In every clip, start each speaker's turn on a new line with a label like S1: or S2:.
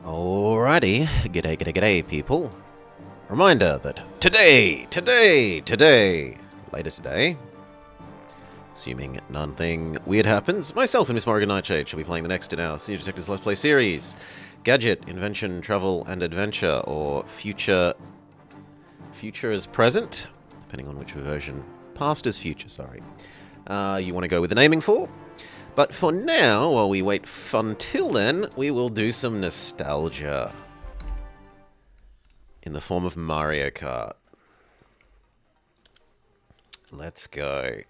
S1: Alrighty, g'day people. Reminder that later today, assuming nothing weird happens, myself and Miss Morrigan Nightshade shall be playing the next in our Senior Detectives Let's Play series. Gadget, Invention, Travel, and Adventure, or Future is Present, depending on which version. Past is Future, sorry. You want to go with the naming for? But for now, while we wait until then, we will do some nostalgia in the form of Mario Kart. Let's go.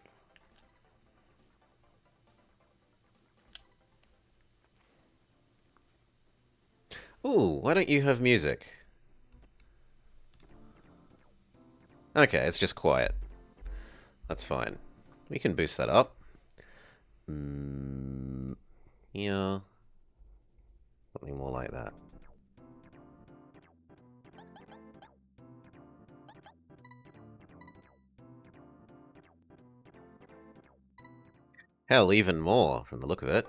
S1: Ooh, why don't you have music? Okay, it's just quiet. That's fine. We can boost that up. Yeah. Something more like that. Hell, even more from the look of it.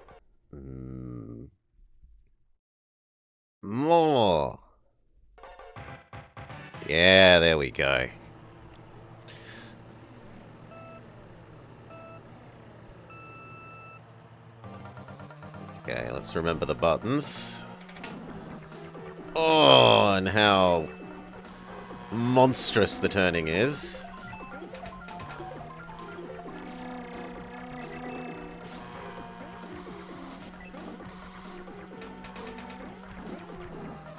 S1: More. Yeah, there we go. Okay, let's remember the buttons. Oh, and how monstrous the turning is.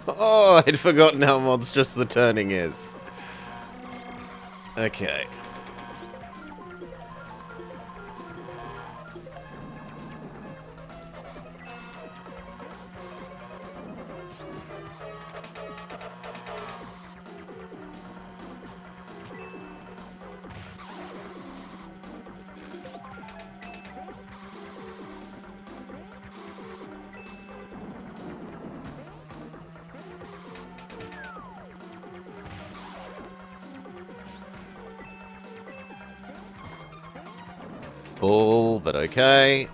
S1: Oh, I'd forgotten how monstrous the turning is. Okay. Bull, but okay.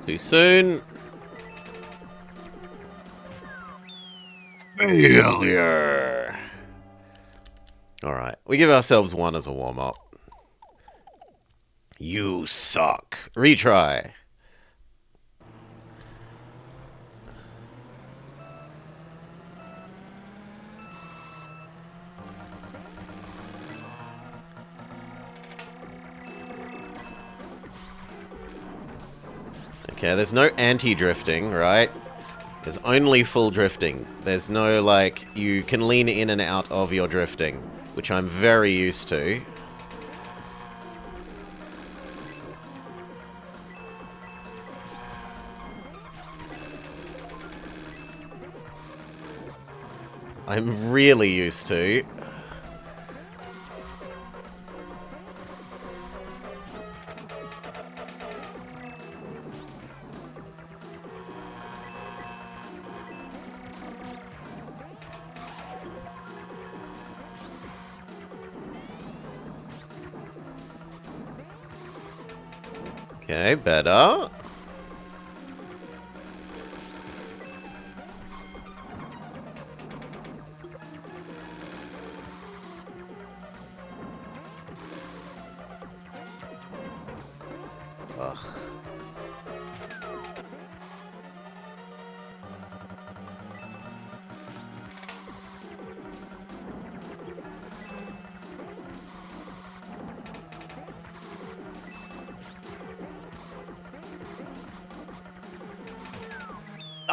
S1: Too soon. Failure. Alright, we give ourselves one as a warm-up. You suck. Retry. Okay, there's no anti-drifting, right? There's only full drifting. There's no, like, you can lean in and out of your drifting, which I'm very used to. I'm really used to. Okay, better. Ugh.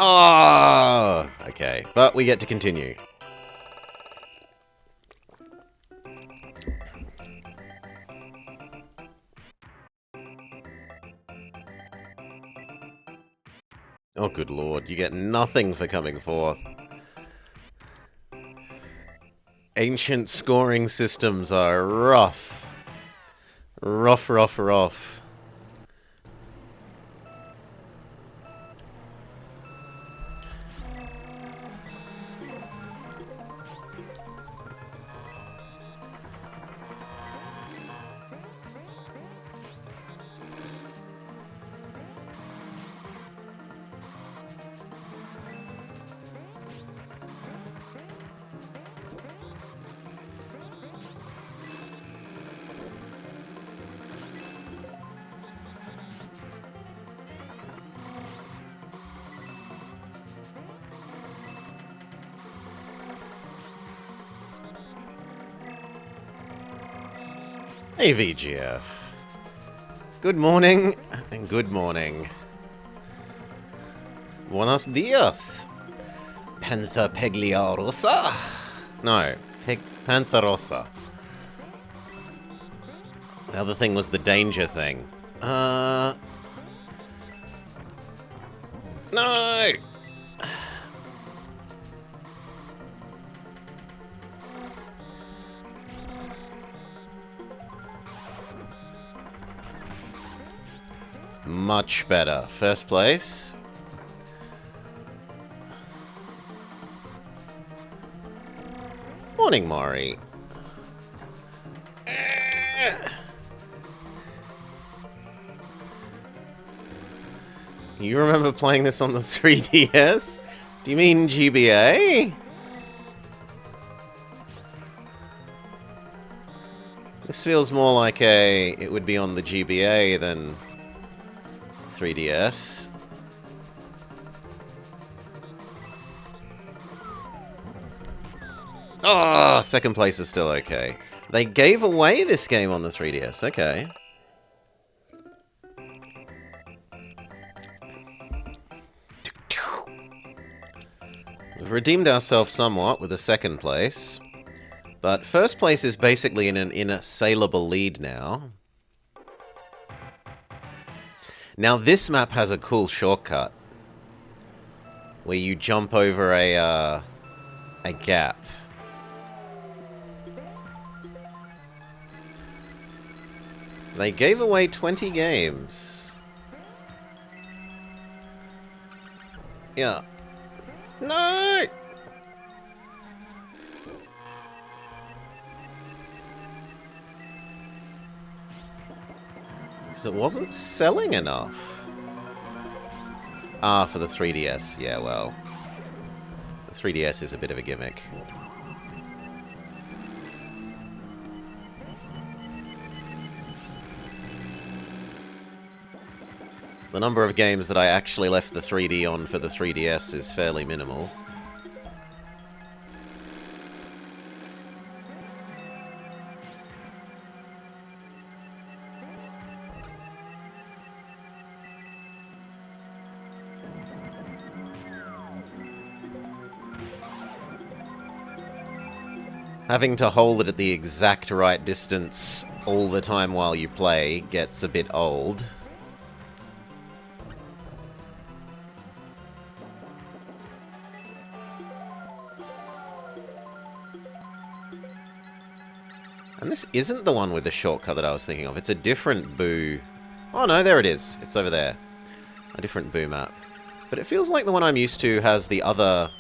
S1: Oh! Okay, but we get to continue. Oh, good lord, you get nothing for coming forth. Ancient scoring systems are rough. Rough, rough, rough. Hey, VGF. Good morning, and good morning. Buenos dias. Panther Pegliarosa? No, Pantherosa. The other thing was the danger thing. No! Much better. First place. Morning, Maury. You remember playing this on the 3DS? Do you mean GBA? This feels more like it would be on the GBA than 3DS. Oh, second place is still okay. They gave away this game on the 3DS, okay. We've redeemed ourselves somewhat with a second place. But first place is basically in a saleable lead now. Now this map has a cool shortcut. Where you jump over a gap. They gave away 20 games. Yeah. No! Because it wasn't selling enough. Ah, for the 3DS. Yeah, well. The 3DS is a bit of a gimmick. The number of games that I actually left the 3D on for the 3DS is fairly minimal. Having to hold it at the exact right distance all the time while you play gets a bit old. And this isn't the one with the shortcut that I was thinking of. It's a different Boo. Oh no, there it is. It's over there. A different Boo map. But it feels like the one I'm used to has the other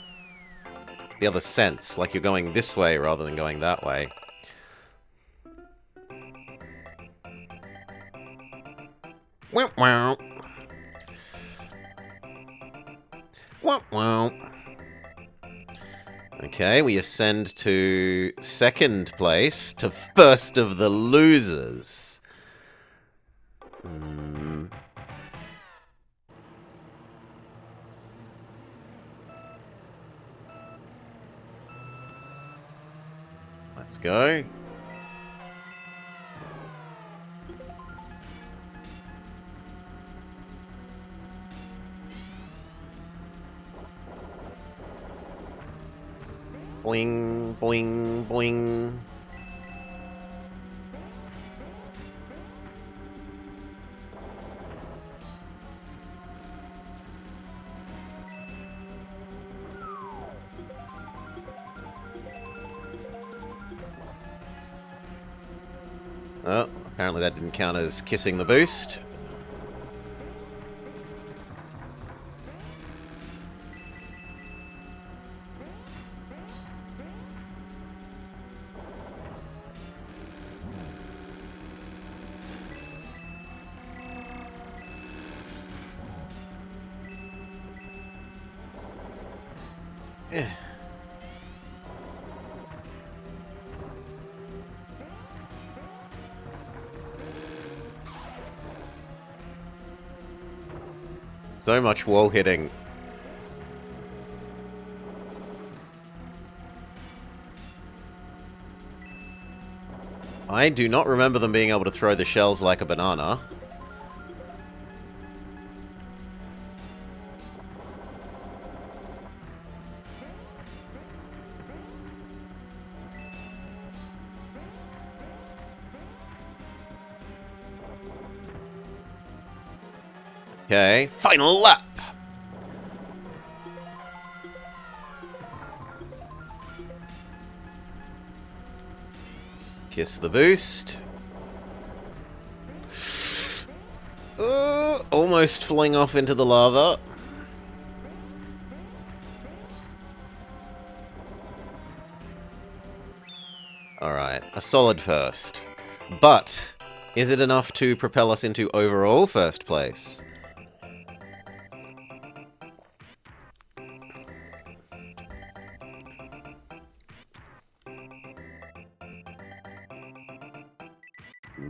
S1: sense. Like you're going this way rather than going that way. Wow, wow. Wow, wow. Okay, we ascend to second place, to first of the losers. Let's go. Boing, boing, boing. Oh, apparently that didn't count as kissing the boost. Eh. So much wall hitting. I do not remember them being able to throw the shells like a banana. Okay, final lap! Kiss the boost. Almost fling off into the lava. Alright, a solid first. But, is it enough to propel us into overall first place?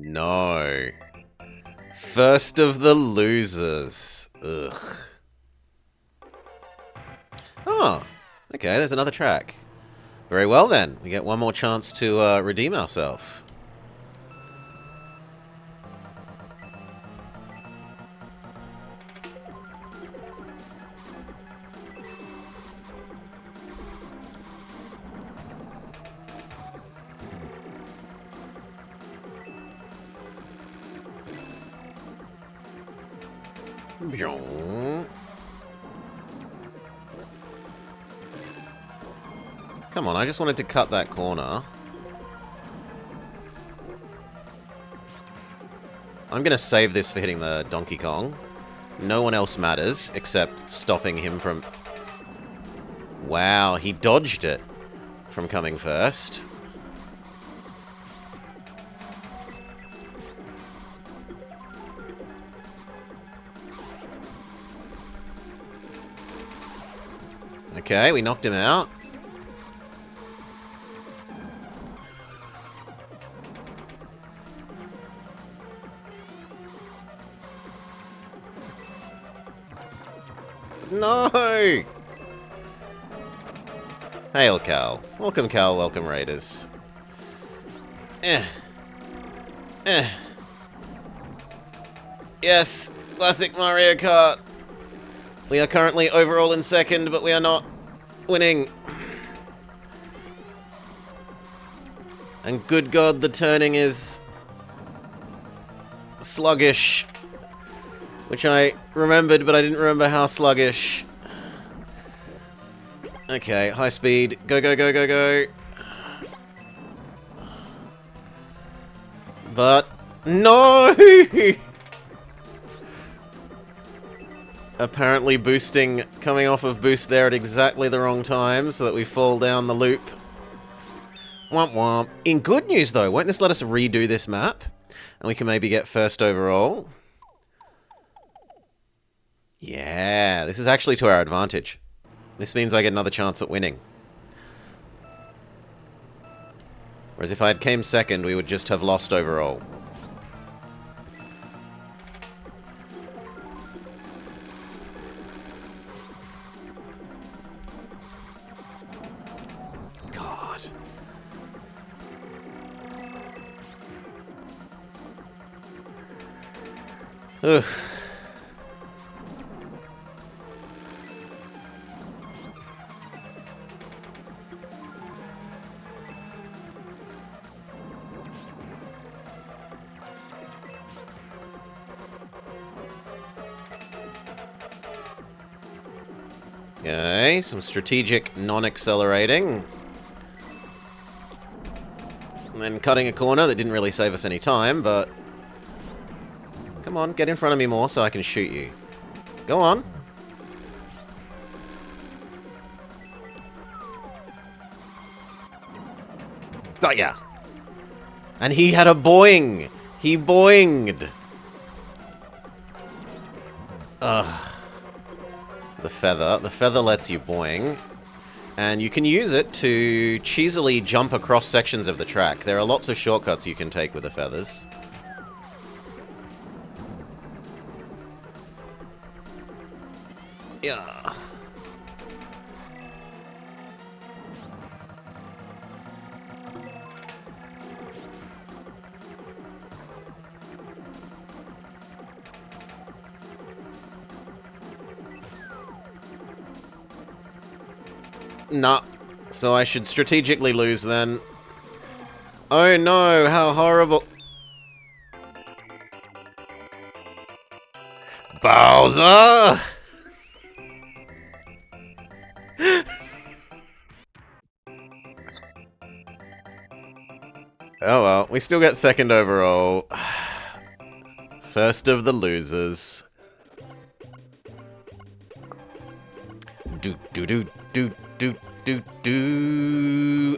S1: No. First of the losers. Ugh. Oh, okay, there's another track. Very well then, we get one more chance to redeem ourselves. Come on, I just wanted to cut that corner. I'm gonna save this for hitting the Donkey Kong. No one else matters, except stopping him from... Wow, he dodged it from coming first. Okay, we knocked him out. No! Hail, Cal. Welcome, Cal. Welcome, Raiders. Yes, classic Mario Kart. We are currently overall in second, but we are not winning. And good God, the turning is sluggish. Which I remembered, but I didn't remember how sluggish. Okay, high speed. Go, go, go, go, go. But... No! Apparently boosting, coming off of boost there at exactly the wrong time, so that we fall down the loop. Womp womp. In good news, though, won't this let us redo this map? And we can maybe get first overall? Yeah, this is actually to our advantage. This means I get another chance at winning. Whereas if I had came second, we would just have lost overall. God. Ugh. Okay, some strategic non-accelerating. then cutting a corner that didn't really save us any time, but... Come on, get in front of me more so I can shoot you. Go on. Got ya! And he had a boing! He boinged! Ugh. The feather. The feather lets you boing. And you can use it to cheesily jump across sections of the track. There are lots of shortcuts you can take with the feathers. Yeah. Nah. So I should strategically lose then. Oh no, how horrible. Bowser! Oh well, we still get second overall. First of the losers. Do do do do do do do.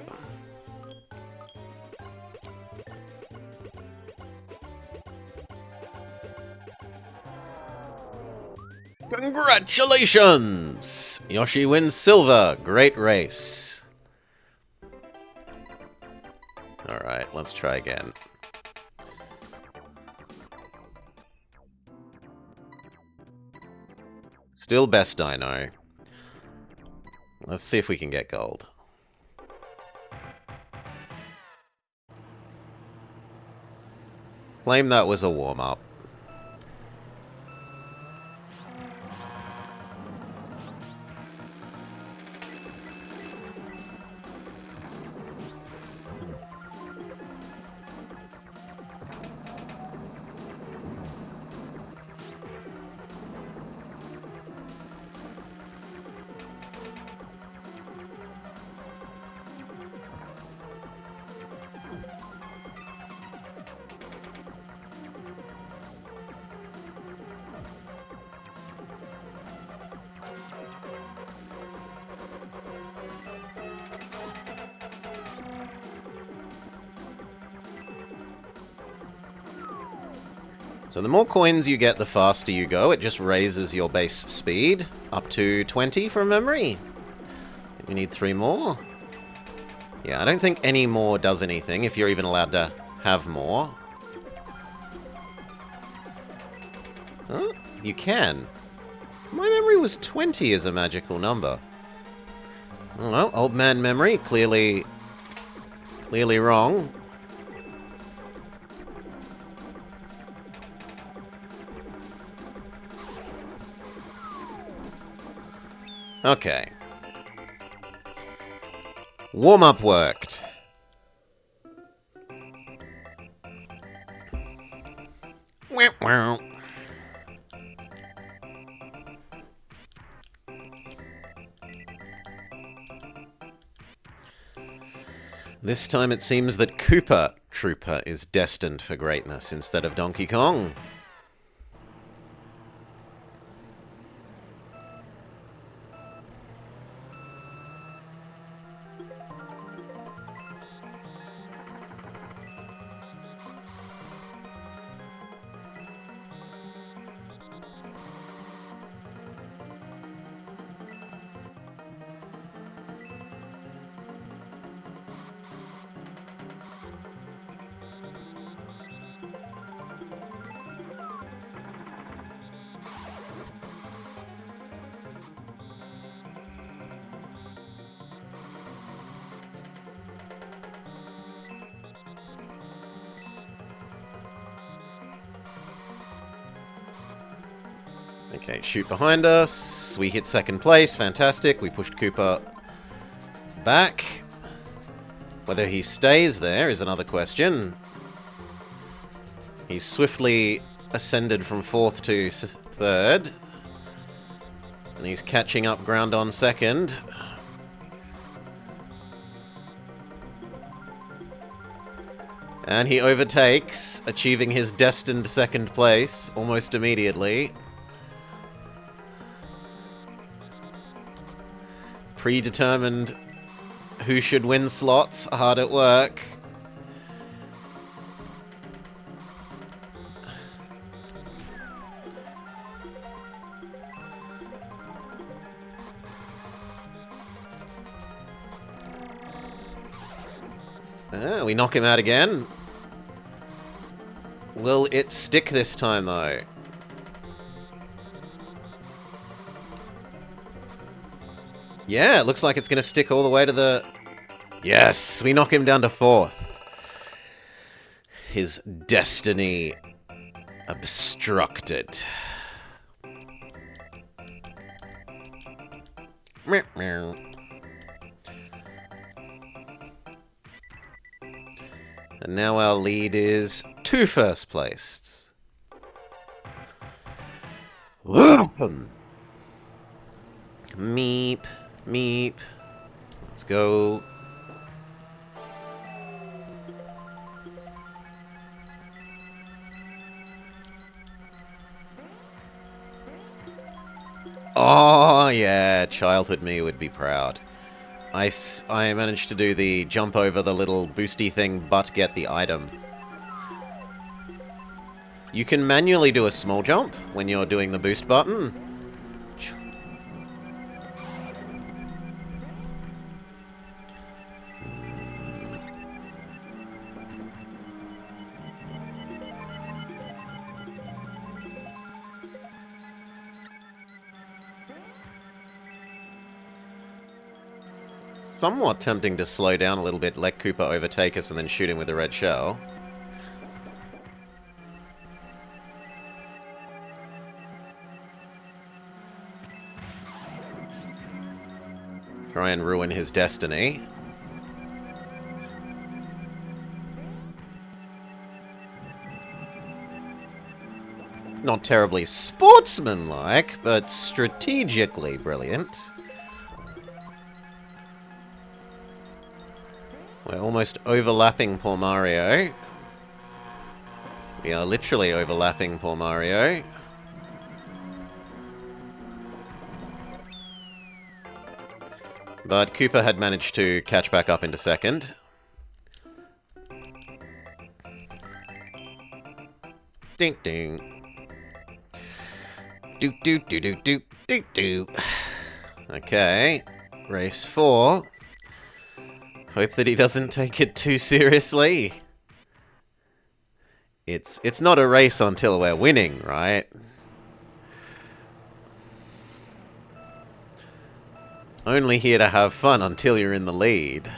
S1: Congratulations! Yoshi wins silver. Great race. Alright, let's try again. Still best dino. Let's see if we can get gold. Claim that was a warm-up. So the more coins you get, the faster you go. It just raises your base speed up to 20 from memory. We need 3 more. Yeah, I don't think any more does anything, if you're even allowed to have more. Huh? You can. My memory was 20 as a magical number. Well, old man memory, clearly wrong. Okay. Warm-up worked. Wow. This time it seems that Koopa Trooper is destined for greatness instead of Donkey Kong. Okay, shoot behind us. We hit second place. Fantastic. We pushed Koopa back. Whether he stays there is another question. He's swiftly ascended from 4th to 3rd. And he's catching up ground on 2nd. And he overtakes, achieving his destined second place almost immediately. Predetermined who should win slots, hard at work. We knock him out again. Will it stick this time, though? Yeah, it looks like it's going to stick all the way to the... Yes, we knock him down to 4th. His destiny obstructed. Meow, meow. And now our lead is 2 first placed. Meep, meep. Let's go. Oh, yeah, childhood me would be proud. I managed to do the jump over the little boosty thing, but get the item. You can manually do a small jump when you're doing the boost button. Somewhat tempting to slow down a little bit, let Cooper overtake us, and then shoot him with a red shell. Try and ruin his destiny. Not terribly sportsmanlike, but strategically brilliant. We're almost overlapping poor Mario. We are literally overlapping poor Mario. But Cooper had managed to catch back up into second. Ding ding. Doot doot doot doot doot doot doot. Okay. Race 4. Hope that he doesn't take it too seriously. It's not a race until we're winning, right? Only here to have fun until you're in the lead.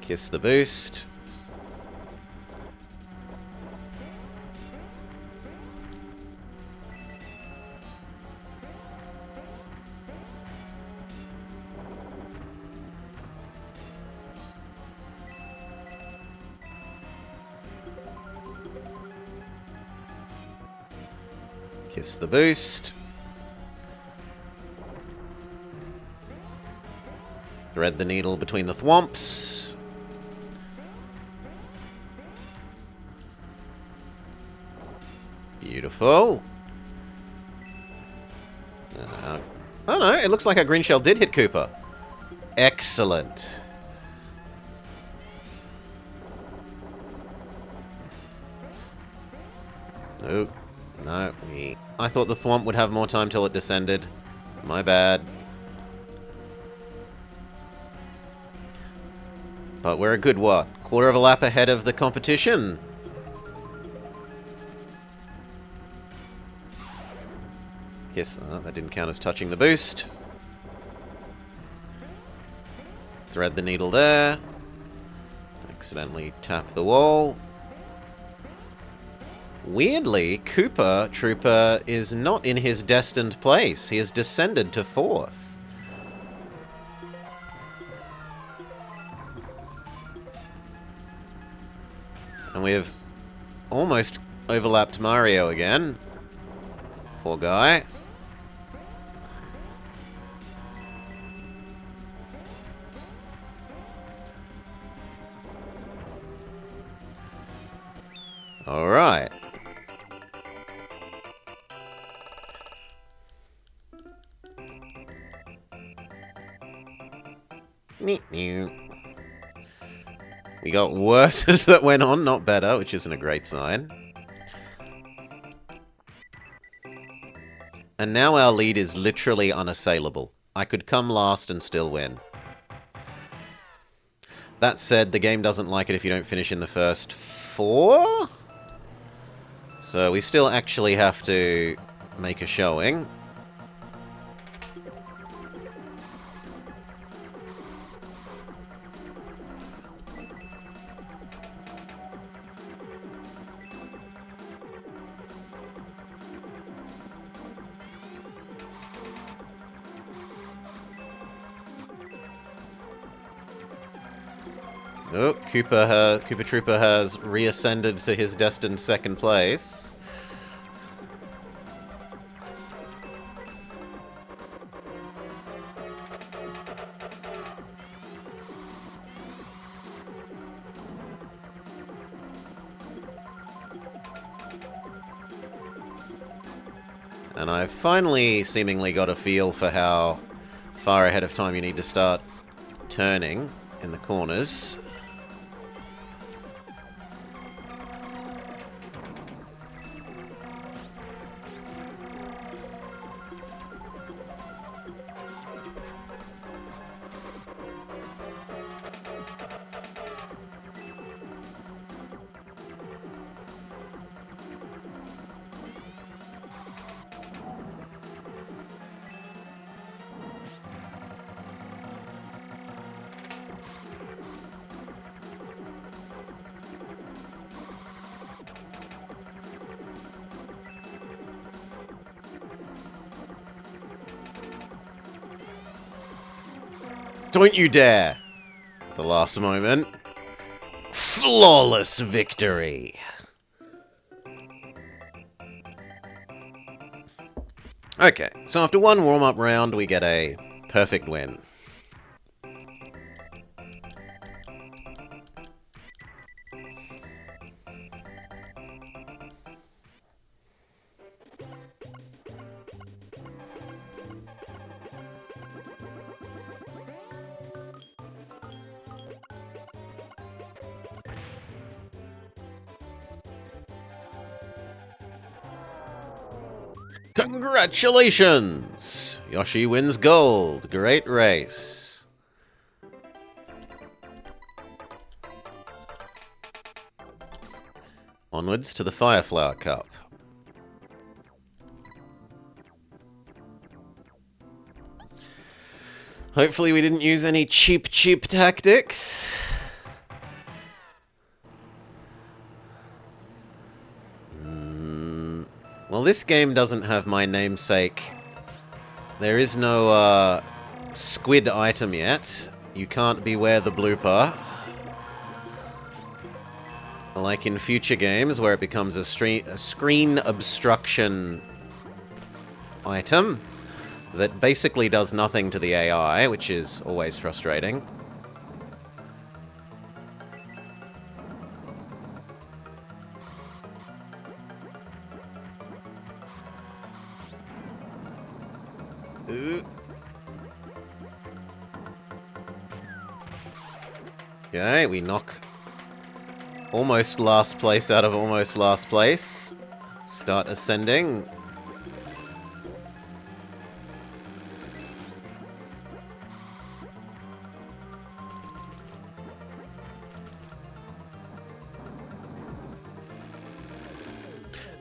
S1: Kiss the boost. Kiss the boost. Thread the needle between the thwomps. Beautiful. Oh no, it looks like our green shell did hit Cooper. Excellent. Oh, no, I thought the thwomp would have more time till it descended. My bad. But we're a good, what? Quarter of a lap ahead of the competition. Yes, that didn't count as touching the boost. Thread the needle there. Accidentally tap the wall. Weirdly, Koopa Trooper is not in his destined place. He has descended to 4th. And we have almost overlapped Mario again. Poor guy. Alright. We got worse as that went on, not better, which isn't a great sign. And now our lead is literally unassailable. I could come last and still win. That said, the game doesn't like it if you don't finish in the first 4? So we still actually have to make a showing. Oh, Koopa Trooper has reascended to his destined second place. And I've finally seemingly got a feel for how far ahead of time you need to start turning in the corners. Don't you dare! The last moment. Flawless victory! Okay, so after one warm-up round, we get a perfect win. Congratulations! Yoshi wins gold. Great race. Onwards to the Fireflower Cup. Hopefully we didn't use any cheap tactics. Well, this game doesn't have my namesake. There is no, squid item yet. You can't beware the blooper. Like in future games, where it becomes a screen obstruction item that basically does nothing to the AI, which is always frustrating. Ooh. Okay, we knock almost last place out of almost last place. Start ascending.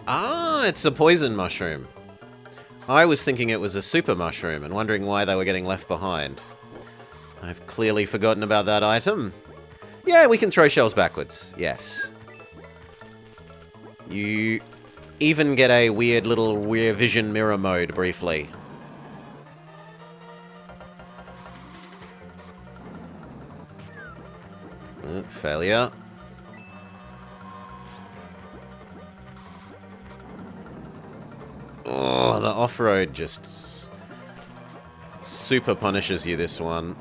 S1: Ah, it's a poison mushroom. I was thinking it was a super mushroom and wondering why they were getting left behind. I've clearly forgotten about that item. Yeah, we can throw shells backwards. Yes. You even get a weird little rear vision mirror mode briefly. Failure. Oh, the off-road just super punishes you this one.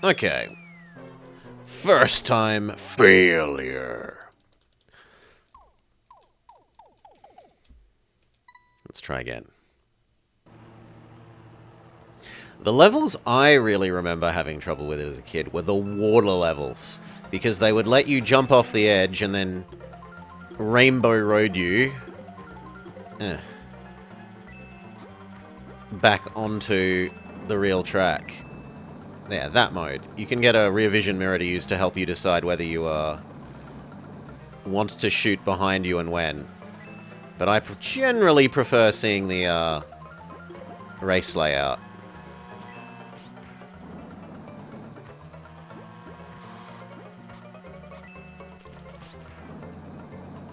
S1: Okay. First time failure. Let's try again. The levels I really remember having trouble with as a kid were the water levels, because they would let you jump off the edge and then rainbow road you back onto the real track. Yeah, that mode. You can get a rear vision mirror to use to help you decide whether you want to shoot behind you and when. But I generally prefer seeing the race layout.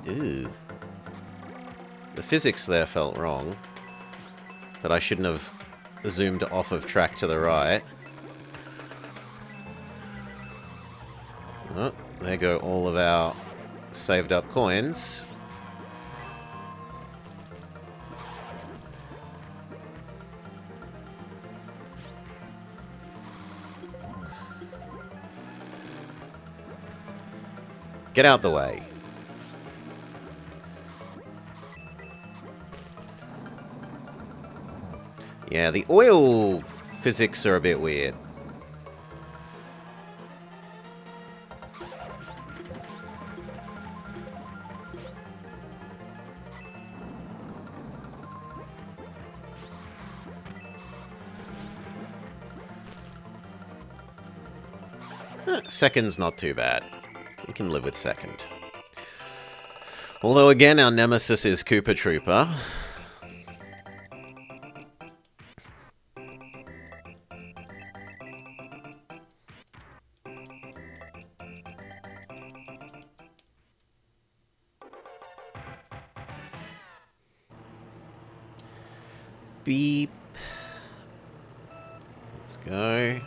S1: Ew. The physics there felt wrong. That I shouldn't have zoomed off of track to the right. Oh, there go all of our saved up coins. Get out the way. Yeah, the oil physics are a bit weird. Second's not too bad. You can live with second. Although again, our nemesis is Koopa Troopa. Beep. Let's go.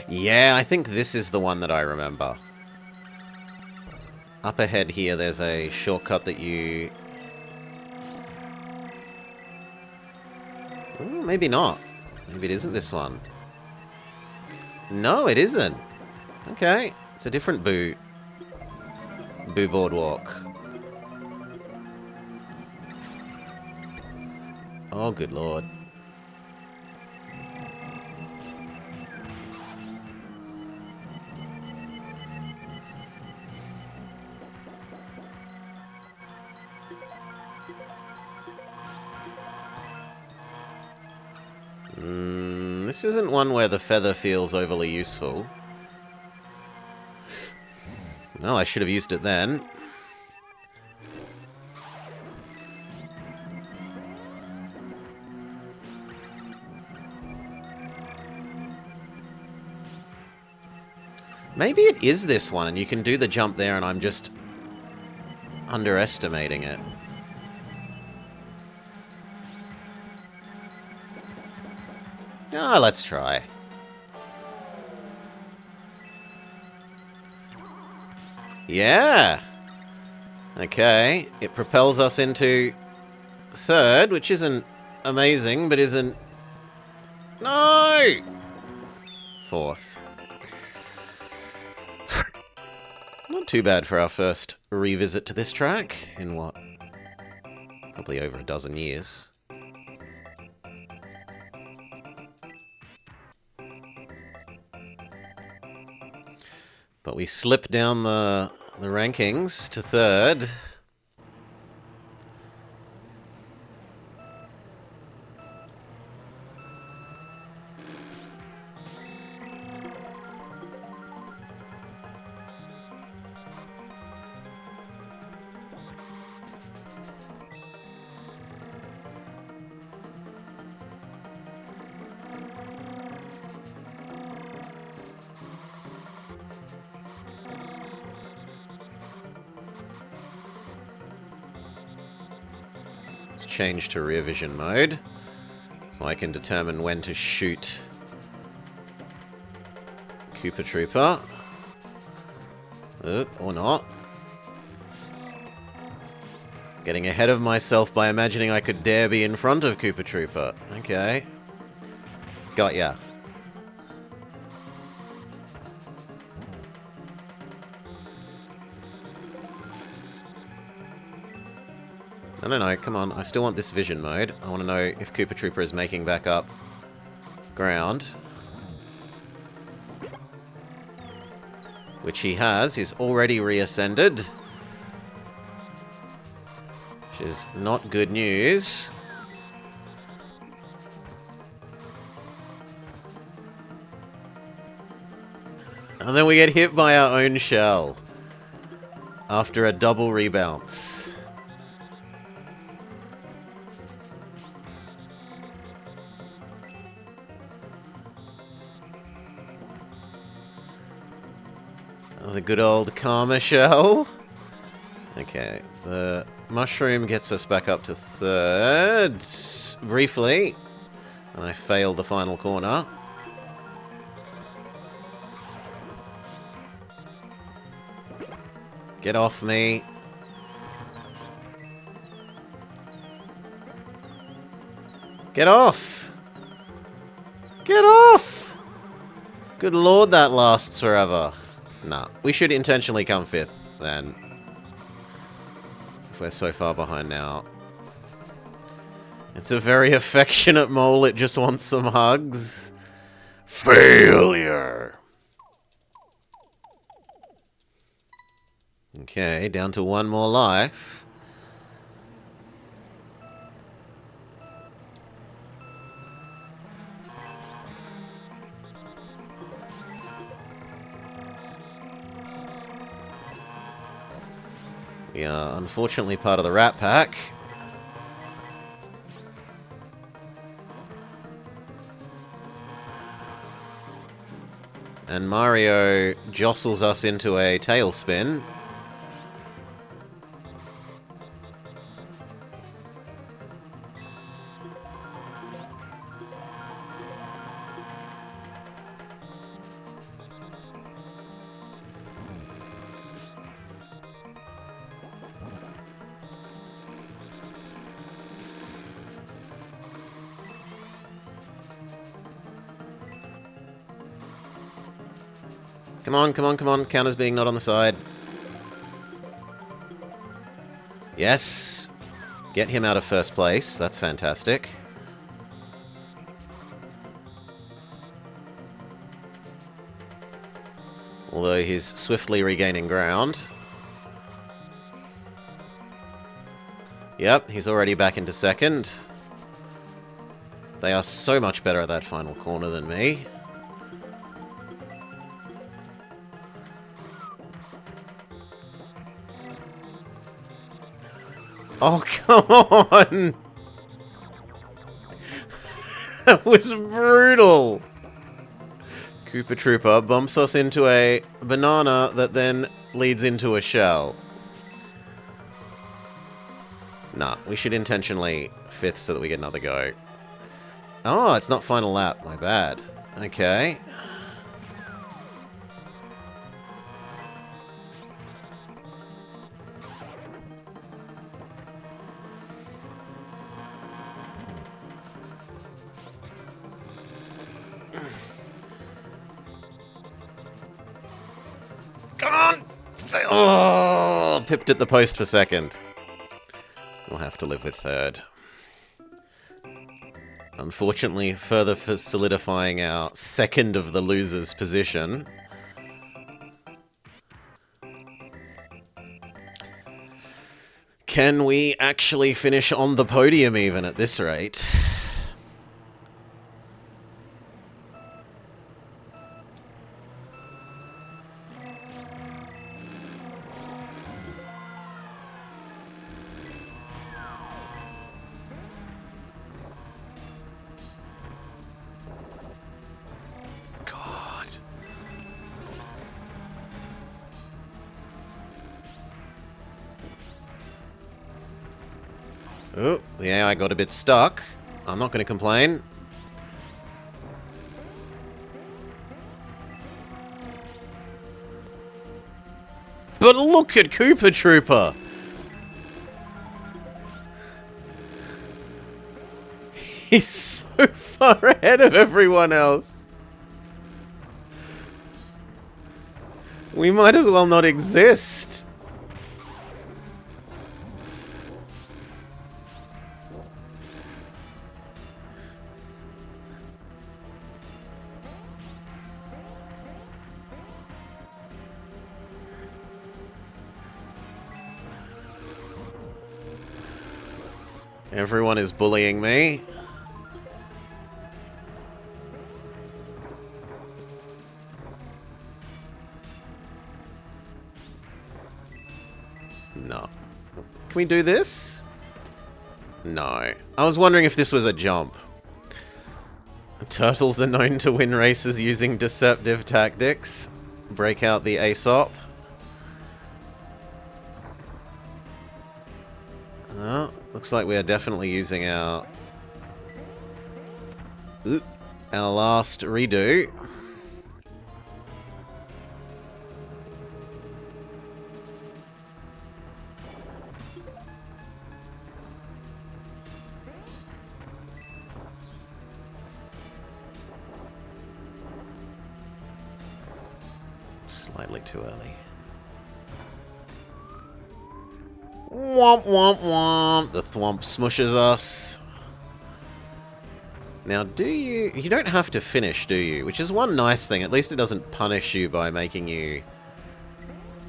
S1: Yeah, I think this is the one that I remember. Up ahead here, there's a shortcut that you... Ooh, maybe not. Maybe it isn't this one. No, it isn't. Okay, it's a different Boo Boardwalk. Oh, good lord. This isn't one where the feather feels overly useful. Well, I should have used it then. Maybe it is this one, and you can do the jump there, and I'm just underestimating it. Ah, let's try. Yeah! Okay, it propels us into third, which isn't amazing, but isn't... No! Fourth. Not too bad for our first revisit to this track in what? Probably over a dozen years. But we slip down the rankings to third. Let's change to rear vision mode, so I can determine when to shoot Koopa Troopa. Or not. Getting ahead of myself by imagining I could dare be in front of Koopa Troopa. Okay. Got ya. I don't know, come on. I still want this vision mode. I want to know if Koopa Troopa is making back up ground. Which he has. He's already reascended. Which is not good news. And then we get hit by our own shell. After a double rebounce. Oh, the good old karma shell. Okay, the mushroom gets us back up to third. Briefly. And I failed the final corner. Get off me. Get off! Get off! Good lord, that lasts forever. Nah, we should intentionally come 5th, then. If we're so far behind now. It's a very affectionate mole, it just wants some hugs. Failure! Okay, down to one more life. We are unfortunately part of the Rat Pack. And Mario jostles us into a tailspin. Come on, come on, come on. Counter's being not on the side. Yes. Get him out of first place. That's fantastic. Although he's swiftly regaining ground. Yep, he's already back into second. They are so much better at that final corner than me. Oh, come on! That was brutal! Koopa Troopa bumps us into a banana that then leads into a shell. Nah, we should intentionally 5th so that we get another go. Oh, it's not final lap. My bad. Okay. Come on! Oh, pipped at the post for second. We'll have to live with third. Unfortunately, further for solidifying our second of the losers position. Can we actually finish on the podium even at this rate? Oh, yeah, I got a bit stuck. I'm not going to complain. But look at Koopa Troopa! He's so far ahead of everyone else. We might as well not exist. Everyone is bullying me. No. Can we do this? No. I was wondering if this was a jump. Turtles are known to win races using deceptive tactics. Break out the Aesop. Oh, looks like we are definitely using our last redo. Slightly too early. Womp womp womp. The thwomp smushes us. Now, you don't have to finish, do you? Which is one nice thing. At least it doesn't punish you by making you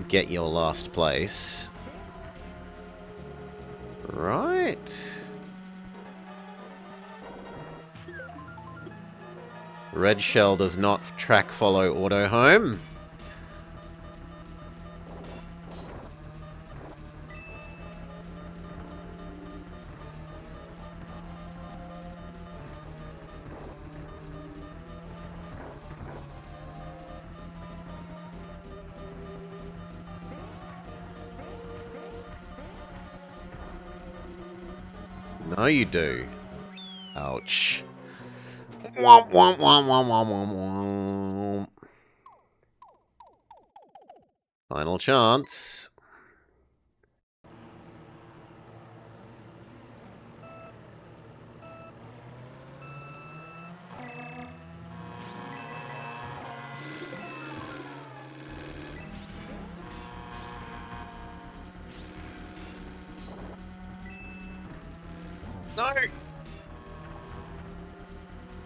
S1: get your last place. Right. Red Shell does not track follow auto home. No, you do. Ouch. Womp, womp, womp, womp, womp, womp, womp. Final chance. No!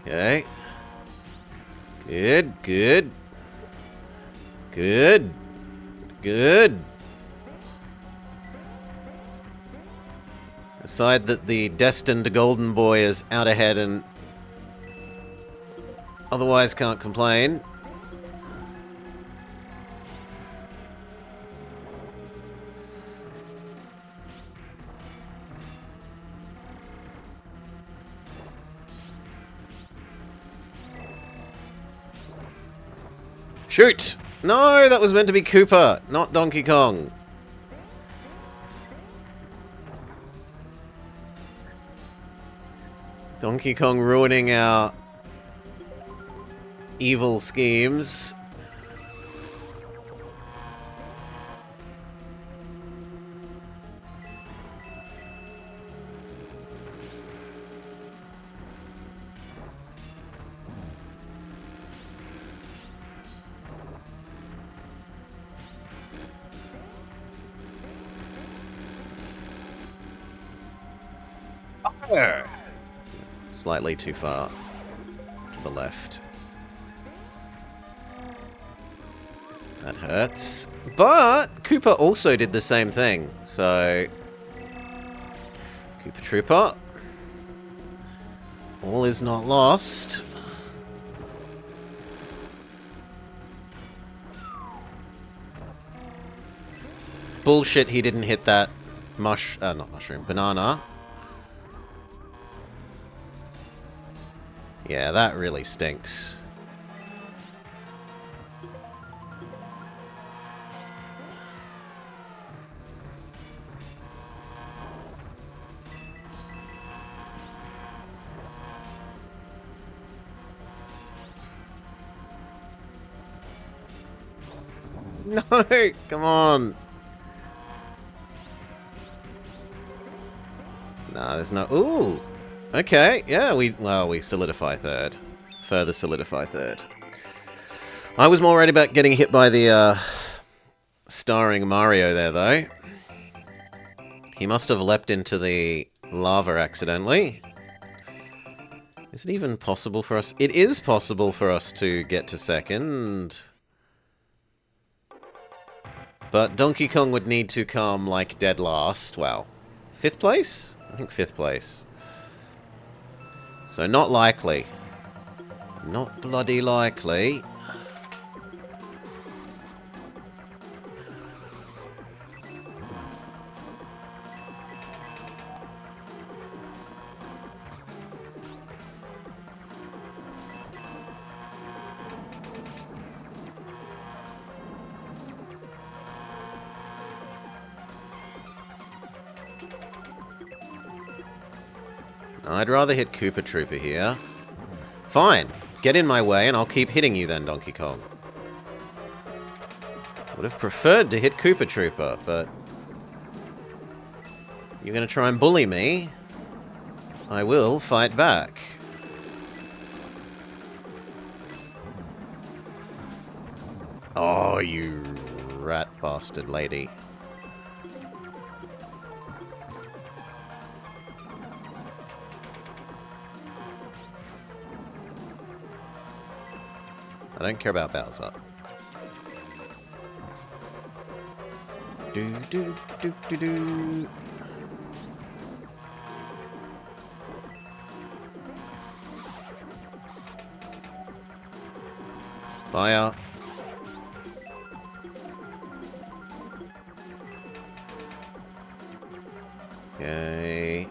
S1: Okay. Good, good. Good. Good. Aside that the destined golden boy is out ahead and otherwise can't complain. Shoot! No, that was meant to be Koopa, not Donkey Kong. Donkey Kong ruining our evil schemes. Slightly too far to the left. That hurts. But Koopa also did the same thing. So, Koopa Trooper. All is not lost. Bullshit, he didn't hit that not mushroom, banana. Yeah, that really stinks. No, come on. No, there's no... Ooh. Okay, yeah, we solidify third. Further solidify third. I was more worried about getting hit by the, starring Mario there, though. He must have leapt into the lava accidentally. Is it even possible for us? It is possible for us to get to second. But Donkey Kong would need to come, like, dead last. Well, 5th place? I think 5th place. So not likely. Not bloody likely. I'd rather hit Koopa Trooper here. Fine. Get in my way and I'll keep hitting you then, Donkey Kong. Would have preferred to hit Koopa Trooper, but... You're gonna try and bully me? I will fight back. Oh, you rat bastard lady. I don't care about Bowser. Do do do do do. Fire. Okay.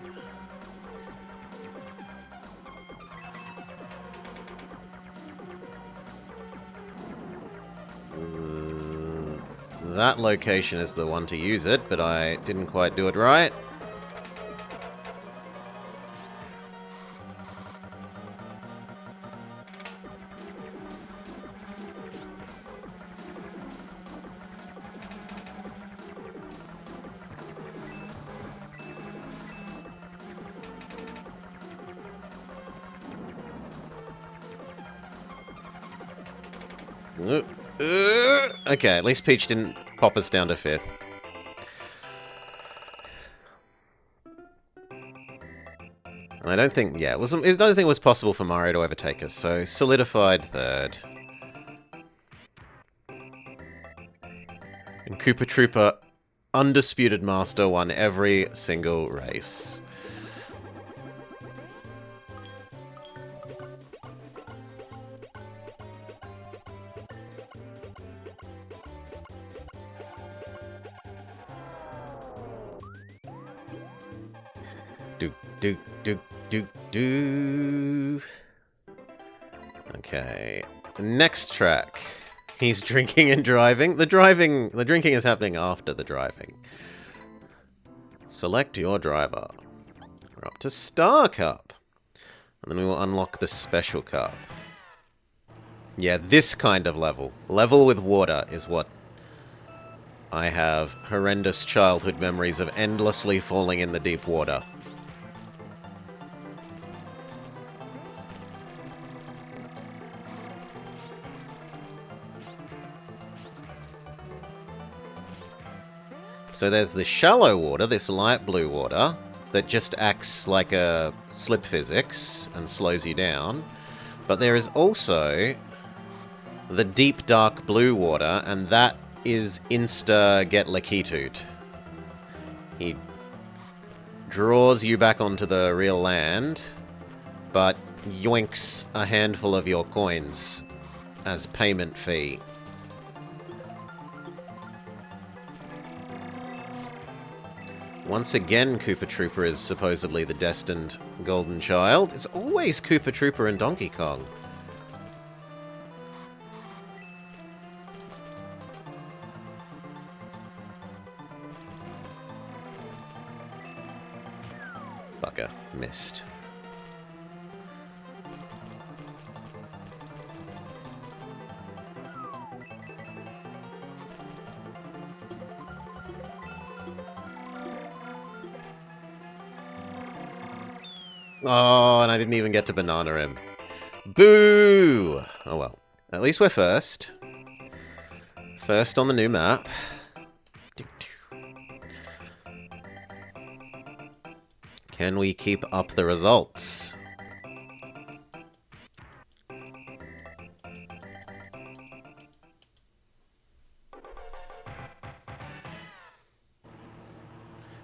S1: That location is the one to use it, but I didn't quite do it right. Okay, at least Peach didn't pop us down to 5th. And I don't think, yeah, I don't think it was possible for Mario to overtake us, so solidified 3rd. And Koopa Trooper, undisputed master, won every single race. Do. Okay. Next track. He's drinking and driving. The drinking is happening after the driving. Select your driver. We're up to Star Cup. And then we will unlock the Special Cup. Yeah, this kind of level. Level with water is what I have horrendous childhood memories of endlessly falling in the deep water. So there's the shallow water, this light blue water, that just acts like a slip physics and slows you down. But there is also the deep dark blue water, and that is insta get Lakitude. He draws you back onto the real land, but yoinks a handful of your coins as payment fee. Once again, Koopa Trooper is supposedly the destined golden child. It's always Koopa Trooper and Donkey Kong. Bugger. Missed. Oh, and I didn't even get to banana him. Boo! Oh well. At least we're first. First on the new map. Can we keep up the results?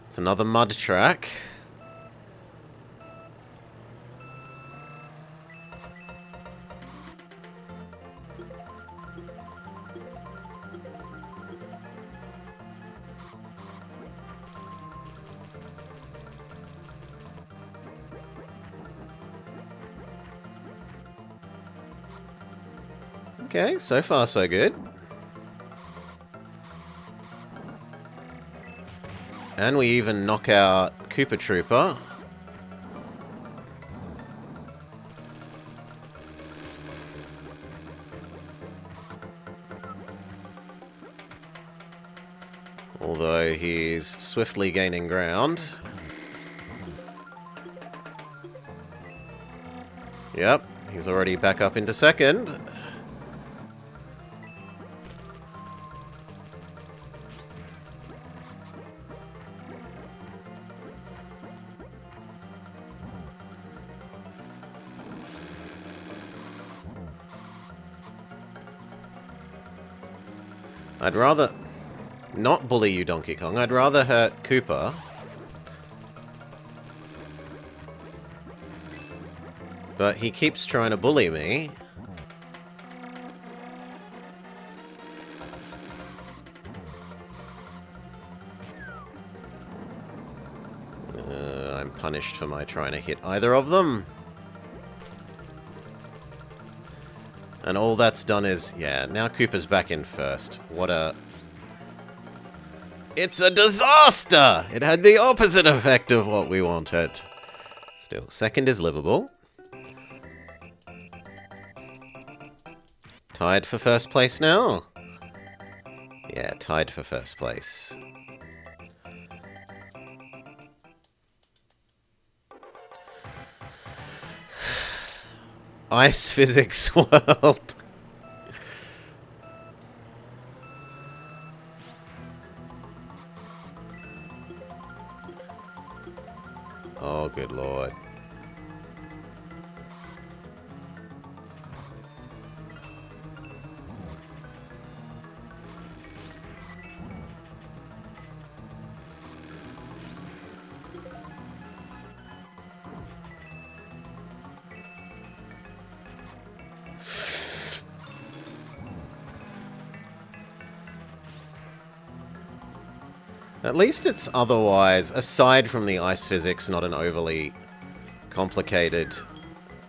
S1: It's another mud track. Okay, so far so good. And we even knock out Koopa Trooper. Although he's swiftly gaining ground. Yep, he's already back up into second. I'd rather not bully you, Donkey Kong. I'd rather hurt Koopa. But he keeps trying to bully me. I'm punished for my trying to hit either of them. And all that's done is, yeah, now Koopa's back in first. What a... It's a disaster! It had the opposite effect of what we wanted. Still, second is livable. Tied for first place now? Yeah, tied for first place. Ice Physics World. Oh, good lord. At least it's otherwise, aside from the ice physics, not an overly complicated...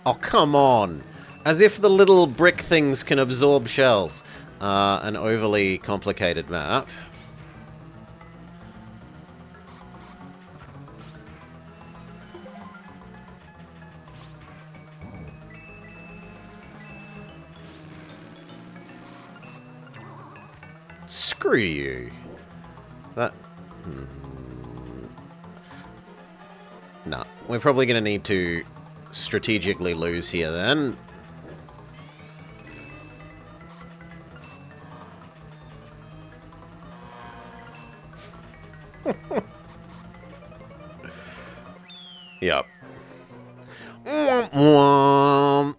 S1: Oh, come on! As if the little brick things can absorb shells. An overly complicated map. Screw you. That... Nah, we're probably going to need to strategically lose here then. Yep. Womp womp.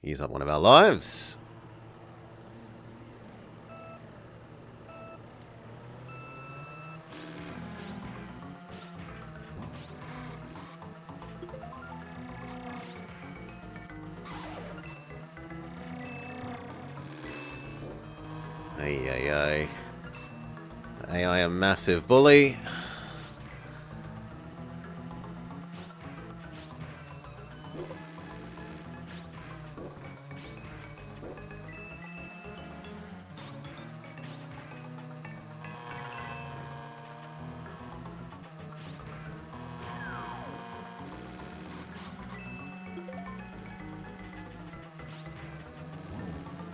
S1: Use up one of our lives. Ay, ay, ay. AI a massive bully.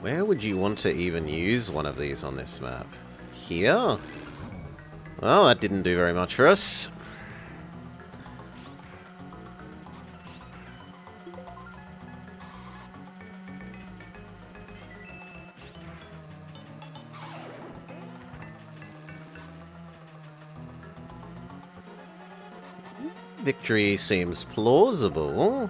S1: Where would you want to even use one of these on this map? Here? Well, that didn't do very much for us. Victory seems plausible.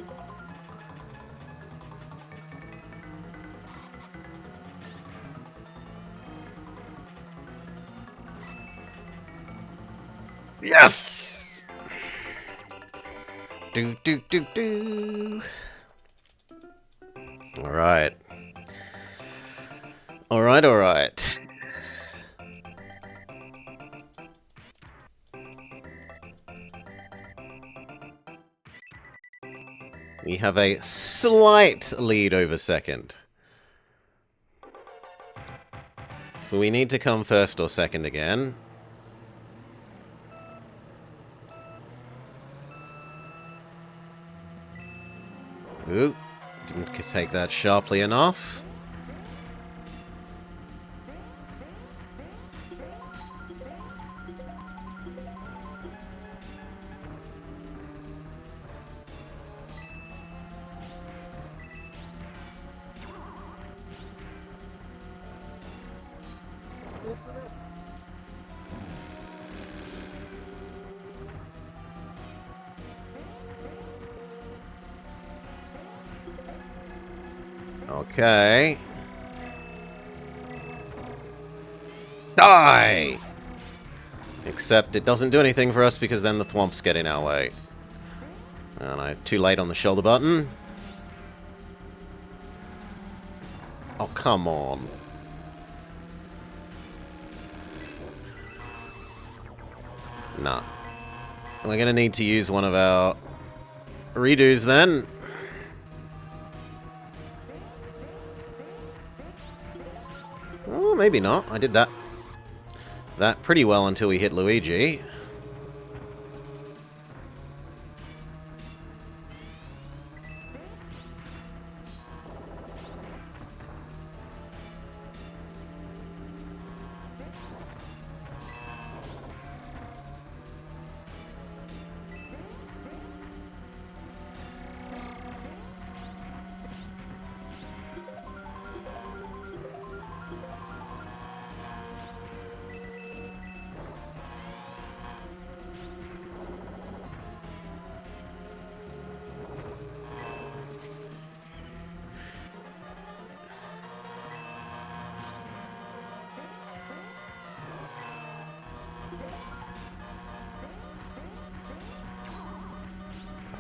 S1: Yes! Do, do, do, do. Alright. Alright, alright. We have a slight lead over second. So we need to come first or second again. Ooh, didn't take that sharply enough. Okay. Die! Except it doesn't do anything for us because then the thwomps get in our way. And I'm too late on the shoulder button. Oh, come on. Nah. We're gonna need to use one of our redos then. Oh, maybe not. I did that pretty well until we hit Luigi.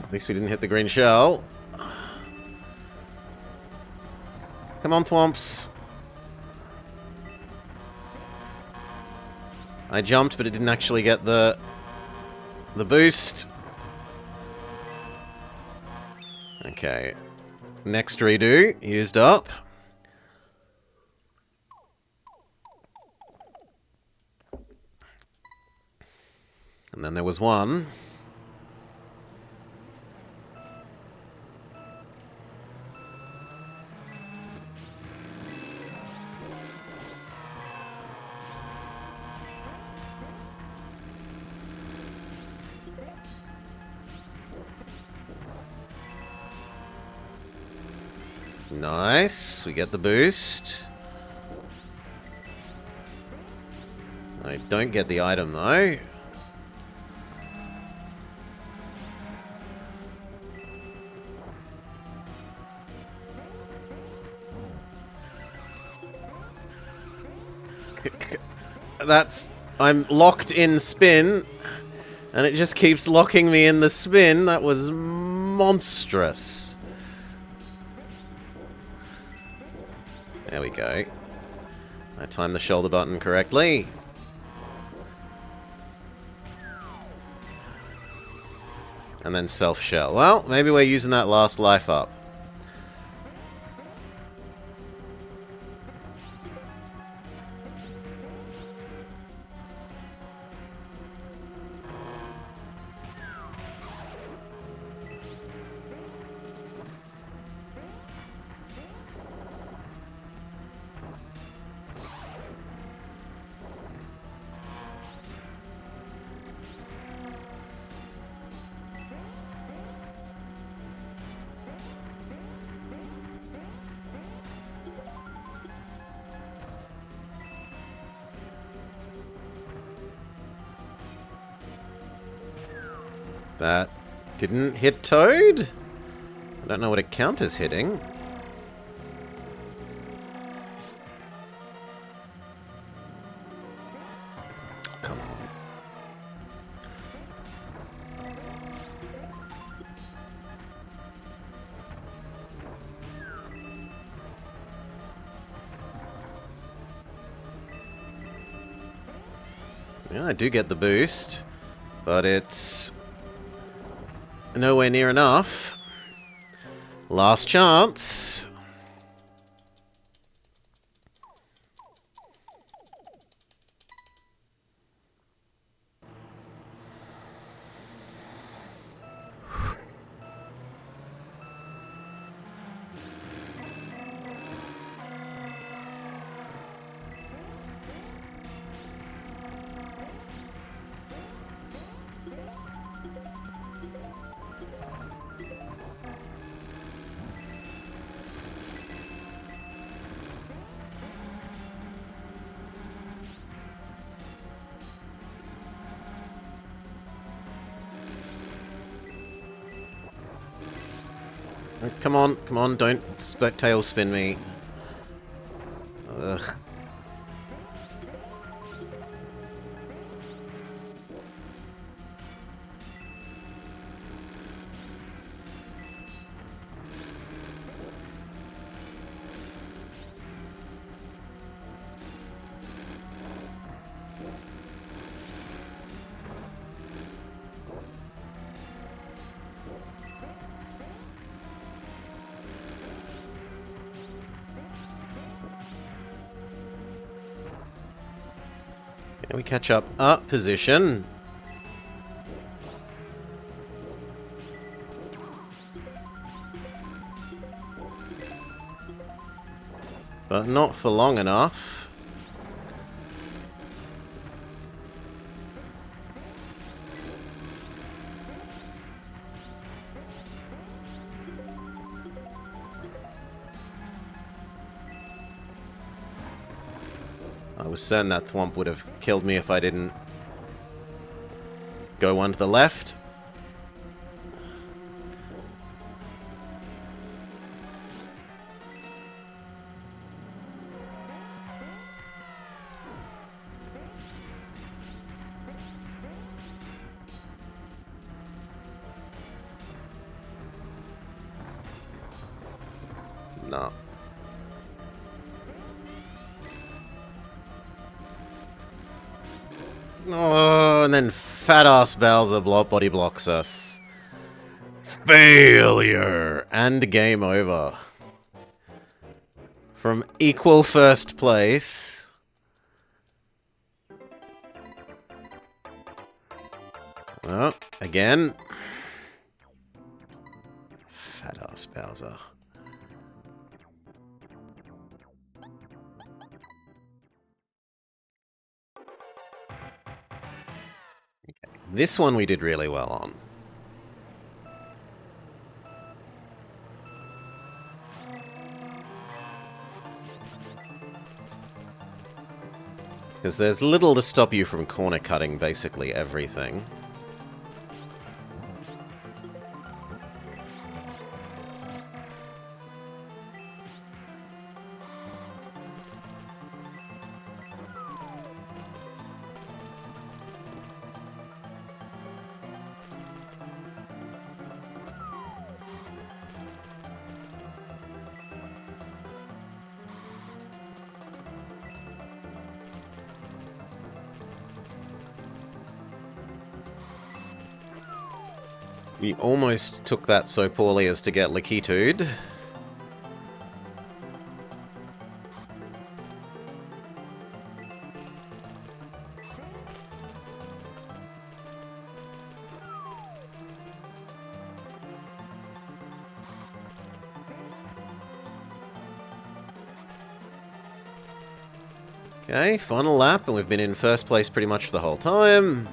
S1: At least we didn't hit the green shell. Come on, thwomps. I jumped, but it didn't actually get the boost. Okay. Next redo. Used up. And then there was one. Nice. We get the boost. I don't get the item, though. I'm locked in spin, and it just keeps locking me in the spin. That was monstrous. There we go. I timed the shoulder button correctly. And then self-shell. Well, maybe we're using that last life up. That didn't hit Toad? I don't know what it counts as hitting. Come on. Yeah, I do get the boost, but it's nowhere near enough. Last chance. Come on, don't tail spin me. Ugh. Can we catch up? Up position. But not for long enough. I was certain that thwomp would have killed me if I didn't go one to the left. No. Oh, and then fat-ass Bowser body blocks us. Failure! And game over. From equal first place. Oh, again. Fat-ass Bowser. This one we did really well on. Because there's little to stop you from corner cutting basically everything. We almost took that so poorly as to get Lakitude. Okay, final lap, and we've been in first place pretty much the whole time.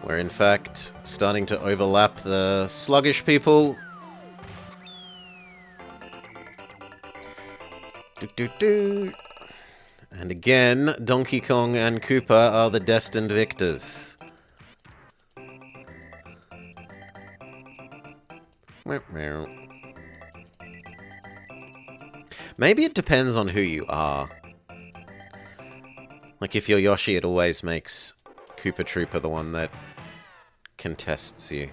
S1: We're in fact starting to overlap the sluggish people. And again, Donkey Kong and Koopa are the destined victors. Maybe it depends on who you are. Like if you're Yoshi, it always makes Koopa Troopa the one that contests you.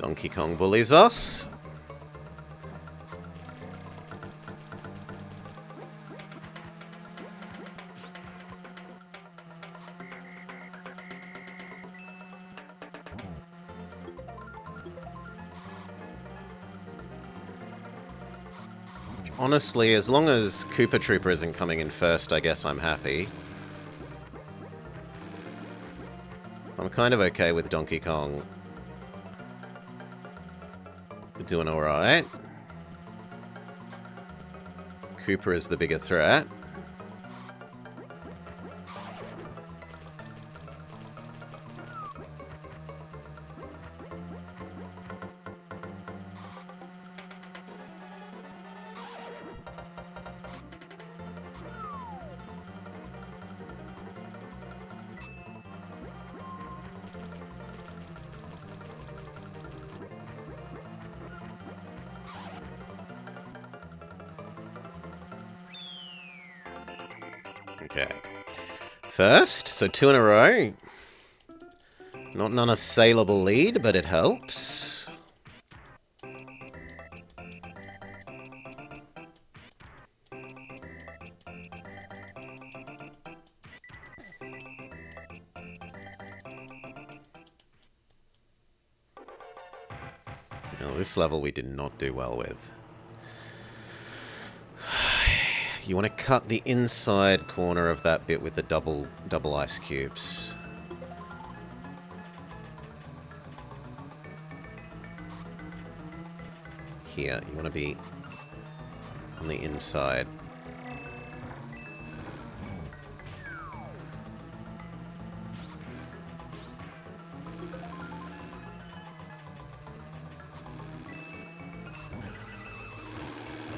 S1: Donkey Kong bullies us. Honestly, as long as Koopa Troopa isn't coming in first, I guess I'm happy. I'm kind of okay with Donkey Kong. We're doing alright. Koopa is the bigger threat. Okay. First, so 2 in a row. Not an unassailable lead, but it helps. Now, this level we did not do well with. You want to cut the inside corner of that bit with the double ice cubes. Here, you want to be on the inside.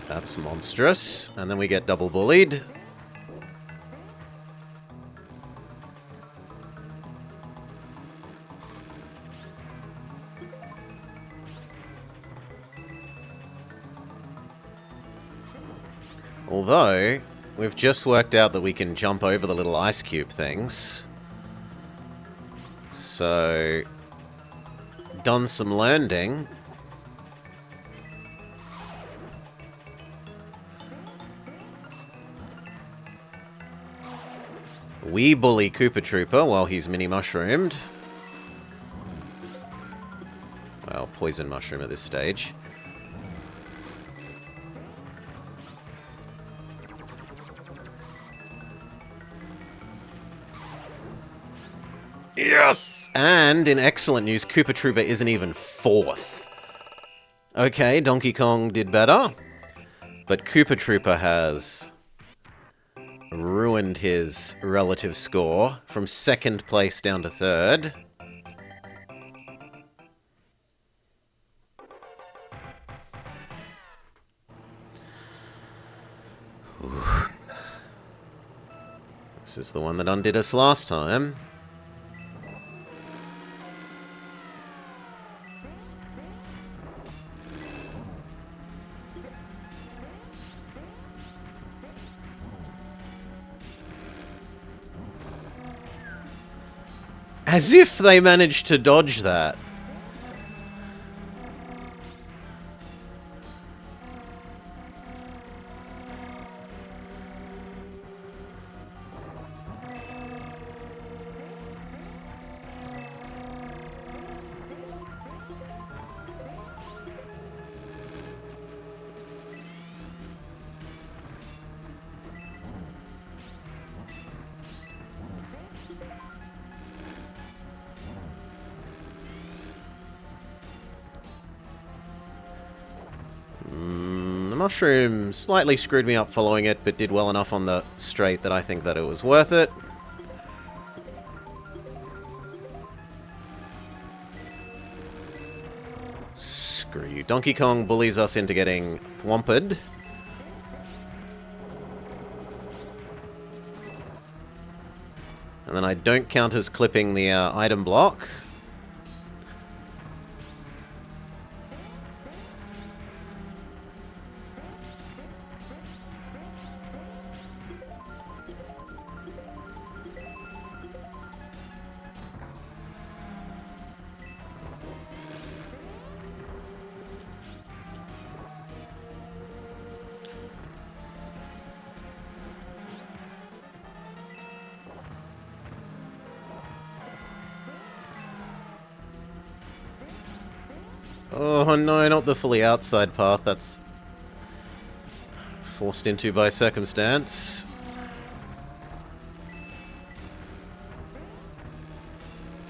S1: That's monstrous. And then we get double bullied. Although, we've just worked out that we can jump over the little ice cube things. So, done some landing. We bully Koopa Troopa while he's mini-mushroomed. Well, poison mushroom at this stage. Yes! And in excellent news, Koopa Troopa isn't even 4th. Okay, Donkey Kong did better. But Koopa Troopa has ruined his relative score from 2nd place down to 3rd. Ooh. This is the one that undid us last time. As if they managed to dodge that. The mushroom slightly screwed me up following it, but did well enough on the straight that I think that it was worth it. Screw you. Donkey Kong bullies us into getting thwomped. And then I don't count as clipping the item block. Oh no, not the fully outside path. That's forced into by circumstance.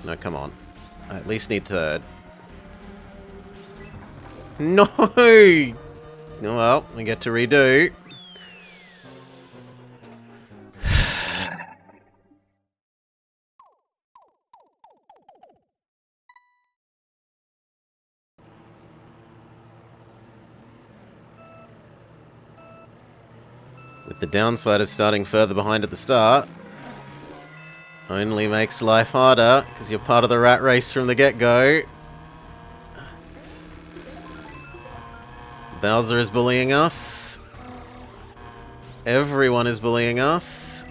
S1: No, come on. I at least need third. No! Oh, well, we get to redo. With the downside of starting further behind at the start, only makes life harder, because you're part of the rat race from the get-go. Bowser is bullying us. Everyone is bullying us.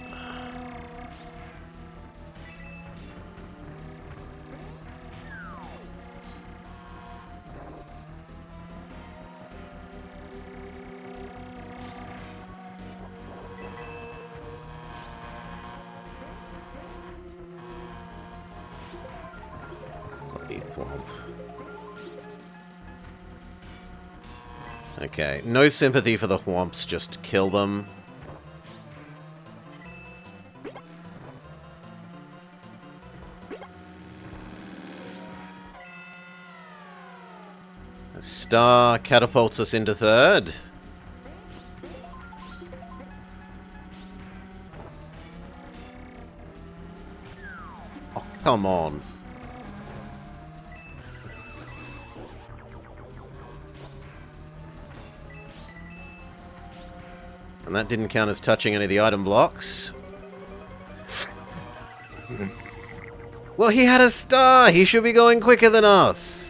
S1: Bloody thwomp. Okay, no sympathy for the Whomps, just kill them. A star catapults us into third. Oh, come on. And that didn't count as touching any of the item blocks. Well, he had a star! He should be going quicker than us!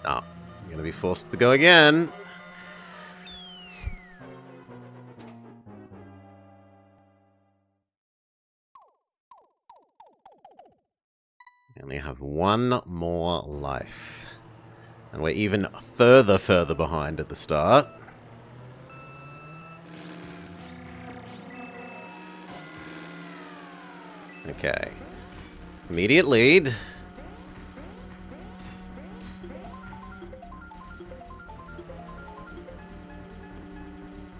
S1: Oh, I'm gonna be forced to go again. We only have one more life. And we're even further behind at the start. Okay. Immediate lead.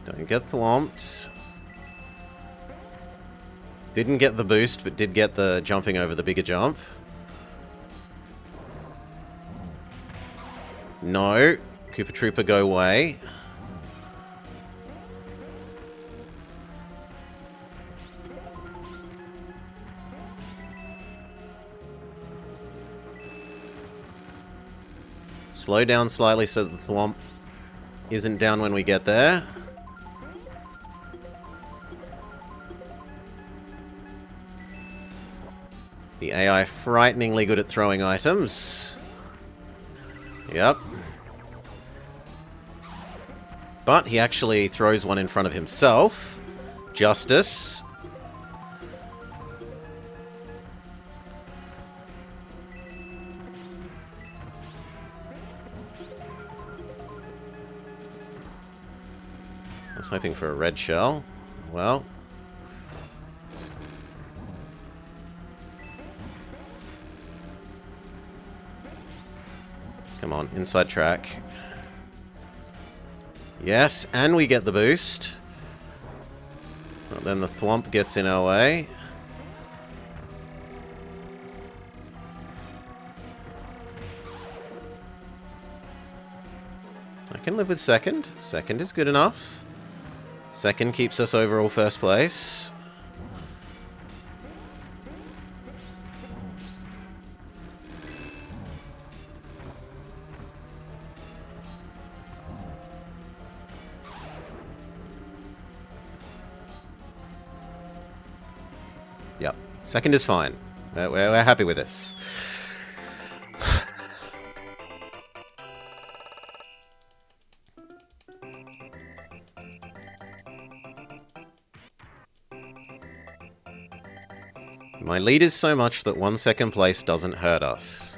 S1: Don't get thwomped. Didn't get the boost, but did get the jumping over the bigger jump. No. Koopa Troopa, go away. Slow down slightly so that the thwomp isn't down when we get there. The AI frighteningly good at throwing items. Yep. But he actually throws one in front of himself. Justice. I was hoping for a red shell. Well. Come on, inside track. Yes, and we get the boost. Well, then the thwomp gets in our way. I can live with second. Second is good enough. Second keeps us overall first place. Yep. Second is fine. We're happy with this. My lead is so much that 1 second place doesn't hurt us.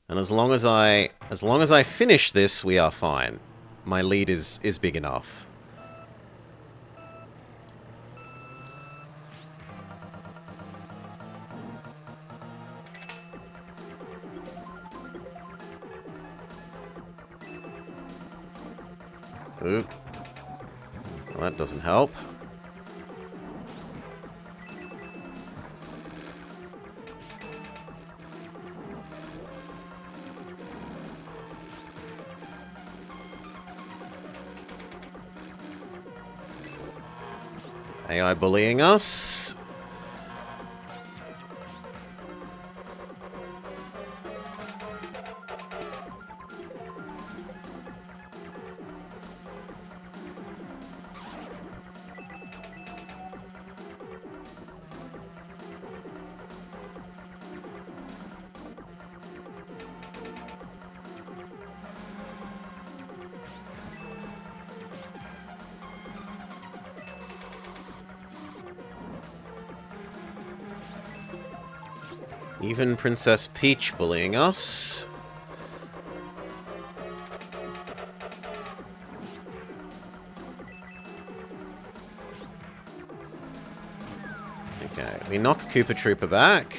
S1: And as long as I finish this, we are fine. My lead is big enough. Oop. Well, that doesn't help. AI bullying us. Even Princess Peach bullying us. Okay, we knock Koopa Troopa back.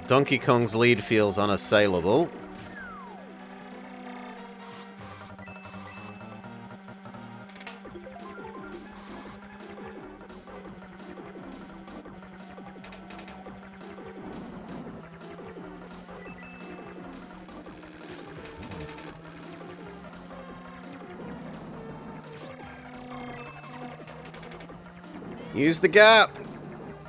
S1: Donkey Kong's lead feels unassailable. Use the gap!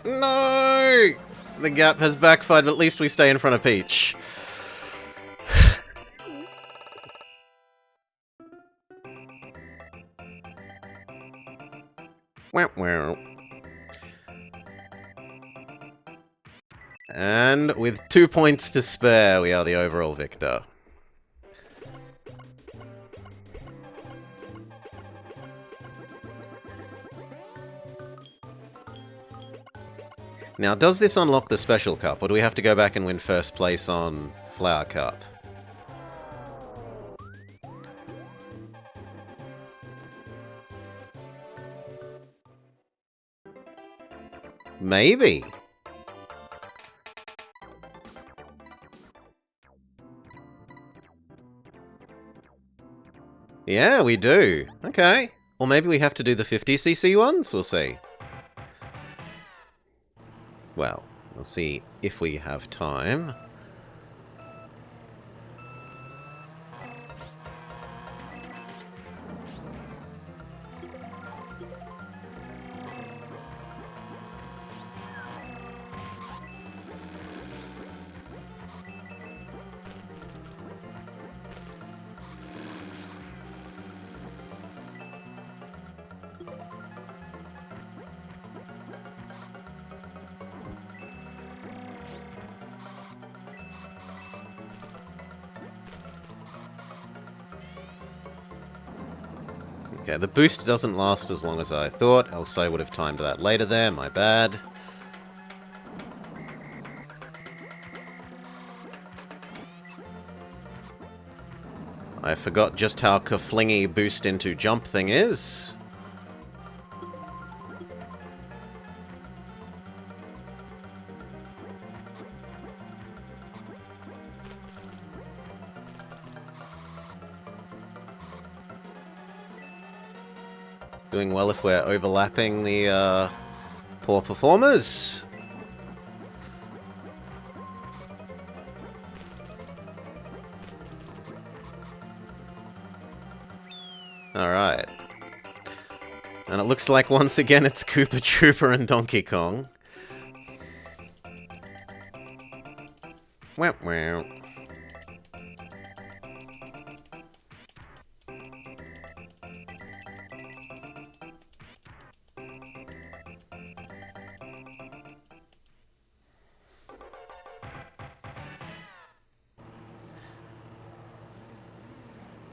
S1: No! The gap has backfired, but at least we stay in front of Peach. Wow. And with 2 points to spare, we are the overall victor. Now, does this unlock the Special Cup, or do we have to go back and win first place on Flower Cup? Maybe. Yeah, we do. Okay. Or maybe we have to do the 50cc ones? We'll see. Well, we'll see if we have time. Okay, the boost doesn't last as long as I thought, else I would have timed that later there, my bad. I forgot just how kaflingy boost into jump thing is. Doing well if we're overlapping the Poor performers. Alright. And it looks like once again it's Koopa Trooper and Donkey Kong. Wow, wow.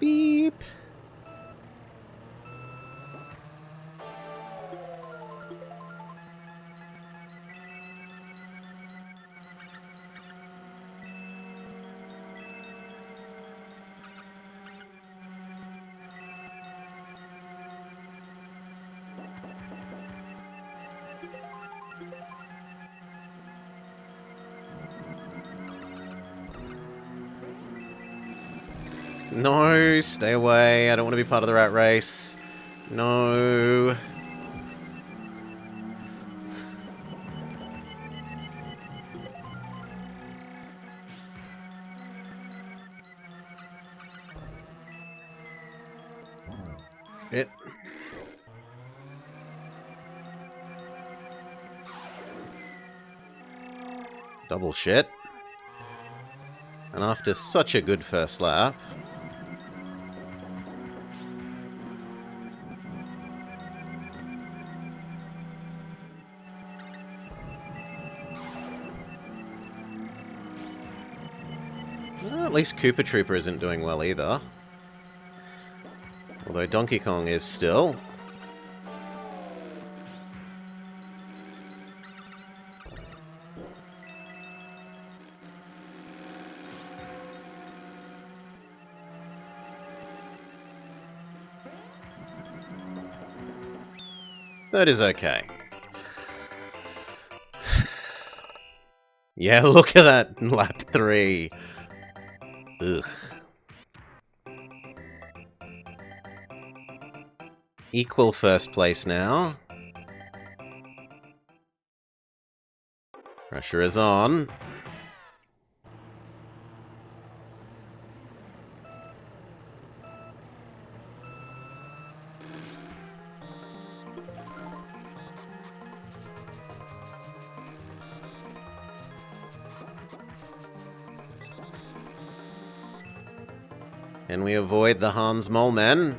S1: Beep. No, stay away. I don't want to be part of the rat race. No. It. Double shit. And after such a good first lap... Well, at least Koopa Trooper isn't doing well either. Although Donkey Kong is still. That is okay. Yeah, look at that lap 3. Ugh. Equal first place now. Pressure is on. Can we avoid the Hans Mole Men?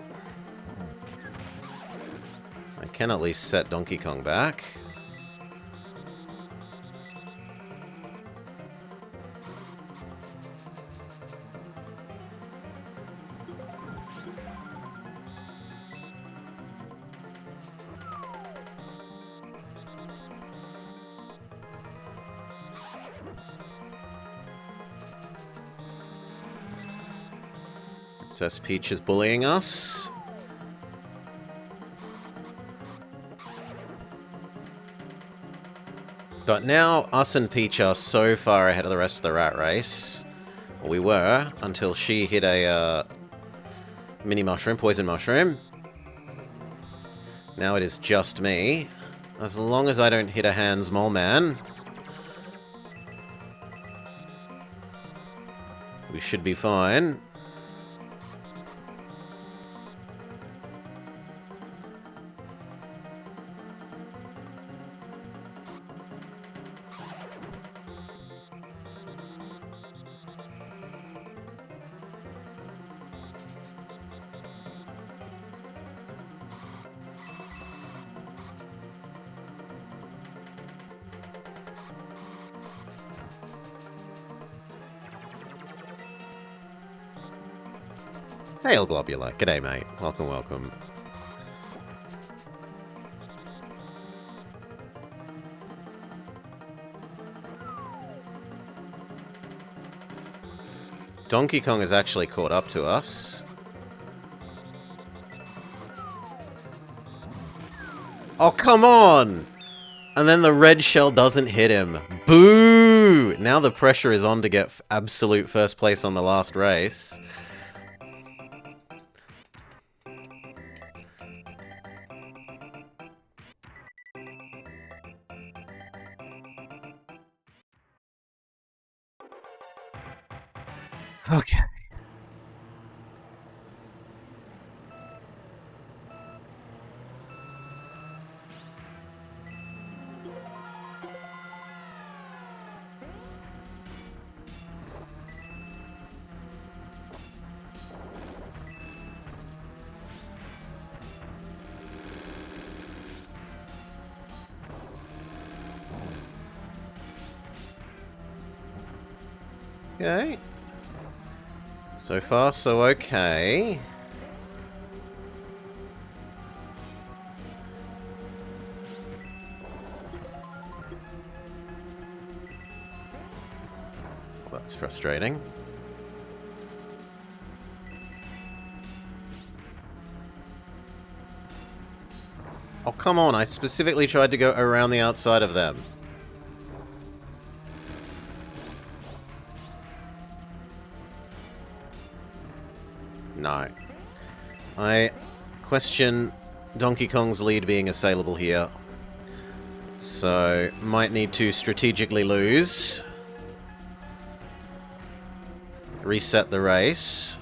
S1: I can at least set Donkey Kong back. Princess Peach is bullying us. But now, us and Peach are so far ahead of the rest of the rat race. Well, we were, until she hit a mini mushroom, poison mushroom. Now it is just me. As long as I don't hit a Hans Mole Man, we should be fine. Hail Globular. G'day, mate. Welcome, welcome. Donkey Kong has actually caught up to us. Oh, come on! And then the red shell doesn't hit him. Boo! Now the pressure is on to get absolute first place on the last race. Okay. Okay. So far, so okay. Well, that's frustrating. Oh, come on. I specifically tried to go around the outside of them. No. I question Donkey Kong's lead being assailable here. So, might need to strategically lose. Reset the race.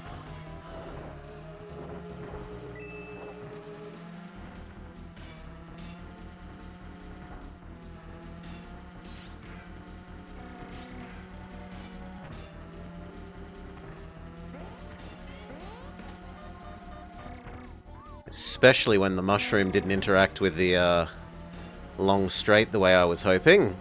S1: Especially when the mushroom didn't interact with the long straight the way I was hoping.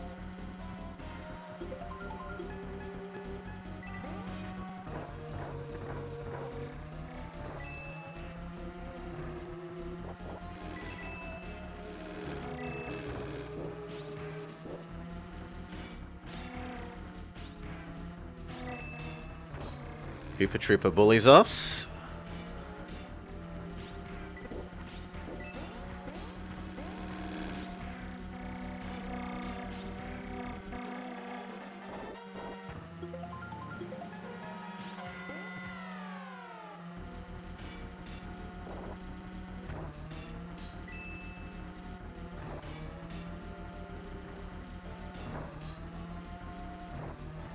S1: Koopa Troopa bullies us.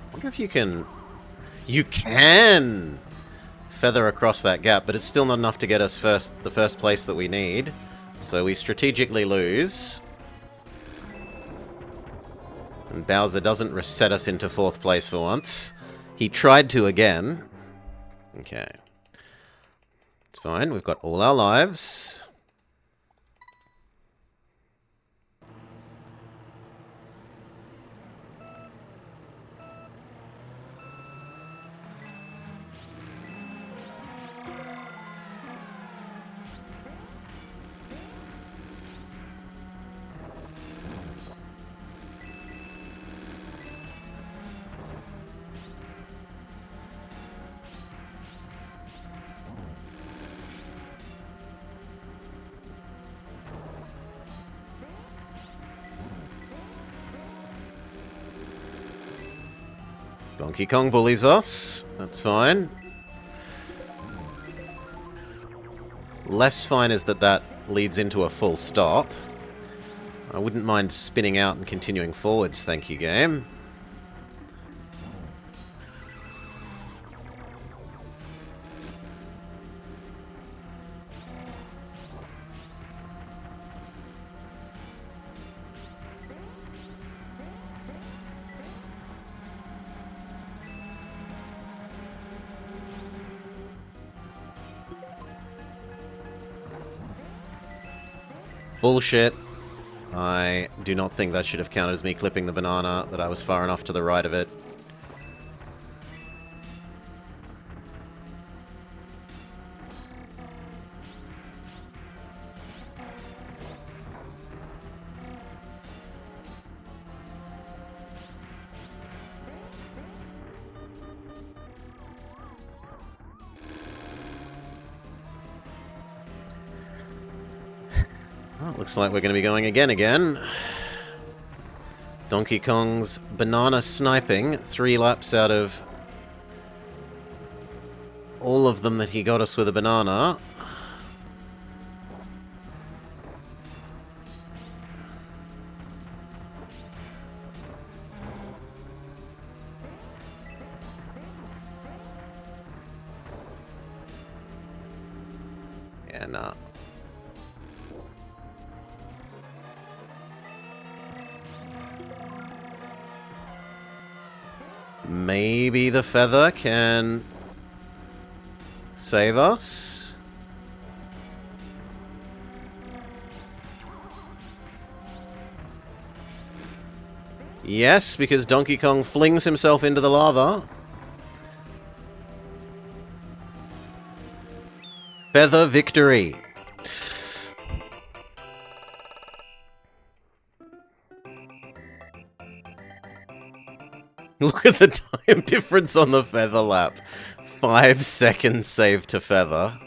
S1: I wonder if you can... You can feather across that gap, but it's still not enough to get us the first place that we need. So we strategically lose. And Bowser doesn't reset us into 4th place for once. He tried to again. Okay. It's fine, we've got all our lives. Donkey Kong bullies us. That's fine. Less fine is that that leads into a full stop. I wouldn't mind spinning out and continuing forwards, thank you, game. Bullshit. I do not think that should have counted as me clipping the banana, that I was far enough to the right of it. Well, looks like we're going to be going again. Donkey Kong's banana sniping, 3 laps out of all of them that he got us with a banana. Yeah, nah. Maybe the feather can save us? Yes, because Donkey Kong flings himself into the lava. Feather victory. Look at the time difference on the feather lap. 5 seconds save to feather.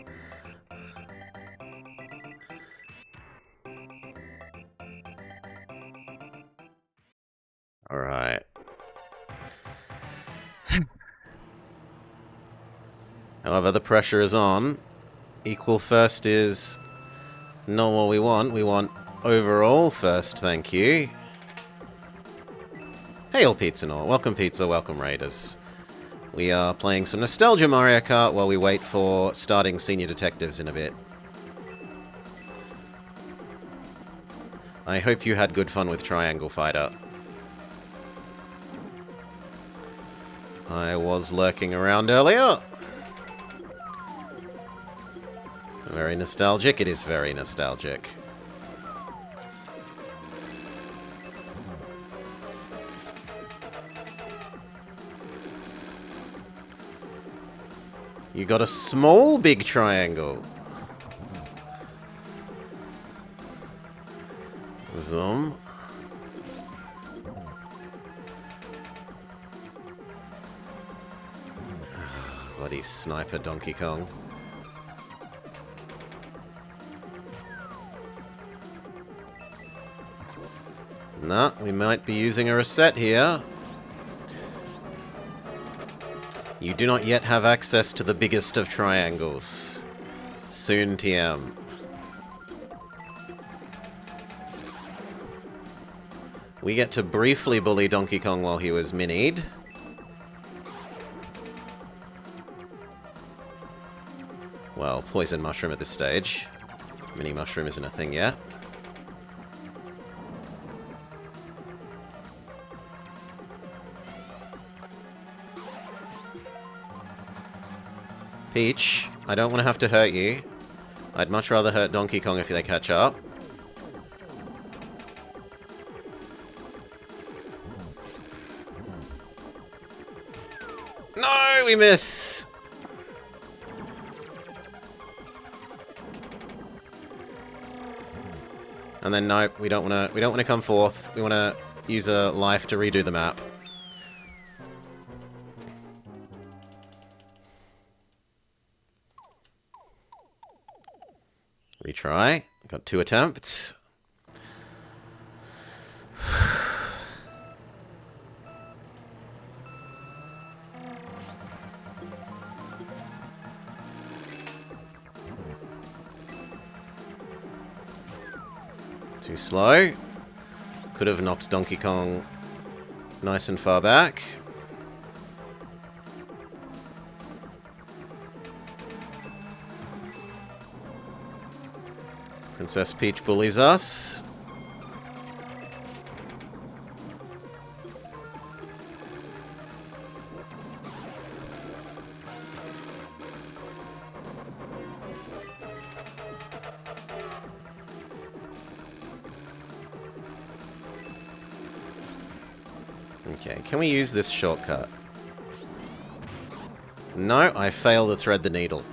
S1: Alright. However, the pressure is on. Equal first is not what we want. We want overall first, thank you. Hail Pizza Nor. Welcome Pizza, welcome Raiders. We are playing some Nostalgia Mario Kart while we wait for starting Senior Detectives in a bit. I hope you had good fun with Triangle Fighter. I was lurking around earlier. Very nostalgic. It is very nostalgic. You got a small big triangle. Zoom. Bloody sniper Donkey Kong. Nah, we might be using a reset here. You do not yet have access to the biggest of triangles. Soon, TM. We get to briefly bully Donkey Kong while he was minied. Well, Poison Mushroom at this stage. Mini Mushroom isn't a thing yet. Peach, I don't want to have to hurt you. I'd much rather hurt Donkey Kong if they catch up. No, we miss! And then nope, we don't want to come forth. We want to use a life to redo the map. Retry. Got 2 attempts. Too slow. Could have knocked Donkey Kong nice and far back. Princess Peach bullies us. Okay, can we use this shortcut? No, I fail to thread the needle.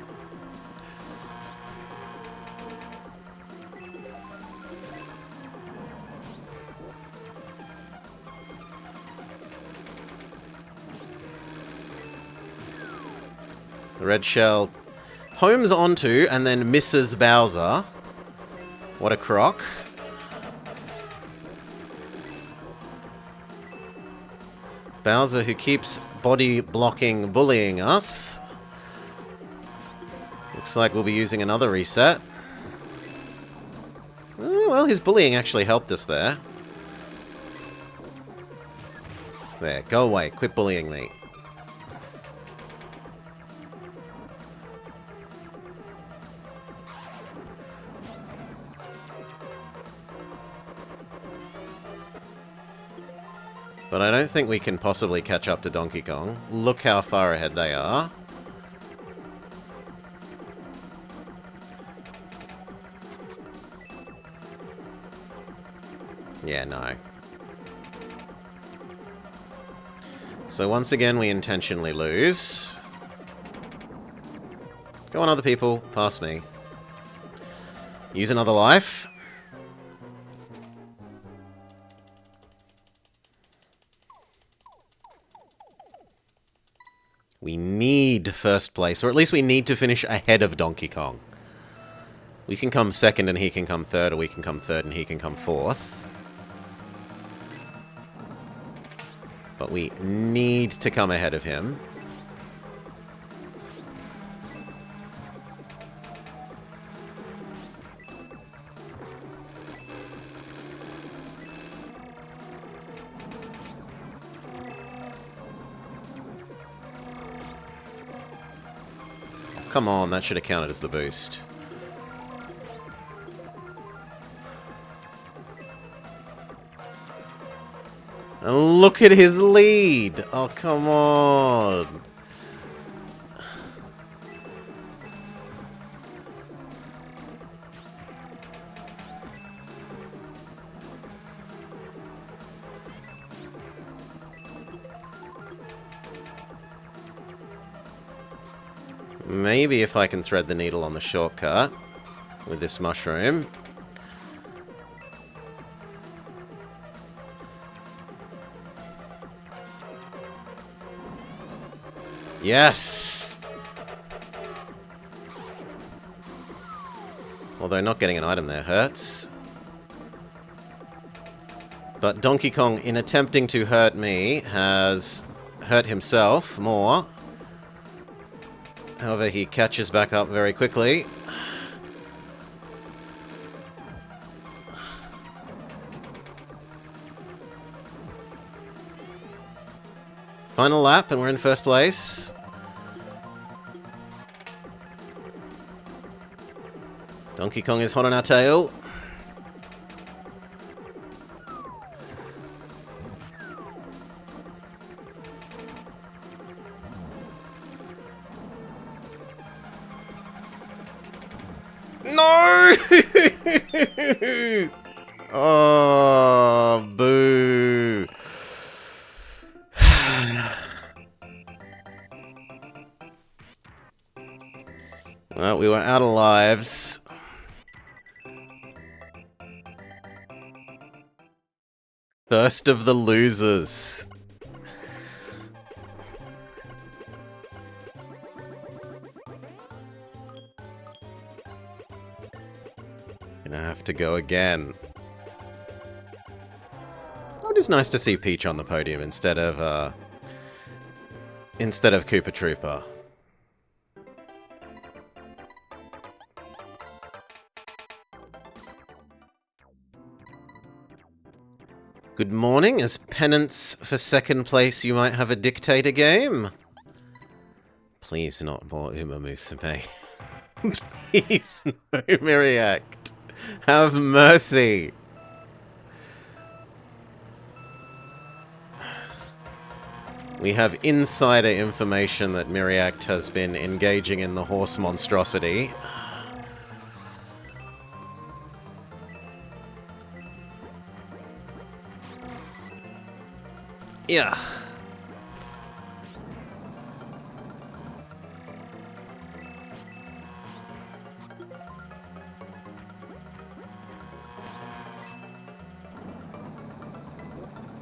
S1: The red shell homes onto and then misses Bowser. What a crock. Bowser, who keeps body blocking, bullying us. Looks like we'll be using another reset. Oh, well, his bullying actually helped us there. There, go away. Quit bullying me. But I don't think we can possibly catch up to Donkey Kong. Look how far ahead they are. Yeah, no. So once again, we intentionally lose. Go on, other people. Pass me. Use another life. We need first place, or at least we need to finish ahead of Donkey Kong. We can come second and he can come third, or we can come third and he can come fourth. But we need to come ahead of him. Come on, that should have counted as the boost. And look at his lead! Oh, come on! Maybe if I can thread the needle on the shortcut with this mushroom. Yes! Although not getting an item there hurts. But Donkey Kong, in attempting to hurt me, has hurt himself more. However, he catches back up very quickly. Final lap, and we're in first place. Donkey Kong is hot on our tail. No! Oh, boo. Well, we were out of lives. First of the losers. Gonna have to go again. Oh, it is nice to see Peach on the podium instead of Koopa Troopa. Good morning. As penance for second place, you might have a dictator game. Please not more Uma Musume. Please no Miriact. Have mercy. We have insider information that Miriact has been engaging in the horse monstrosity. Yeah.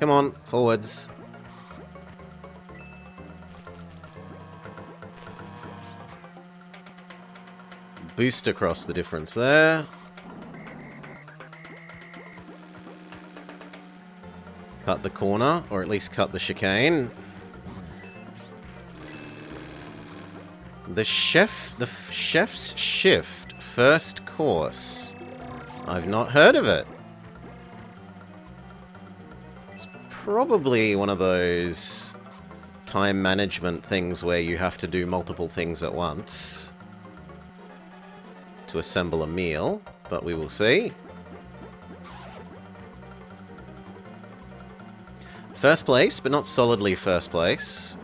S1: Come on, forwards. Boost across the difference there. Cut the corner, or at least cut the chicane. The chef's shift first course. I've not heard of it. It's probably one of those time management things where you have to do multiple things at once to assemble a meal, but we will see. First place, but not solidly first place.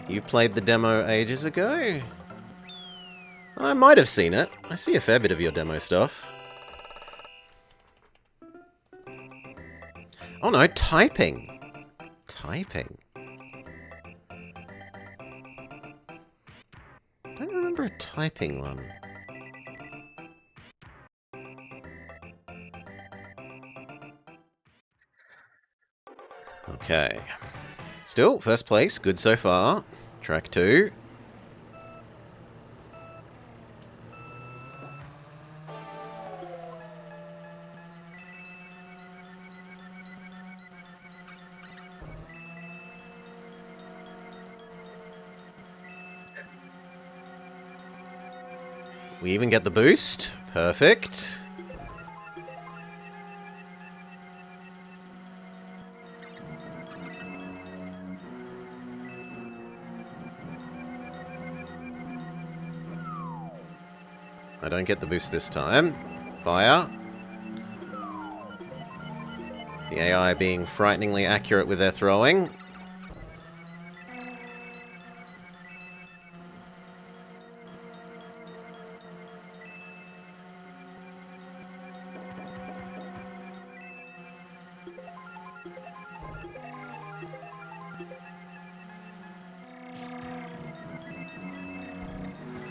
S1: You played the demo ages ago? I might have seen it. I see a fair bit of your demo stuff. Oh no, typing. Typing. I don't remember a typing one. Okay. Still, first place. Good so far. Track 2. We even get the boost. Perfect. I don't get the boost this time. Fire. The AI being frighteningly accurate with their throwing.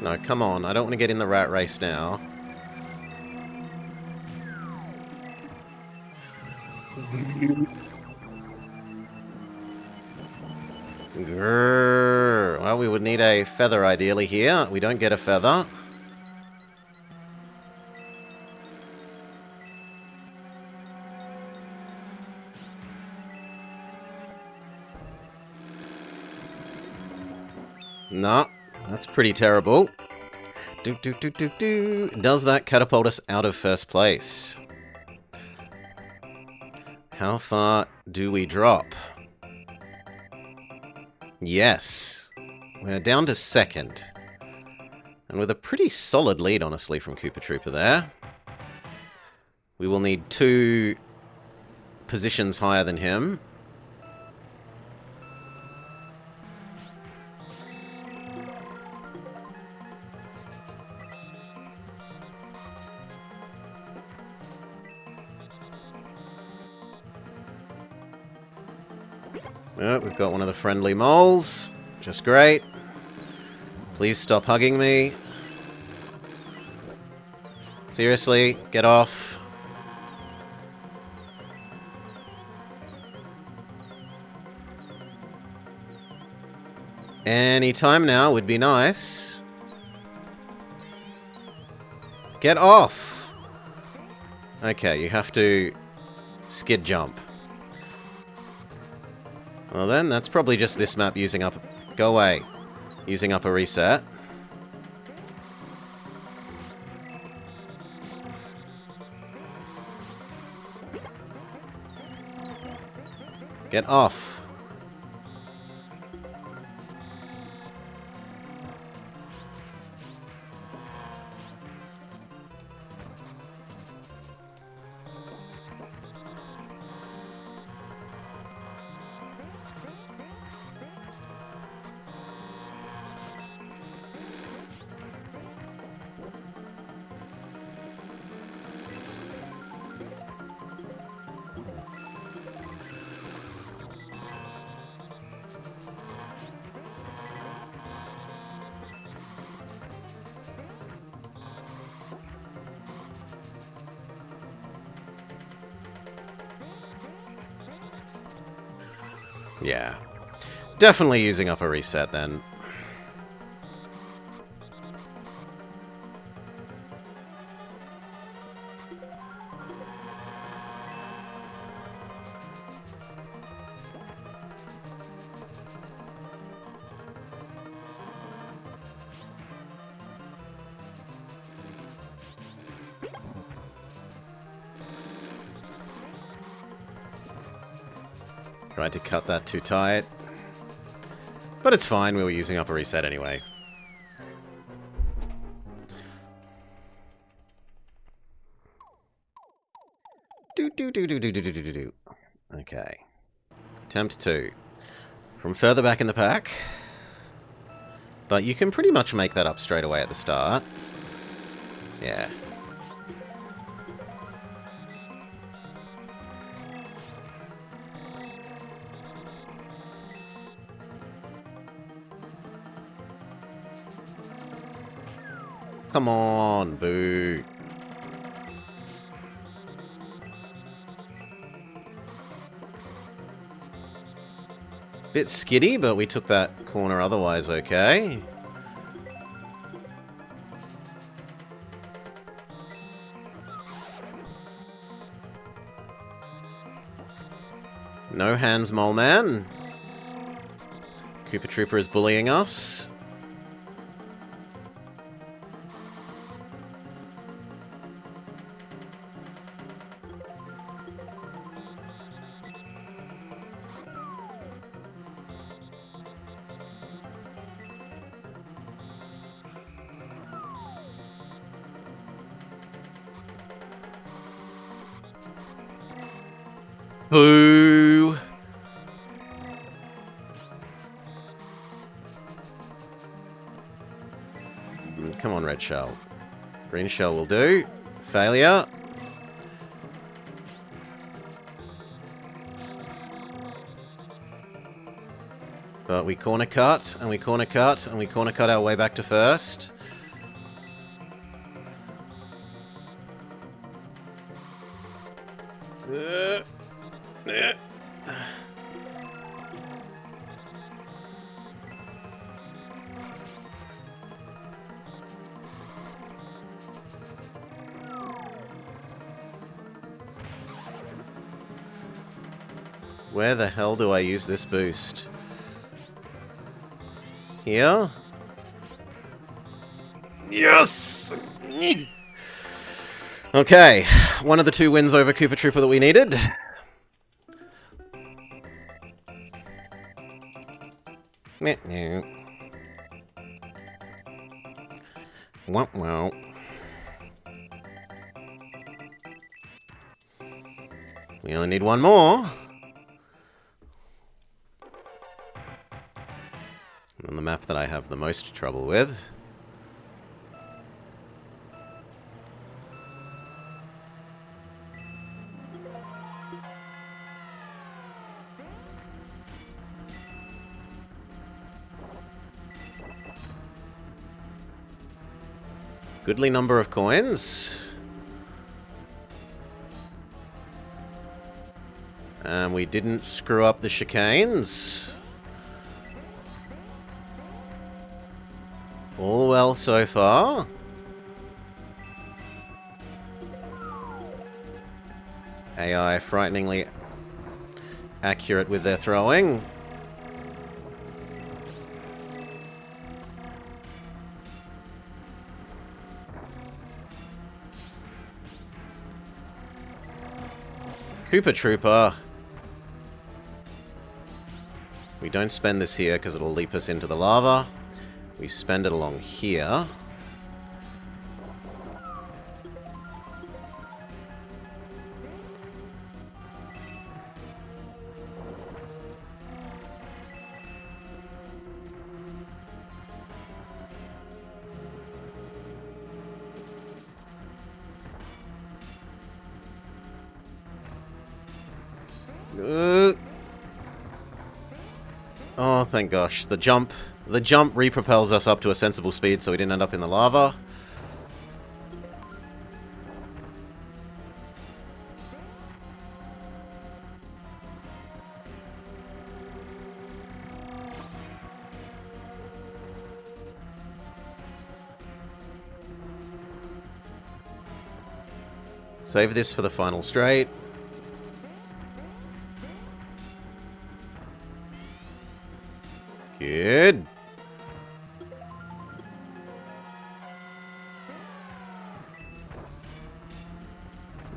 S1: No, come on. I don't want to get in the rat race now. Grrr. Well, we would need a feather ideally here. We don't get a feather. No, that's pretty terrible. Does that catapult us out of first place? How far do we drop? Yes. We're down to second. And with a pretty solid lead, honestly, from Koopa Troopa there. We will need 2 positions higher than him. Oh, we've got one of the friendly moles. Just great. Please stop hugging me. Seriously, get off. Any time now would be nice. Get off! Okay, you have to skid jump. Well then, that's probably just this map using up... Go away. Using up a reset. Get off. Yeah. Definitely using up a reset then. Tried to cut that too tight. But it's fine, we were using up a reset anyway. Okay. Attempt 2. From further back in the pack. But you can pretty much make that up straight away at the start. Yeah. Come on, boo. Bit skiddy, but we took that corner otherwise okay. No hands, mole man. Koopa Trooper is bullying us. Boo! Come on, red shell. Green shell will do. Failure. But we corner cut, and we corner cut, and we corner cut our way back to first. Where the hell do I use this boost? Here? Yes! Okay, one of the 2 wins over Koopa Trooper that we needed. Wow. We only need one more. On the map that I have the most trouble with. Goodly number of coins. And we didn't screw up the chicanes. All well so far. AI frighteningly accurate with their throwing. Koopa Trooper. We don't spend this here because it'll leap us into the lava. We spend it along here. Oh, thank gosh. The jump repropels us up to a sensible speed so we didn't end up in the lava. Save this for the final straight. Good.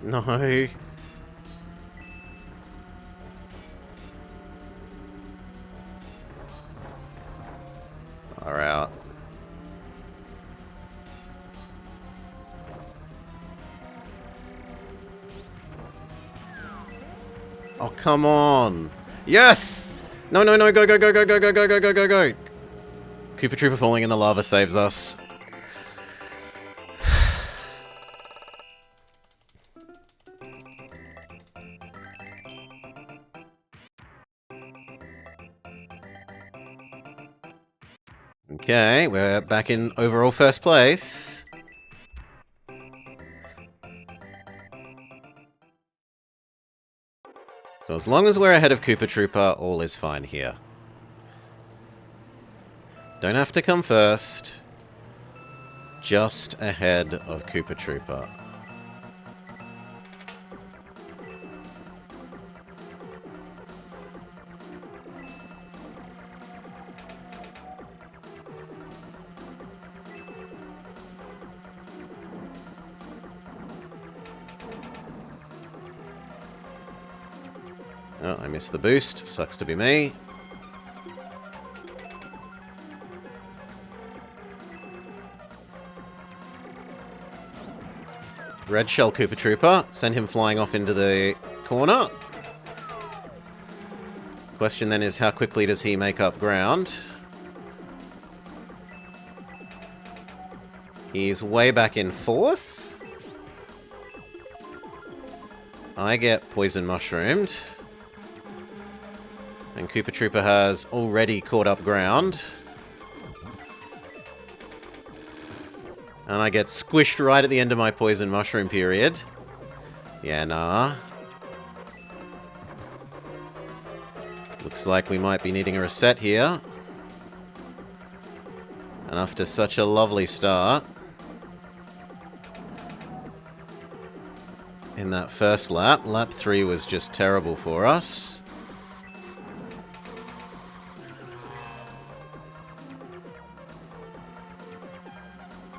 S1: No. Far out. Oh, come on. Yes! No, no, no, go, go, go, go, go, go, go, go, go, go, go. Koopa Troopa falling in the lava saves us. Okay, we're back in overall first place. So as long as we're ahead of Koopa Troopa, all is fine here. Don't have to come first. Just ahead of Koopa Troopa. Oh, I missed the boost. Sucks to be me. Red Shell Koopa Troopa. Send him flying off into the corner. Question then is, how quickly does he make up ground? He's way back in fourth. I get poison mushroomed. And Koopa Troopa has already caught up ground. And I get squished right at the end of my poison mushroom period. Yeah, nah. Looks like we might be needing a reset here. And after such a lovely start in that first lap, lap 3 was just terrible for us.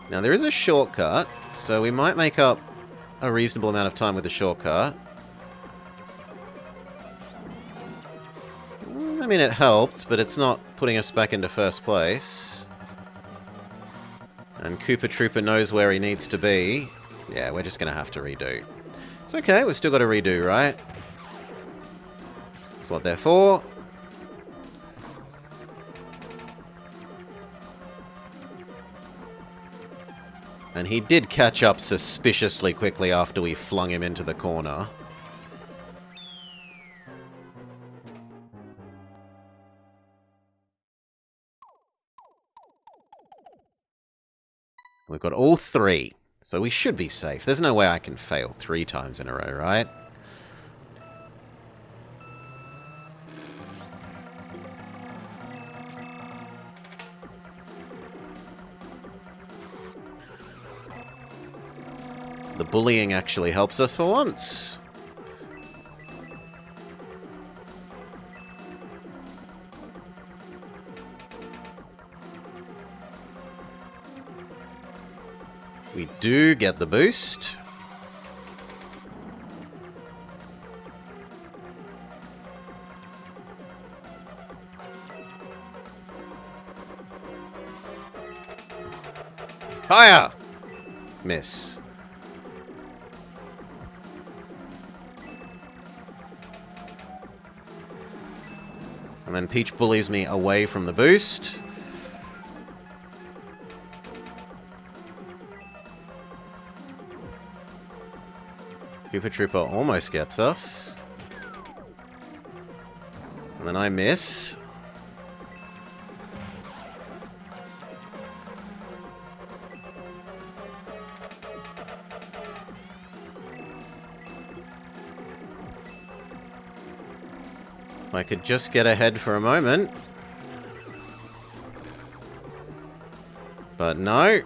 S1: Now there is a shortcut, so we might make up a reasonable amount of time with the shortcut. I mean, it helped, but it's not putting us back into first place. And Koopa Troopa knows where he needs to be. Yeah, we're just going to have to redo. It's okay, we've still got to redo, right? That's what they're for. And he did catch up suspiciously quickly after we flung him into the corner. We've got all 3, so we should be safe. There's no way I can fail 3 times in a row, right? The bullying actually helps us for once. We do get the boost. Fire! Miss. And then Peach bullies me away from the boost. Koopa Troopa almost gets us. And then I miss. If I could just get ahead for a moment. But no.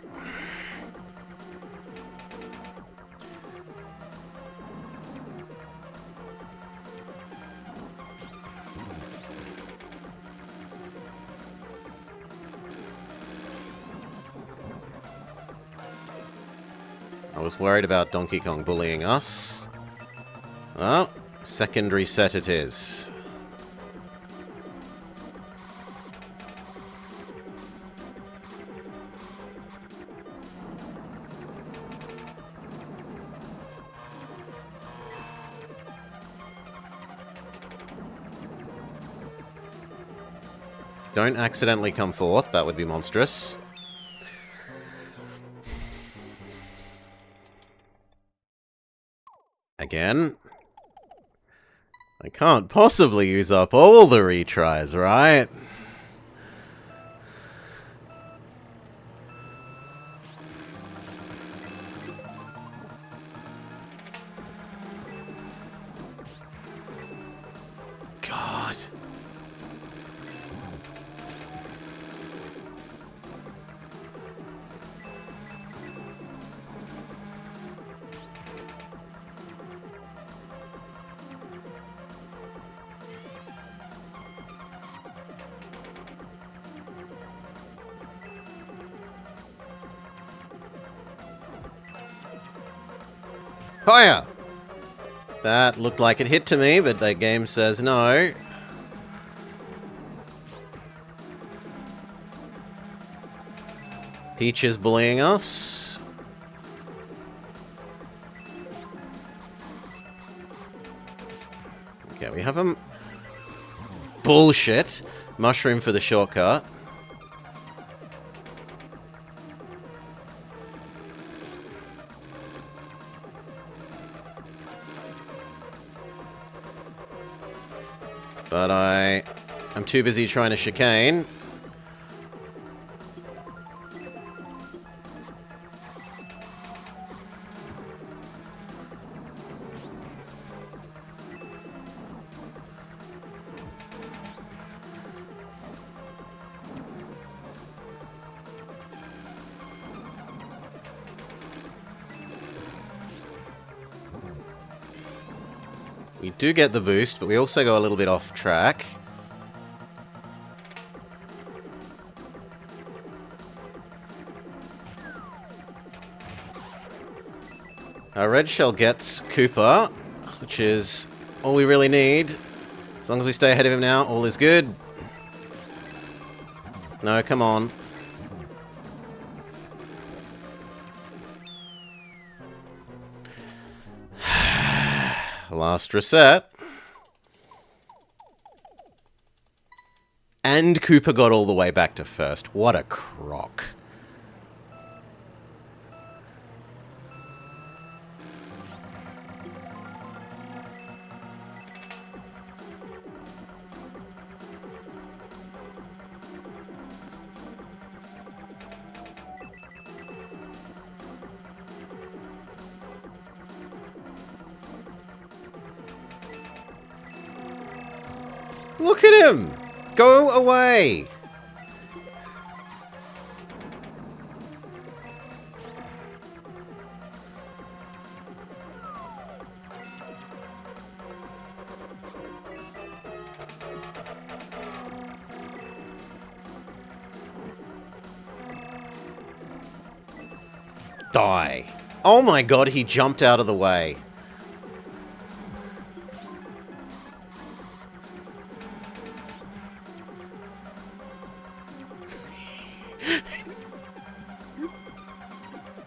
S1: I was worried about Donkey Kong bullying us. Well, second reset it is. Don't accidentally come forth. That would be monstrous. Again. I can't possibly use up all the retries, right? God. Fire! That looked like it hit to me, but the game says no. Peach is bullying us. Okay, we have a... Bullshit. Mushroom for the shortcut. But I'm too busy trying to chicane. We do get the boost, but we also go a little bit off track. Our red shell gets Cooper, which is all we really need. As long as we stay ahead of him now, all is good. No, come on. Last reset. And Cooper got all the way back to first. What a crock. Look at him! Go away! Die. Oh my god, he jumped out of the way.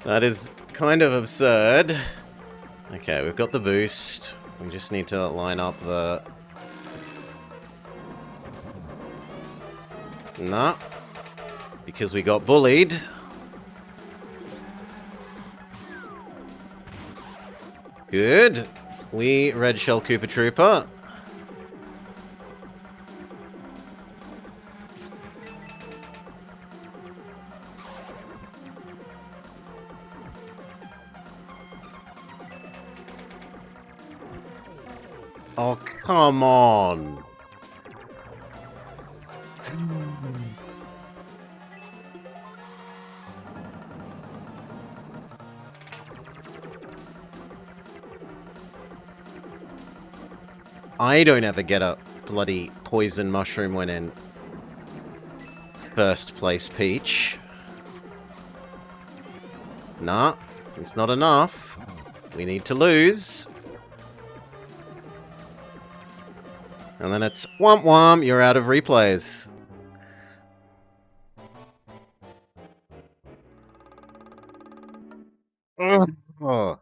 S1: That is kind of absurd. Okay, we've got the boost. We just need to line up the... Nah. Because we got bullied. Good. We red shell Koopa Trooper. Oh, come on. I don't ever get a bloody poison mushroom when in first place, Peach. Nah, it's not enough. We need to lose. And then it's womp womp, you're out of replays. Oh.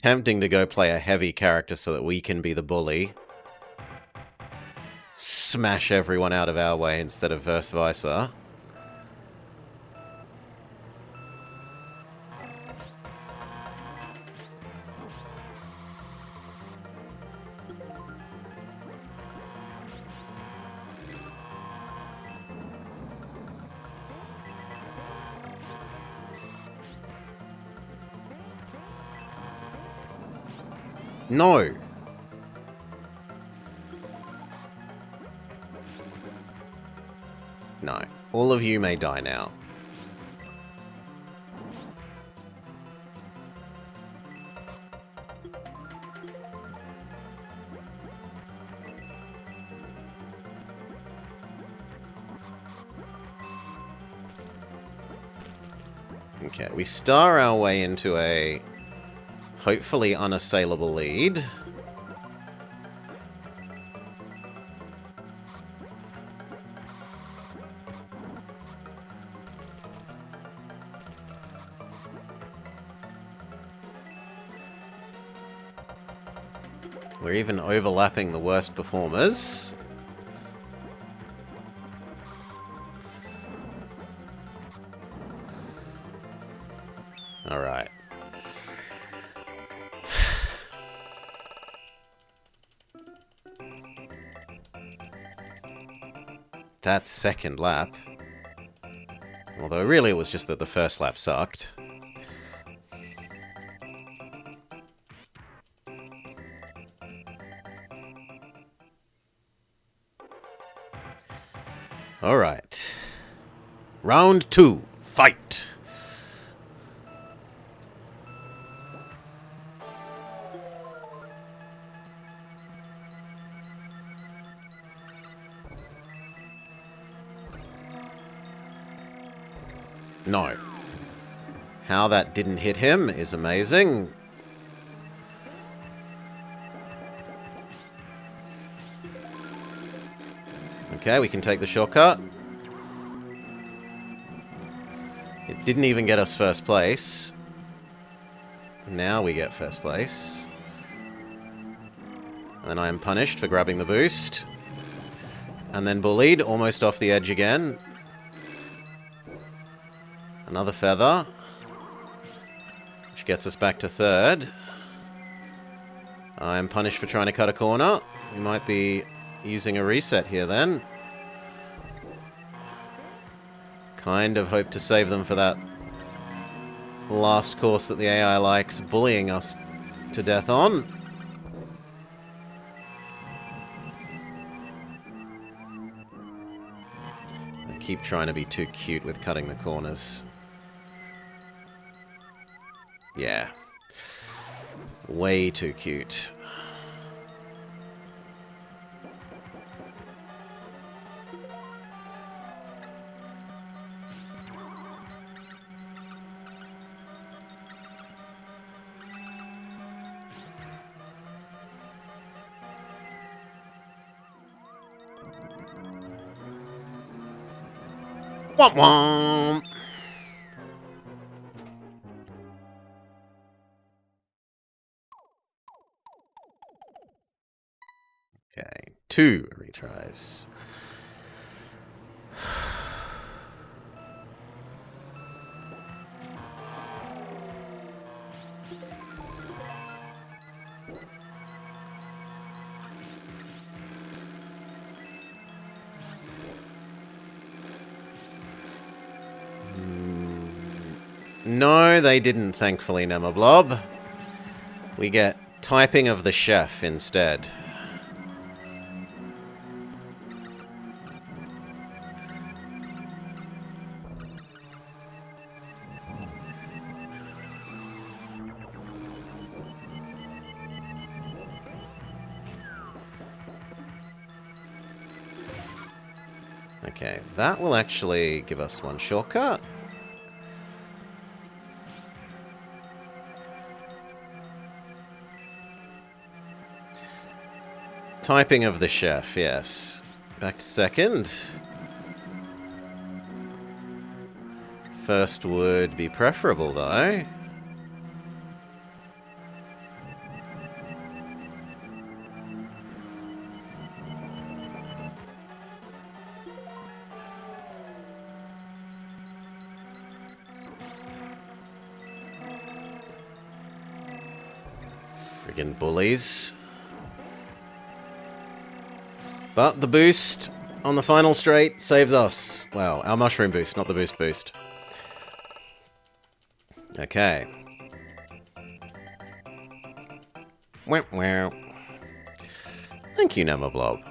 S1: Tempting to go play a heavy character so that we can be the bully. Smash everyone out of our way instead of vice versa. No! No. All of you may die now. Okay, we star our way into a hopefully unassailable lead. We're even overlapping the worst performers. Alright. That second lap. Although really it was just that the first lap sucked. Alright. Round 2. Fight! No. How that didn't hit him is amazing. Okay, we can take the shortcut. It didn't even get us first place. Now we get first place. And then I am punished for grabbing the boost. And then bullied, almost off the edge again. Another feather. Which gets us back to third. I am punished for trying to cut a corner. We might be using a reset here then. Kind of hope to save them for that last course that the AI likes bullying us to death on. I keep trying to be too cute with cutting the corners. Yeah. Way too cute. Womp womp! Okay, 2 retries. No, they didn't, thankfully, Nemablob. We get typing of the chef instead. Okay, that will actually give us one shortcut. Typing of the chef, yes. Back to second. First would be preferable, though. Friggin' bullies. But the boost on the final straight saves us. Wow, our mushroom boost, not the boost. Okay. Wow. Thank you, Namablob.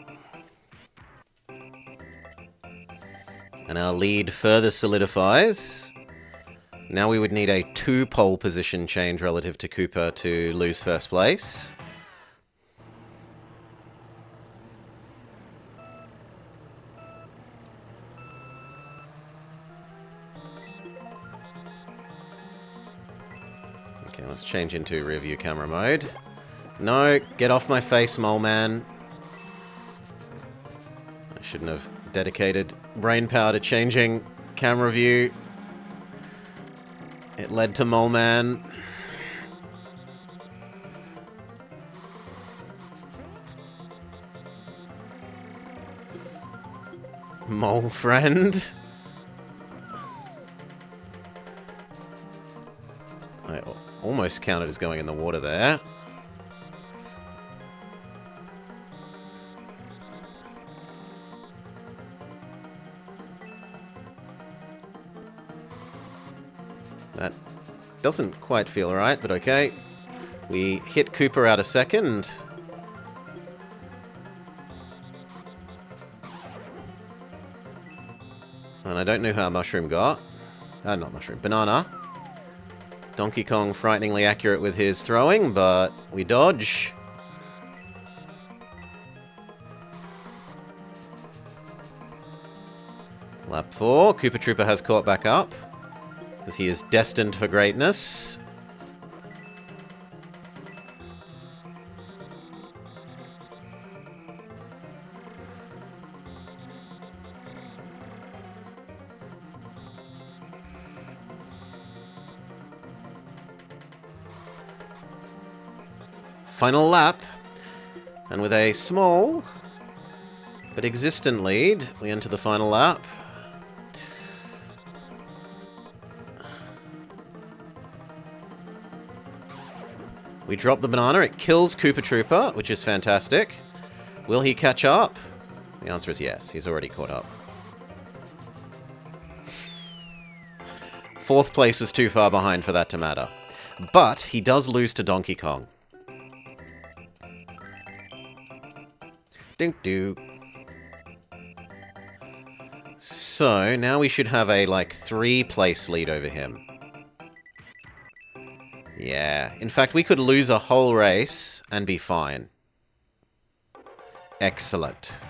S1: And our lead further solidifies. Now we would need a 2 pole position change relative to Cooper to lose first place. Okay, let's change into rear view camera mode. No, get off my face, mole man. I shouldn't have dedicated brain power to changing camera view. It led to mole man. Mole friend. I almost counted as going in the water there. That doesn't quite feel right, but okay. We hit Cooper out a second. And I don't know how Mushroom got. Not Mushroom, Banana. Donkey Kong frighteningly accurate with his throwing, but we dodge. Lap 4. Koopa Troopa has caught back up, because he is destined for greatness. Final lap, and with a small but existent lead, we enter the final lap. We drop the banana, it kills Koopa Troopa, which is fantastic. Will he catch up? The answer is yes, he's already caught up. 4th place was too far behind for that to matter. But he does lose to Donkey Kong. Dink-doo. So, now we should have a, 3-place lead over him. Yeah. In fact, we could lose a whole race and be fine. Excellent.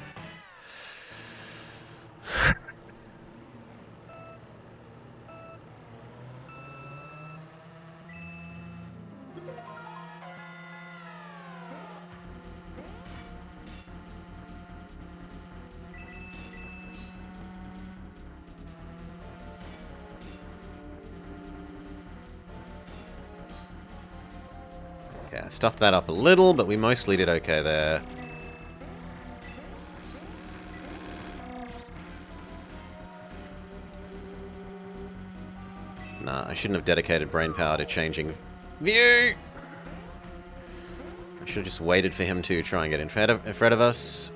S1: Yeah, stuffed that up a little, but we mostly did okay there. Nah, I shouldn't have dedicated brain power to changing view! I should have just waited for him to try and get in front of us.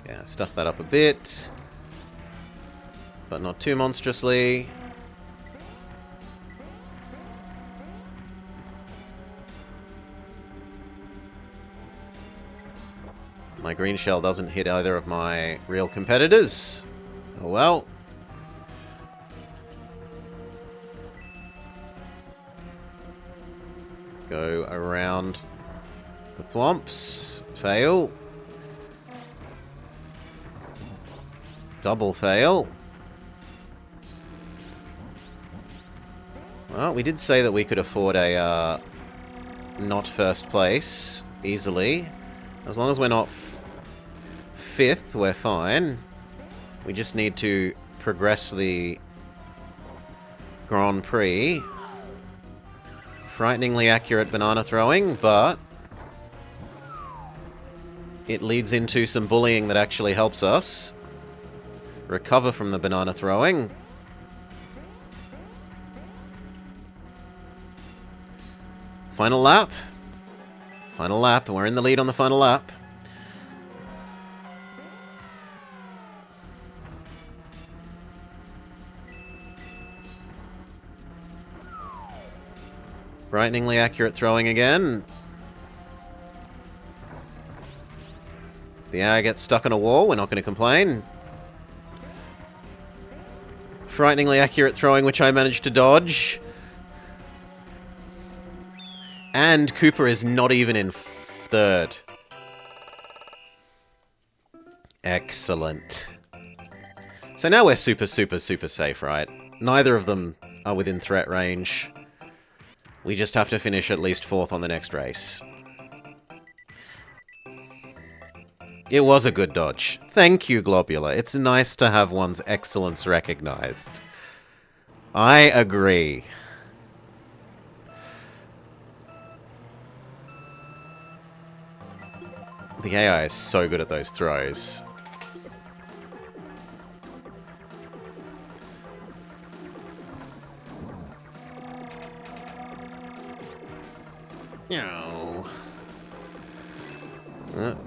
S1: Yeah, stuff that up a bit. But not too monstrously. My green shell doesn't hit either of my real competitors. Oh well. Go around the thwomps. Fail. Double fail. Well, we did say that we could afford a not first place easily. As long as we're not 5th, we're fine. We just need to progress the Grand Prix. Frighteningly accurate banana throwing, but it leads into some bullying that actually helps us recover from the banana throwing. Final lap. Final lap, and we're in the lead on the final lap. Frighteningly accurate throwing again. The air gets stuck on a wall, we're not going to complain. Frighteningly accurate throwing, which I managed to dodge. And Cooper is not even in third. Excellent. So now we're super, super, super safe, right? Neither of them are within threat range. We just have to finish at least 4th on the next race. It was a good dodge. Thank you, Globular. It's nice to have one's excellence recognized. I agree. The AI is so good at those throws. No.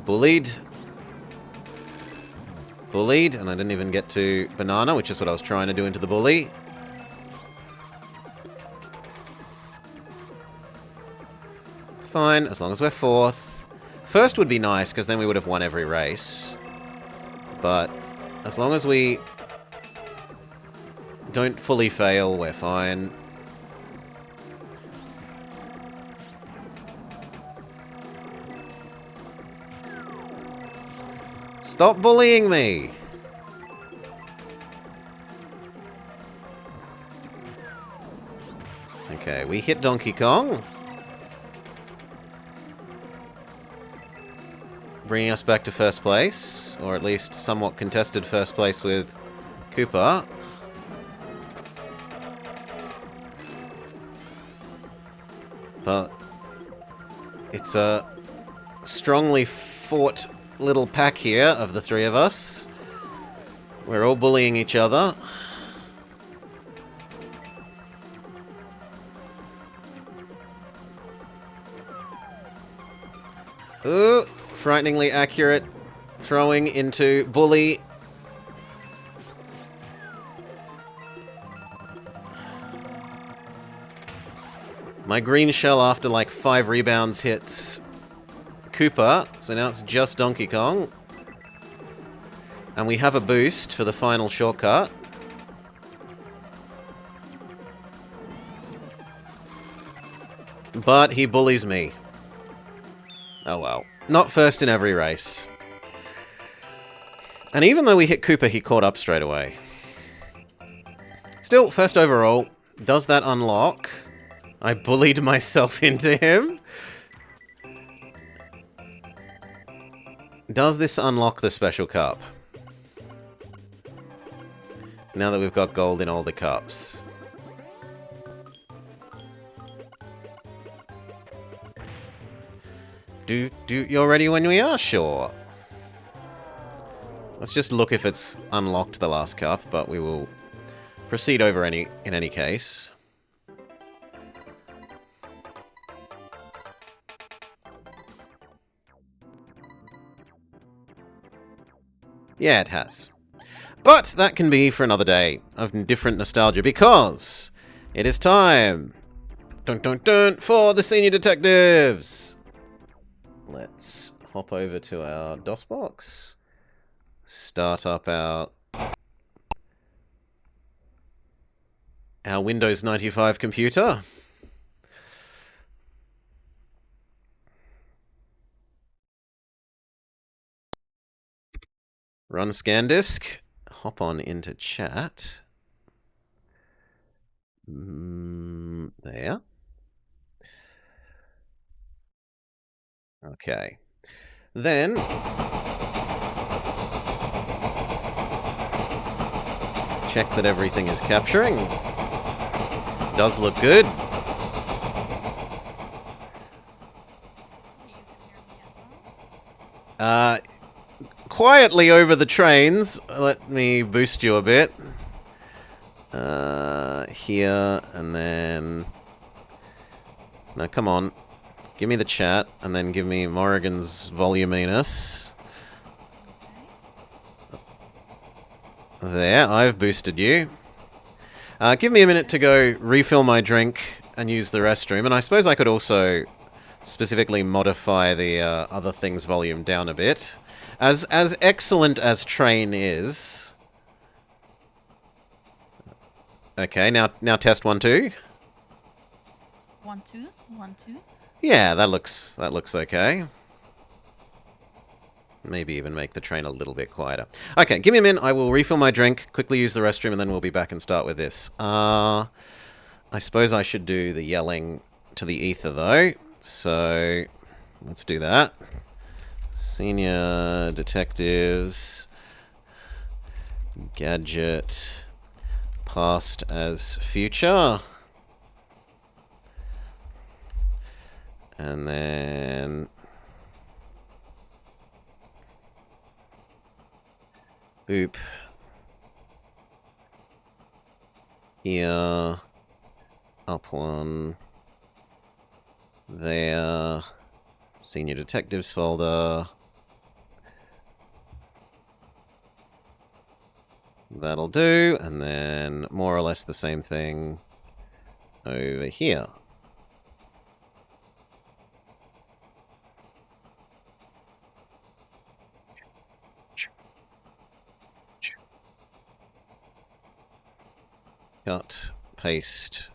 S1: Bullied. Bullied, and I didn't even get to banana, which is what I was trying to do into the bully. It's fine, as long as we're 4th. First would be nice, because then we would have won every race. But as long as we don't fully fail, we're fine. Stop bullying me! Okay, we hit Donkey Kong. Bringing us back to first place, or at least somewhat contested first place with Koopa. But it's a strongly fought little pack here of the 3 of us. We're all bullying each other. Ooh, frighteningly accurate throwing into bully. My green shell after like 5 rebounds hits Koopa, so now it's just Donkey Kong. And we have a boost for the final shortcut. But he bullies me. Oh well. Not first in every race. And even though we hit Koopa, he caught up straight away. Still, first overall. Does that unlock? I bullied myself into him. Does this unlock the special cup? Now that we've got gold in all the cups. You're ready when we are? Sure. Let's just look if it's unlocked the last cup, but we will proceed over in any case. Yeah, it has. But that can be for another day of different nostalgia, because it is time, dun dun dun, for the senior detectives. Let's hop over to our DOS box, start up our Windows 95 computer. Run ScanDisk. Hop on into chat. There. Okay. Then check that everything is capturing. Does look good. Quietly over the trains. Let me boost you a bit. Here, and then... No, come on. Give me the chat, and then give me Morrigan's voluminous. There, I've boosted you. Give me a minute to go refill my drink and use the restroom, and I suppose I could also specifically modify the other thing's volume down a bit. As excellent as Train is... Okay, now test 1, 2.
S2: 1, 2, 1, 2.
S1: Yeah, that looks okay. Maybe even make the train a little bit quieter. Okay, give me a minute. I will refill my drink, quickly use the restroom, and then we'll be back and start with this. I suppose I should do the yelling to the ether, though. So, let's do that. Senior detectives. Gadget. Past as future. And then... Boop. Here. Up one. There. Senior detectives folder. That'll do. And then more or less the same thing over here. Cut, paste,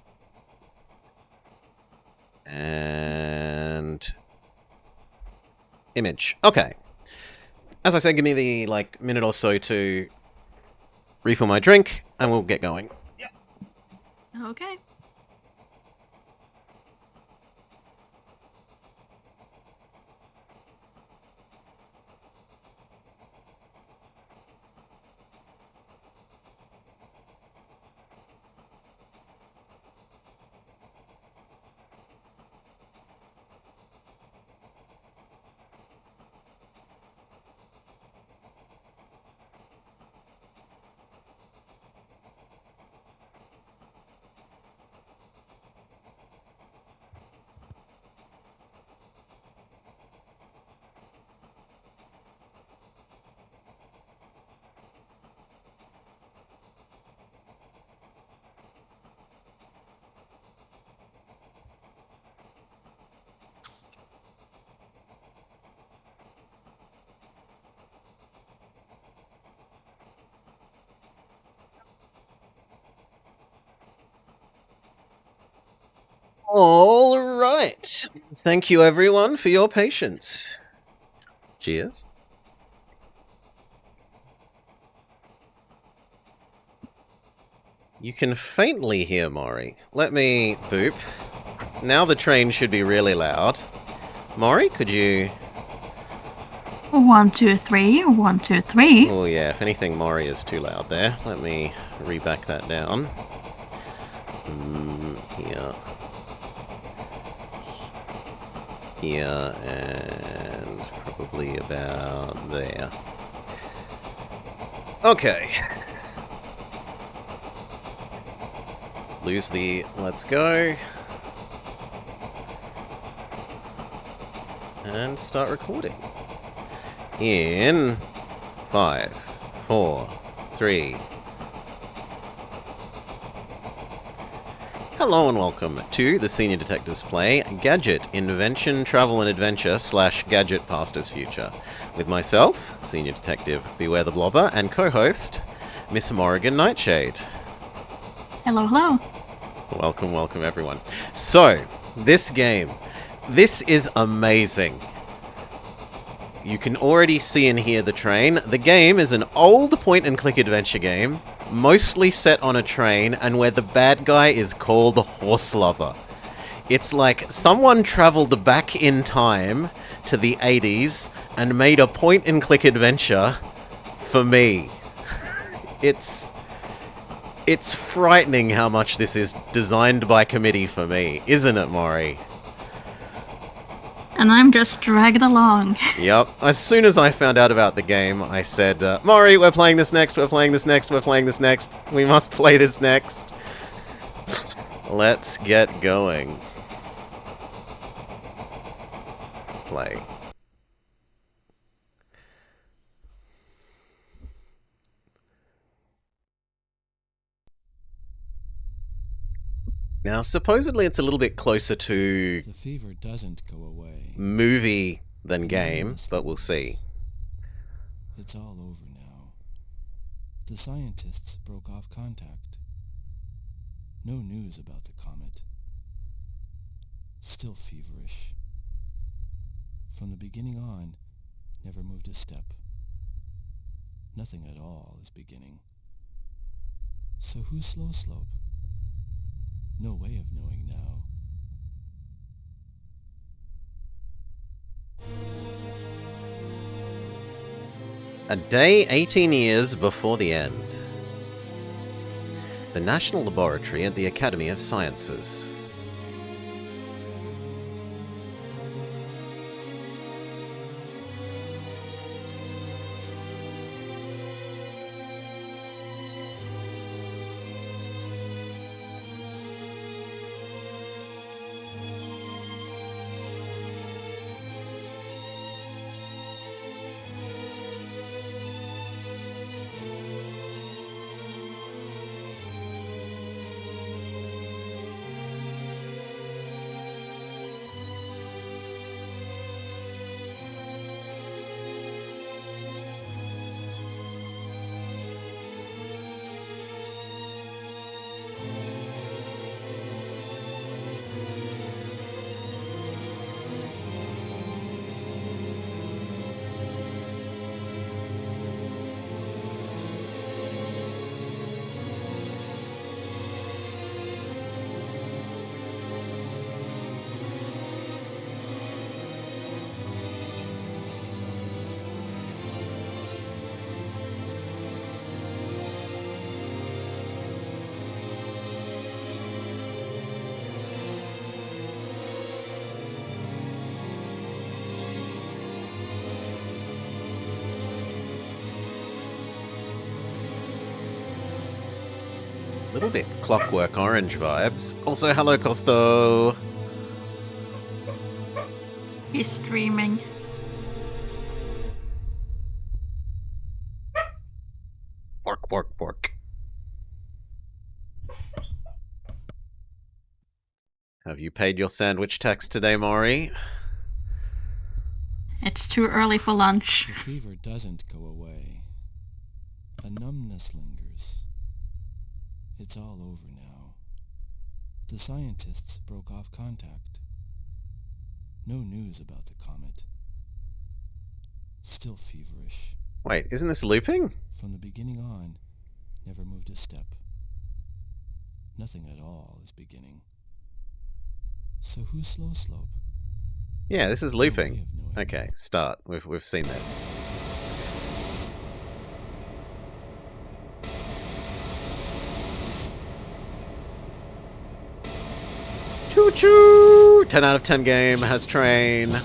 S1: and image. Okay. As I said, give me the minute or so to refill my drink, and we'll get going.
S2: Okay.
S1: All right. Thank you, everyone, for your patience. Cheers. You can faintly hear Maury. Let me boop. Now the train should be really loud. Maury, could you...
S2: 1, 2, 3, 1, 2, 3.
S1: Oh yeah, if anything, Maury is too loud there. Let me reback that down. Here. Here, and probably about there. Okay. Lose the let's go. And start recording. In 5, 4, 3. Hello and welcome to the Senior Detectives Play Gadget Invention, Travel and Adventure / Gadget Past as Future. With myself, Senior Detective Beware the Blobber, and co-host, Miss Morrigan Nightshade.
S2: Hello, hello.
S1: Welcome, welcome everyone. So, this game. This is amazing. You can already see and hear the train. The game is an old point-and-click adventure game, mostly set on a train, and where the bad guy is called Horse Lover. It's like someone traveled back in time to the 80s and made a point-and-click adventure for me. It's frightening how much this is designed by committee for me, isn't it, Maury?
S2: And I'm just dragged along.
S1: Yep. As soon as I found out about the game, I said, Maury, we're playing this next, we're playing this next, we're playing this next. We must play this next. Let's get going. play. Now, supposedly it's a little bit closer to
S3: The fever doesn't go away.
S1: movie than
S3: And
S1: game,
S3: numbness
S1: but we'll
S3: lingers.
S1: see.
S3: It's all over now. The scientists broke off contact. No news about the comet. Still feverish. From the beginning on, never moved a step. Nothing at all is beginning. So who's Slow Slope? No way of knowing now.
S1: A day 18 years before the end. The National Laboratory at the Academy of Sciences. Little bit Clockwork Orange vibes. Also, hello, Costo.
S2: He's streaming.
S1: Bork, bork, bork. Have you paid your sandwich tax today, Maury?
S2: It's too early for lunch.
S3: The fever doesn't go away. A numbness lingers. It's all over now. The scientists broke off contact. No news about the comet. Still feverish.
S1: Wait, isn't this looping?
S3: From the beginning on, never moved a step. Nothing at all is beginning. So who's Slow Slope?
S1: Yeah, this is
S3: No way
S1: looping.
S3: of knowing
S1: Okay,
S3: now.
S1: start. We've seen this. Choo choo! 10 out of 10 game has train.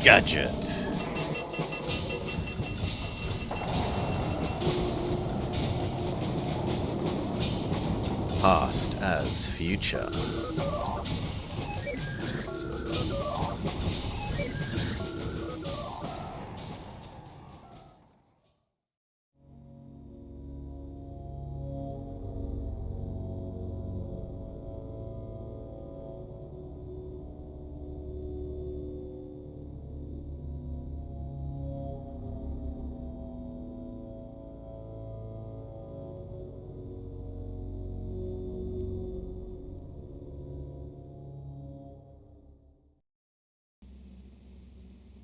S1: Gadget. Past as future.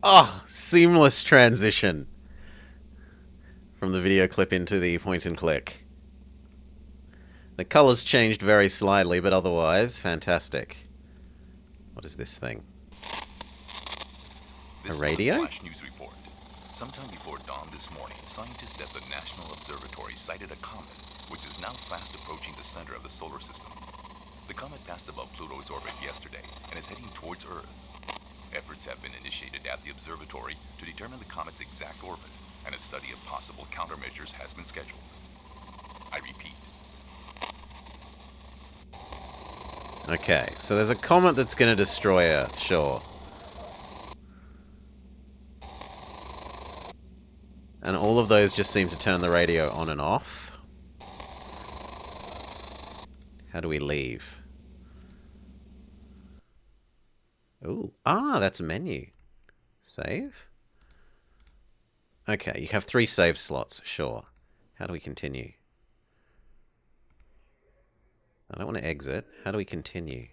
S1: Oh, seamless transition from the video clip into the point and click. The colours changed very slightly, but otherwise, fantastic. What is this thing?
S4: This
S1: A radio?
S4: is a flash news report. Sometime before dawn this morning, scientists at the National Observatory sighted a comet, which is now fast approaching the center of the solar system. The comet passed above Pluto's orbit yesterday and is heading towards Earth. Efforts have been initiated at the observatory to determine the comet's exact orbit, and a study of possible countermeasures has been scheduled. I repeat.
S1: Okay, so there's a comet that's going to destroy Earth, sure. And all of those just seem to turn the radio on and off. How do we leave? Ooh, that's a menu. Save? Okay, you have 3 save slots, sure. How do we continue? I don't want to exit. How do we continue?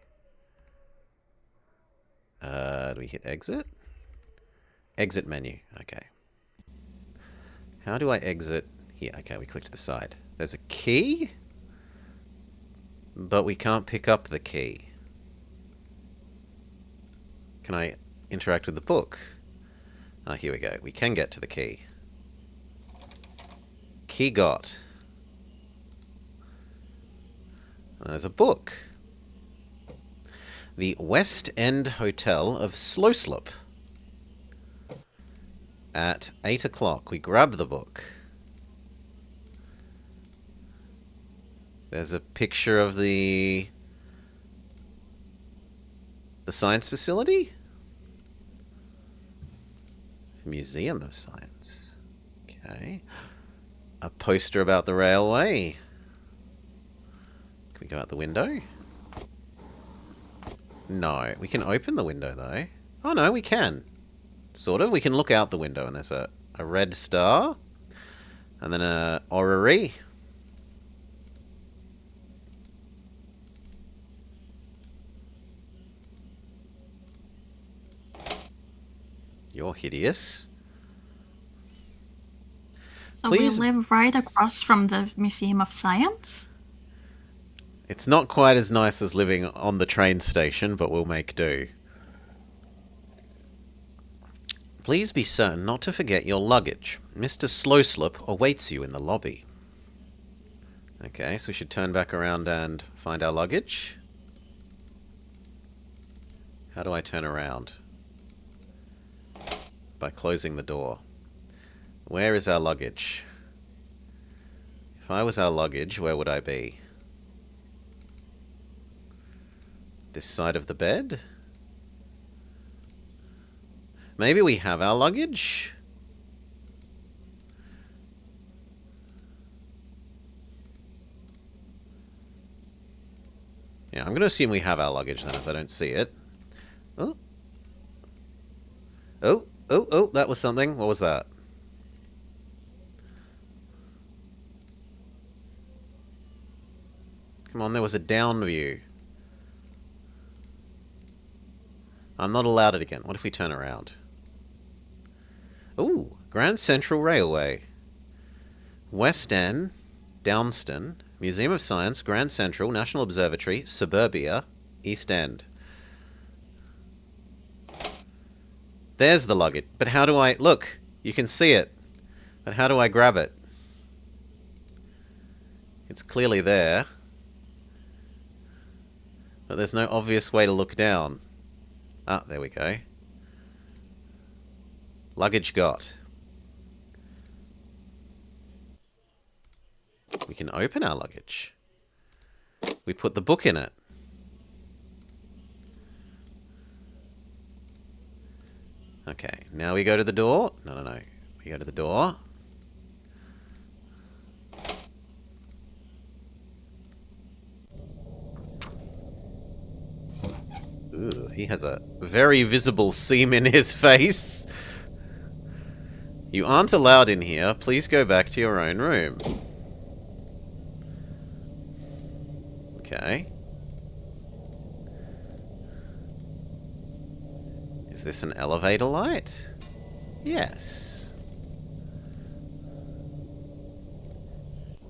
S1: Do we hit exit? Exit menu, okay. How do I exit? Here, okay, we click to the side. There's a key? But we can't pick up the key. Can I interact with the book? Here we go. We can get to the key. Key got. There's a book. The West End Hotel of Slowslop. At 8 o'clock, we grab the book. There's a picture of the science facility? Museum of Science. Okay. A poster about the railway. Can we go out the window? No. We can open the window, though. Oh, no, we can. Sort of. We can look out the window, and there's a red star. And then a orrery. You're hideous.
S2: So
S1: Please.
S2: we live right across from the Museum of Science?
S1: It's not quite as nice as living on the train station, but we'll make do. Please be certain not to forget your luggage. Mr. Slowslop awaits you in the lobby. Okay, so we should turn back around and find our luggage. How do I turn around? By closing the door. Where is our luggage? If I was our luggage, where would I be? This side of the bed? Maybe we have our luggage? Yeah, I'm going to assume we have our luggage then, as I don't see it. Oh. Oh, that was something. What was that? Come on, there was a down view. I'm not allowed it again. What if we turn around? Ooh, Grand Central Railway. West End, Downston, Museum of Science, Grand Central, National Observatory, Suburbia, East End. There's the luggage. But how do I... Look, you can see it. But how do I grab it? It's clearly there. But there's no obvious way to look down. Ah, there we go. Luggage got. We can open our luggage. We put the book in it. Okay, now we go to the door. No. We go to the door. Ooh, he has a very visible seam in his face. You aren't allowed in here. Please go back to your own room. Okay. Is this an elevator light? Yes.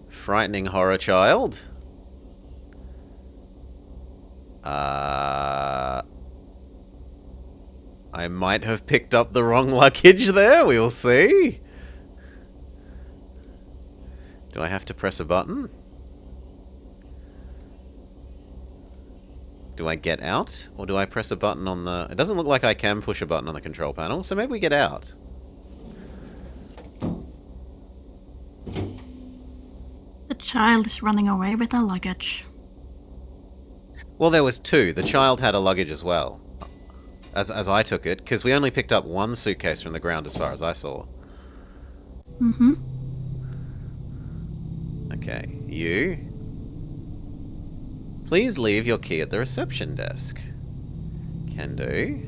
S1: Frightening horror child. I might have picked up the wrong luggage there. We'll see. Do I have to press a button? Do I get out? Or do I press a button on the... It doesn't look like I can push a button on the control panel, so maybe we get out.
S2: The child is running away with our luggage.
S1: Well, there was two. The child had a luggage as well. As I took it, because we only picked up one suitcase from the ground as far as I saw.
S2: Mm-hmm.
S1: Okay, you... Please leave your key at the reception desk. Can do.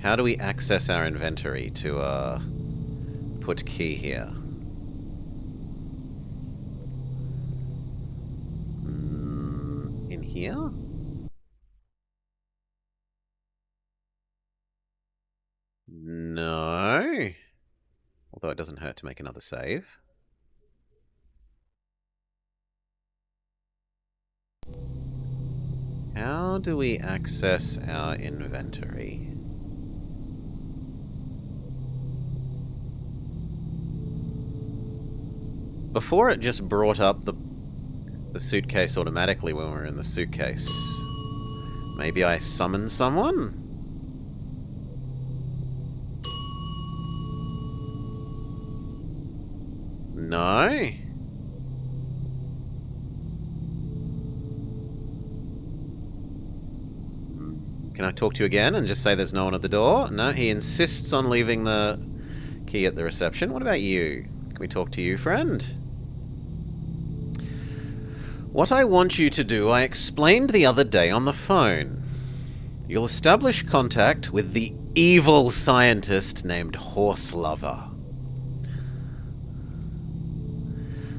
S1: How do we access our inventory to, put key here? In here? No. Although it doesn't hurt to make another save. How do we access our inventory? Before it just brought up the suitcase automatically when we were in the suitcase. Maybe I summoned someone? No? Can I talk to you again and just say there's no one at the door? No, he insists on leaving the key at the reception. What about you? Can we talk to you, friend? What I want you to do, I explained the other day on the phone. You'll establish contact with the evil scientist named Horse Lover.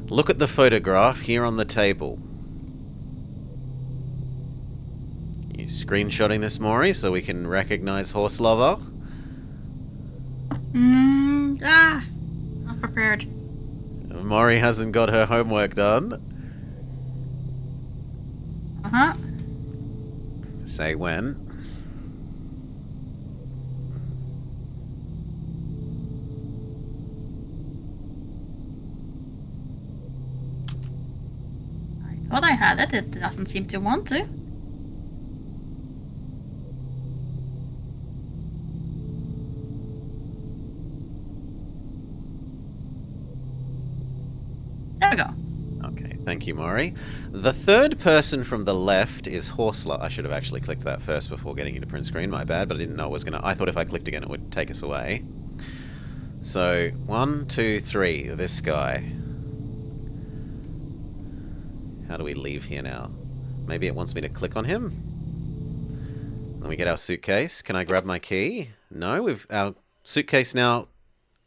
S1: Look at the photograph here on the table. You screenshotting this, Maury, so we can recognize Horse Lover?
S2: Not prepared.
S1: Maury hasn't got her homework done.
S2: Uh-huh.
S1: Say when.
S2: I thought I had it. It doesn't seem to want to. There we go.
S1: Okay, thank you, Maury. The third person from the left is Horse Lover. I should have actually clicked that first before getting into print screen, my bad, but I didn't know it was gonna... I thought if I clicked again it would take us away. So, 1, 2, 3, this guy. How do we leave here now? Maybe it wants me to click on him? Let me get our suitcase. Can I grab my key? No, our suitcase now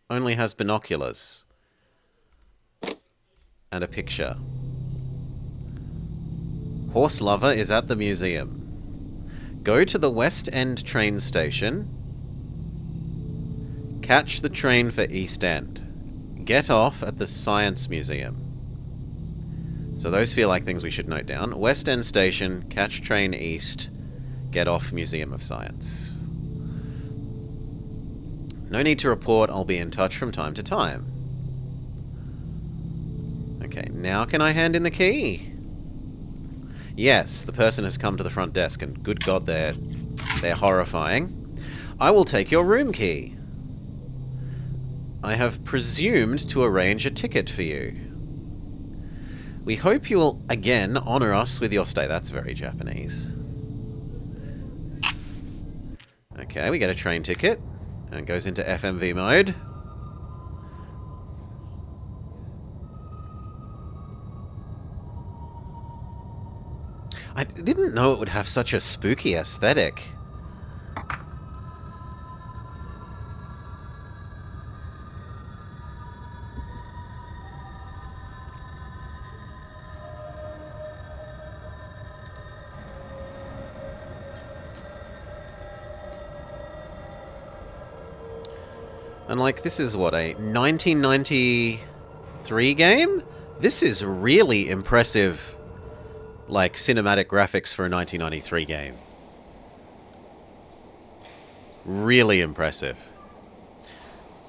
S1: only has binoculars. And a picture. Horse Lover is at the museum. Go to the West End train station. Catch the train for East End. Get off at the Science Museum. So those feel like things we should note down. West End station, catch train east, get off Museum of Science. No need to report, I'll be in touch from time to time. Okay, now can I hand in the key? Yes, the person has come to the front desk, and good God, they're horrifying. I will take your room key. I have presumed to arrange a ticket for you. We hope you will, again, honor us with your stay. That's very Japanese. Okay, we get a train ticket, and it goes into FMV mode. I didn't know it would have such a spooky aesthetic. And like, this is what, a 1993 game? This is really impressive, like, cinematic graphics for a 1993 game. Really impressive.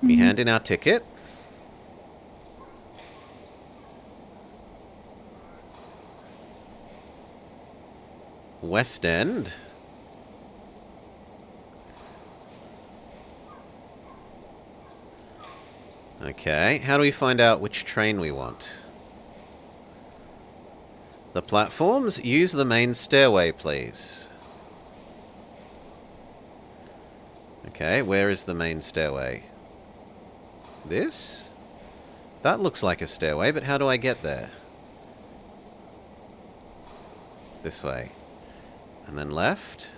S1: We hand in our ticket. West End. Okay, how do we find out which train we want? The platforms? Use the main stairway, please. Okay, where is the main stairway? This? That looks like a stairway, but how do I get there? This way. And then left.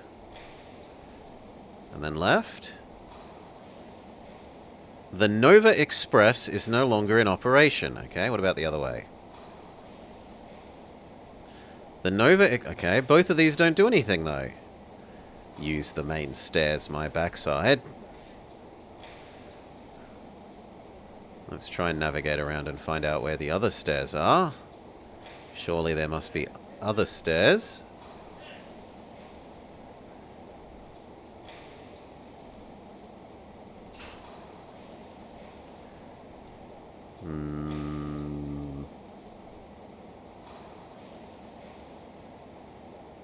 S1: And then left. The Nova Express is no longer in operation. Okay, what about the other way? The Nova... Okay, both of these don't do anything, though. Use the main stairs, my backside. Let's try and navigate around and find out where the other stairs are. Surely there must be other stairs.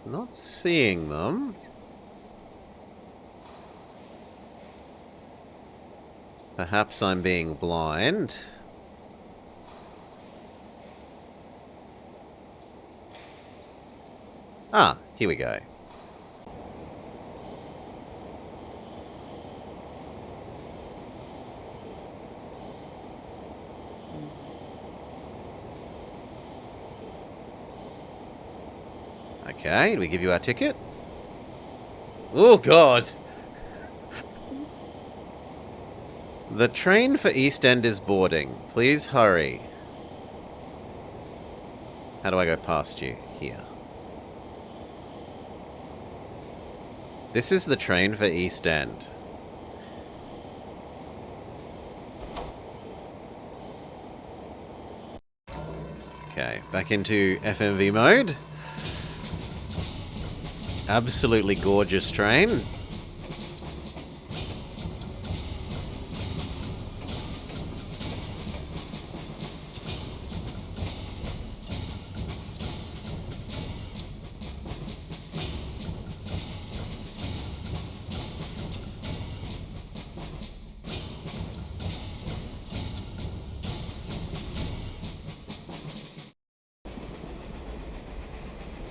S1: Not seeing them. Perhaps I'm being blind. Ah, here we go. Okay, do we give you our ticket? Oh, God! The train for East End is boarding. Please hurry. How do I go past you? Here. This is the train for East End. Okay, back into FMV mode. Absolutely gorgeous train.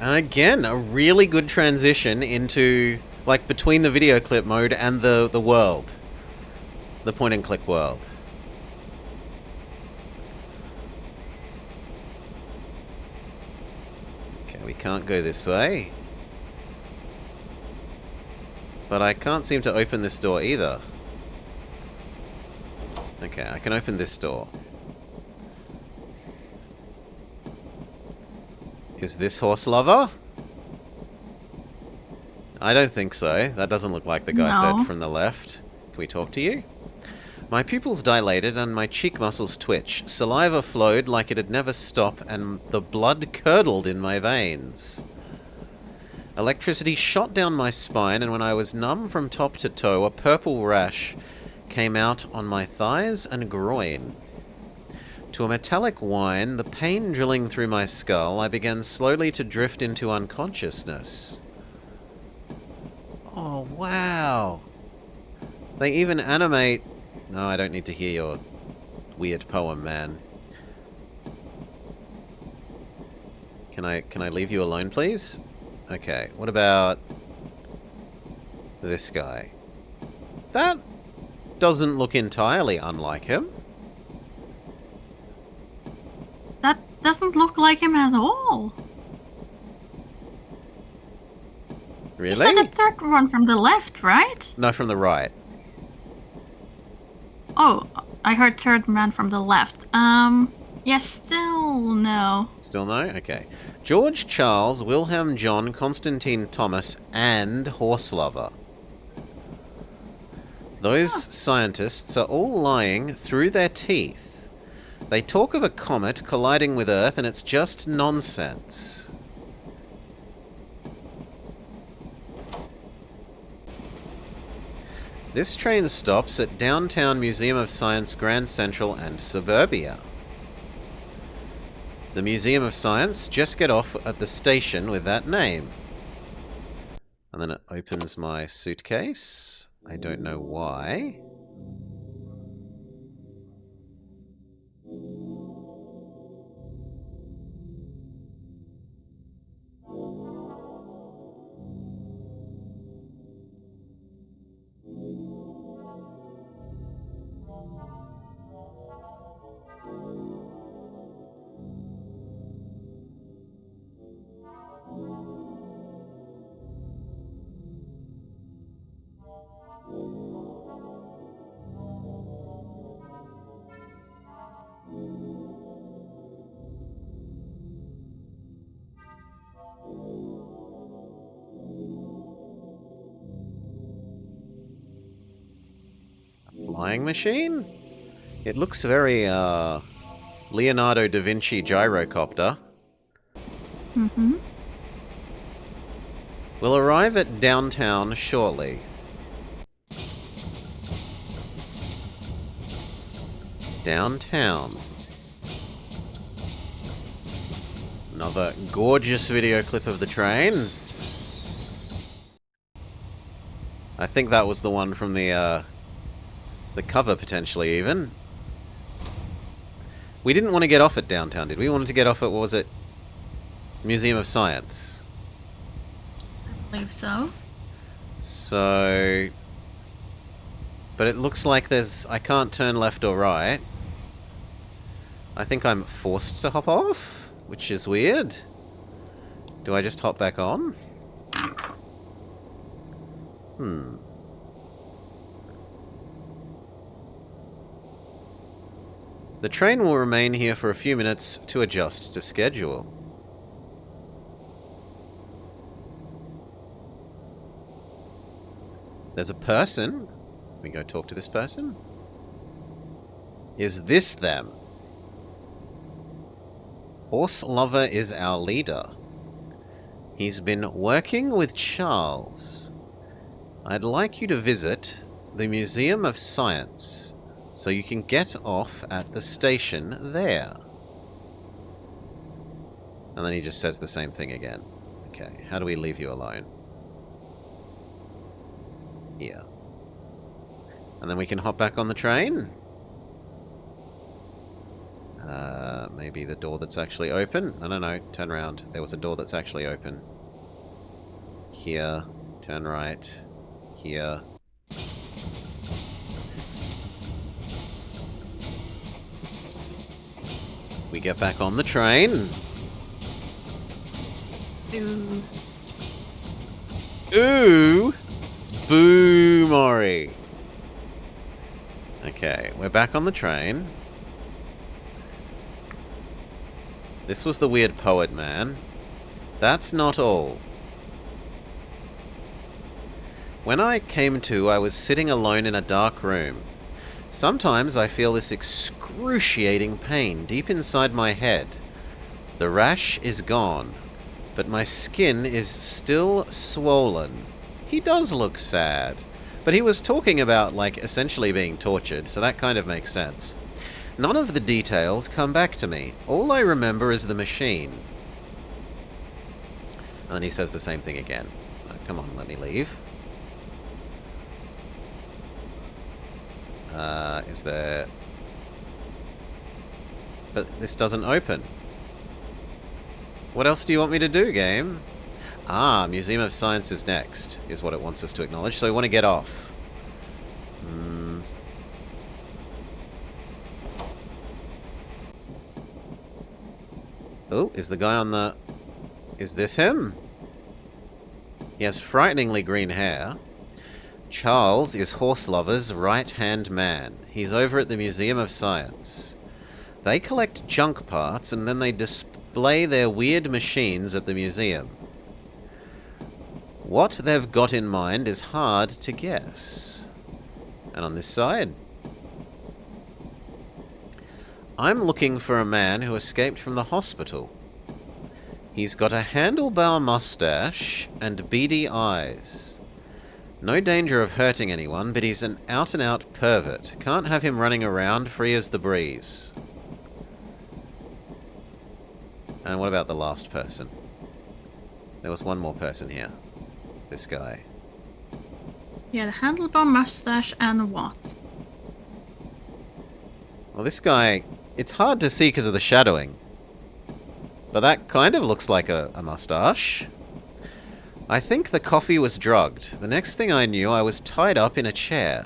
S1: And again, a really good transition into, like, between the video clip mode and the world. The point and click world. Okay, we can't go this way. But I can't seem to open this door either. Okay, I can open this door. Is this horse lover? I don't think so. That doesn't look like the guy dead from the left. Can we talk to you? My pupils dilated and my cheek muscles twitched. Saliva flowed like it'd never stop and the blood curdled in my veins. Electricity shot down my spine and when I was numb from top to toe, a purple rash came out on my thighs and groin. To a metallic whine, the pain drilling through my skull, I began slowly to drift into unconsciousness. Oh, wow. They even animate... No, I don't need to hear your weird poem, man. Can I leave you alone, please? Okay, what about this guy? That doesn't look entirely unlike him.
S2: That doesn't look like him at all.
S1: Really?
S2: You said the third one from the left, right?
S1: No, from the right.
S2: Oh, I heard third man from the left. Yes, still no.
S1: Still no? Okay. George, Charles, Wilhelm, John, Constantine, Thomas, and Horse Lover. Those scientists are all lying through their teeth. They talk of a comet colliding with Earth, and it's just nonsense. This train stops at Downtown Museum of Science, Grand Central, and Suburbia. The Museum of Science, just get off at the station with that name. And then it opens my suitcase. I don't know why. Flying machine? It looks very, Leonardo da Vinci gyrocopter.
S2: Mm-hmm.
S1: We'll arrive at downtown shortly. Downtown. Another gorgeous video clip of the train. I think that was the one from the cover, potentially, even. We didn't want to get off at downtown, did we? We wanted to get off at, what was it? Museum of Science.
S2: I believe so.
S1: So... But it looks like there's... I can't turn left or right. I think I'm forced to hop off, which is weird. Do I just hop back on? The train will remain here for a few minutes to adjust to schedule. There's a person. Can we go talk to this person? Is this them? Horse Lover is our leader. He's been working with Charles. I'd like you to visit the Museum of Science, so you can get off at the station there. And then he just says the same thing again. Okay, how do we leave you alone? Here. And then we can hop back on the train? Maybe the door that's actually open? No, turn around. There was a door that's actually open. Here. Turn right. Here. We get back on the train.
S2: Ooh.
S1: Ooh! Boo, Mori. Okay, we're back on the train. This was the weird poet man. That's not all. When I came to, I was sitting alone in a dark room. Sometimes I feel this excruciating pain deep inside my head. The rash is gone, but my skin is still swollen. He does look sad, but he was talking about, like, essentially being tortured, so that kind of makes sense. None of the details come back to me. All I remember is the machine. And then he says the same thing again. Oh, come on, let me leave. Is there... But this doesn't open. What else do you want me to do, game? Ah, Museum of Science is next, is what it wants us to acknowledge. So we want to get off. Oh, is the guy on the... Is this him? He has frighteningly green hair. Charles is Horse Lover's right-hand man. He's over at the Museum of Science. They collect junk parts and then they display their weird machines at the museum. What they've got in mind is hard to guess. And on this side, I'm looking for a man who escaped from the hospital. He's got a handlebar mustache and beady eyes. No danger of hurting anyone, but he's an out-and-out pervert. Can't have him running around free as the breeze. And what about the last person? There was one more person here. This guy.
S2: Yeah, the handlebar mustache and what?
S1: Well, this guy, it's hard to see because of the shadowing. But that kind of looks like a mustache. I think the coffee was drugged. The next thing I knew, I was tied up in a chair.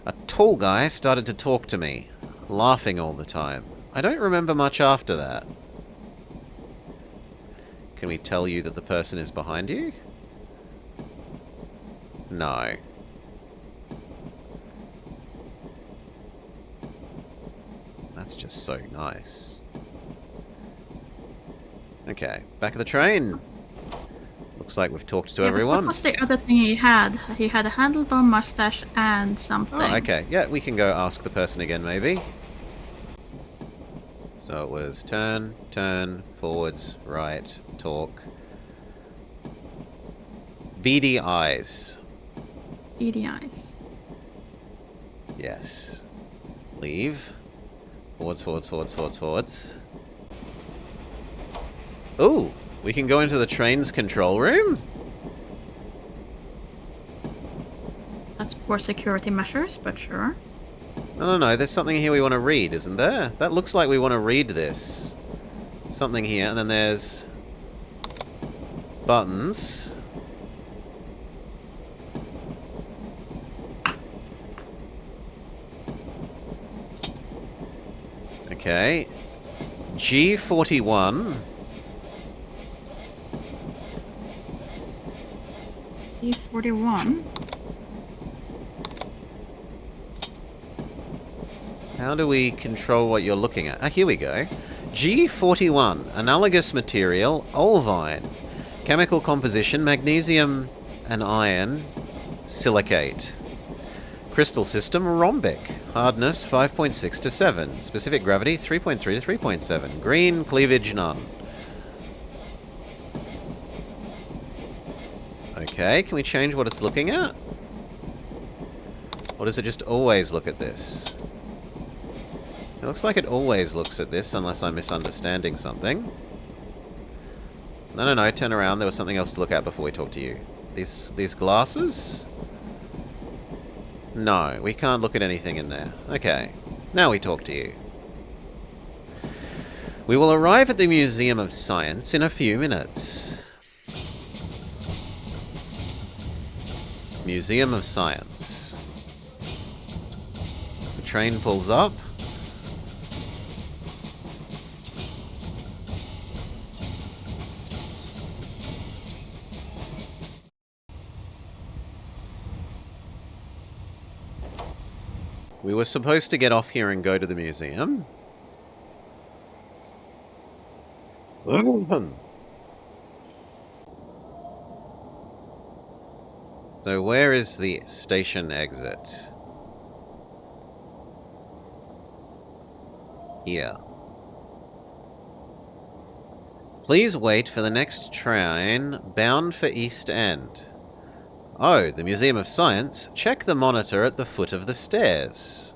S1: A tall guy started to talk to me, laughing all the time. I don't remember much after that. Can we tell you that the person is behind you? No. That's just so nice. Okay, back of the train. Looks like we've talked to everyone.
S2: What was the other thing he had? He had a handlebar mustache and something.
S1: Oh, okay. Yeah, we can go ask the person again, maybe. So it was turn, forwards, right, talk. Beady eyes.
S2: Beady eyes.
S1: Yes. Leave. Forwards. Ooh! We can go into the train's control room?
S2: That's poor security measures, but sure.
S1: No. There's something here we want to read, isn't there? That looks like we want to read this. Something here, and then there's buttons. Okay. G41.
S2: G41.
S1: How do we control what you're looking at? Ah, here we go. G41. Analogous material, olivine. Chemical composition, magnesium and iron, silicate. Crystal system, rhombic. Hardness, 5.6 to 7. Specific gravity, 3.3 to 3.7. Green, cleavage, none. Okay, can we change what it's looking at? Or does it just always look at this? It looks like it always looks at this, unless I'm misunderstanding something. No, turn around. There was something else to look at before we talk to you. These glasses? No, we can't look at anything in there. Okay, now we talk to you. We will arrive at the Museum of Science in a few minutes. Museum of Science. The train pulls up. We were supposed to get off here and go to the museum. So where is the station exit? Here. Please wait for the next train bound for East End. Oh, the Museum of Science. Check the monitor at the foot of the stairs.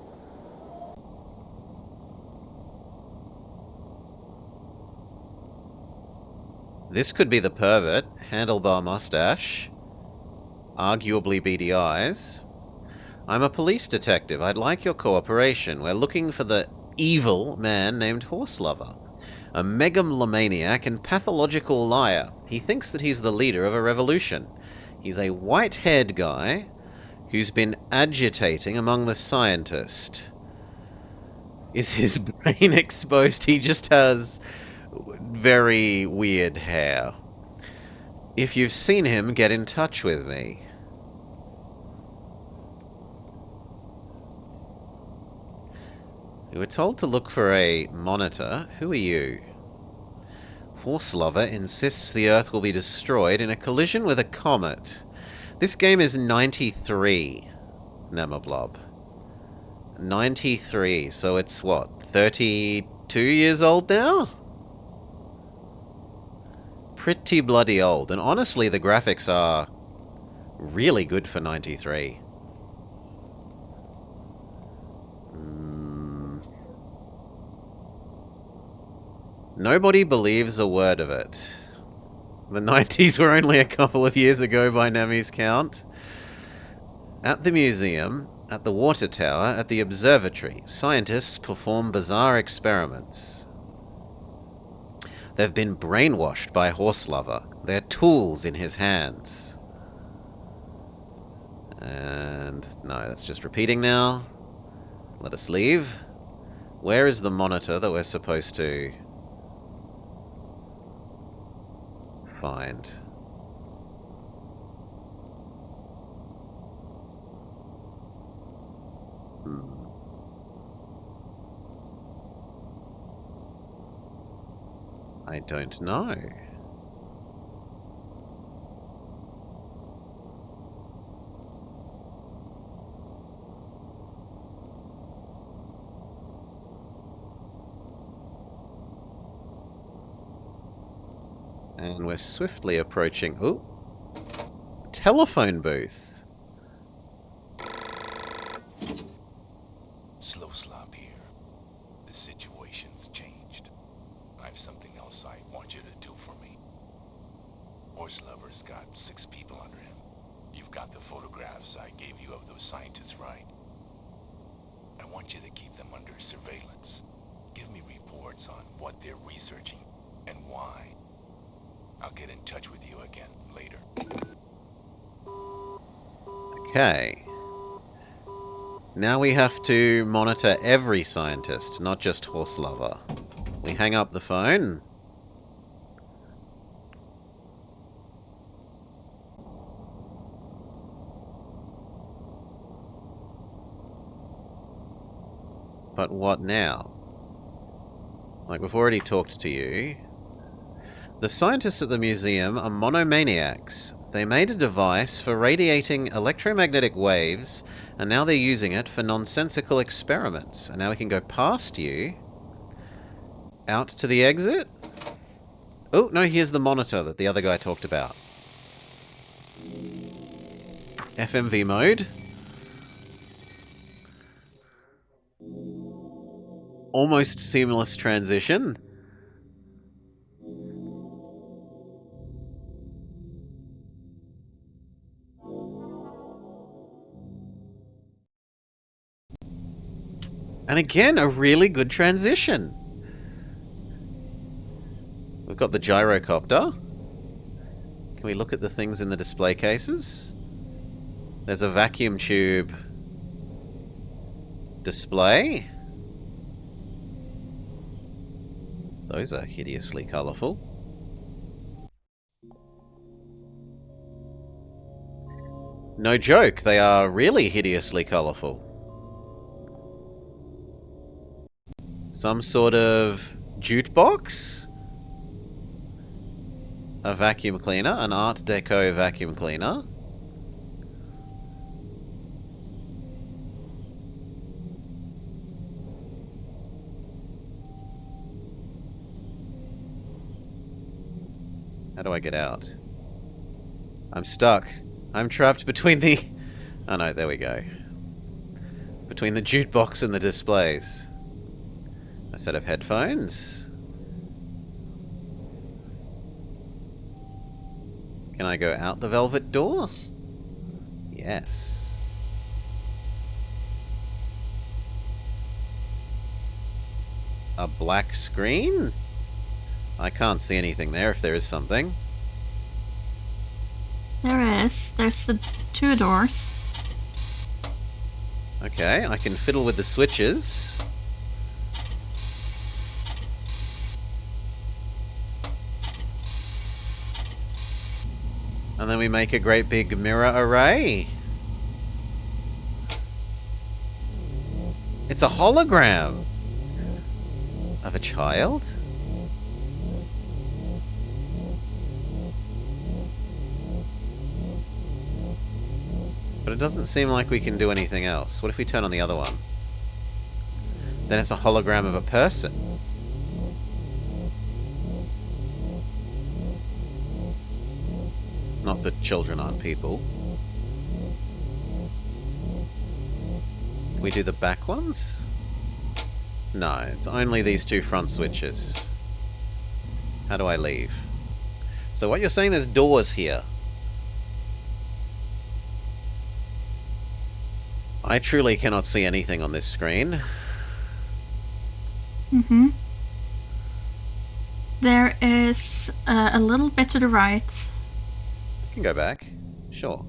S1: This could be the pervert. Handlebar mustache. Arguably beady eyes. I'm a police detective. I'd like your cooperation. We're looking for the evil man named Horselover. A megalomaniac and pathological liar. He thinks that he's the leader of a revolution. He's a white-haired guy who's been agitating among the scientists. Is his brain exposed? He just has very weird hair. If you've seen him, get in touch with me. We were told to look for a monitor. Who are you? Horselover insists the Earth will be destroyed in a collision with a comet. This game is 93. Nemablob. 93, so it's what, 32 years old now? Pretty bloody old, and honestly the graphics are really good for 93. Nobody believes a word of it. The 90s were only a couple of years ago by Nemi's count. At the museum, at the water tower, at the observatory, scientists perform bizarre experiments. They've been brainwashed by Horse Lover. They're tools in his hands. And no, that's just repeating now. Let us leave. Where is the monitor that we're supposed to find? I don't know. And we're swiftly approaching... Ooh! Telephone booth!
S4: Slow Slob here. The situation's changed. I've something else I want you to do for me. Horse Lover's got 6 people under him. You've got the photographs I gave you of those scientists, right? I want you to keep them under surveillance. Give me reports on what they're researching and why. I'll get in touch with you again later.
S1: Okay. Now we have to monitor every scientist, not just Horse Lover. We hang up the phone. But what now? Like, we've already talked to you. The scientists at the museum are monomaniacs. They made a device for radiating electromagnetic waves, and now they're using it for nonsensical experiments. And now we can go past you. Out to the exit? Oh, no, here's the monitor that the other guy talked about. FMV mode. Almost seamless transition. And again, a really good transition. We've got the gyrocopter. Can we look at the things in the display cases? There's a vacuum tube display. Those are hideously colourful. No joke, they are really hideously colourful. Some sort of jute box? A vacuum cleaner, an Art Deco vacuum cleaner. How do I get out? I'm stuck. I'm trapped between the... Oh no, there we go. Between the jute box and the displays. A set of headphones. Can I go out the velvet door? Yes. A black screen? I can't see anything there if there is something.
S2: There is. There's the 2 doors.
S1: Okay, I can fiddle with the switches. And then we make a great big mirror array. It's a hologram of a child. But it doesn't seem like we can do anything else. What if we turn on the other one? Then it's a hologram of a person. Not that children aren't people. Can we do the back ones? No, it's only these two front switches. How do I leave? So what you're saying, there's doors here. I truly cannot see anything on this screen.
S2: Mm-hmm. There is a little bit to the right.
S1: I can go back. Sure.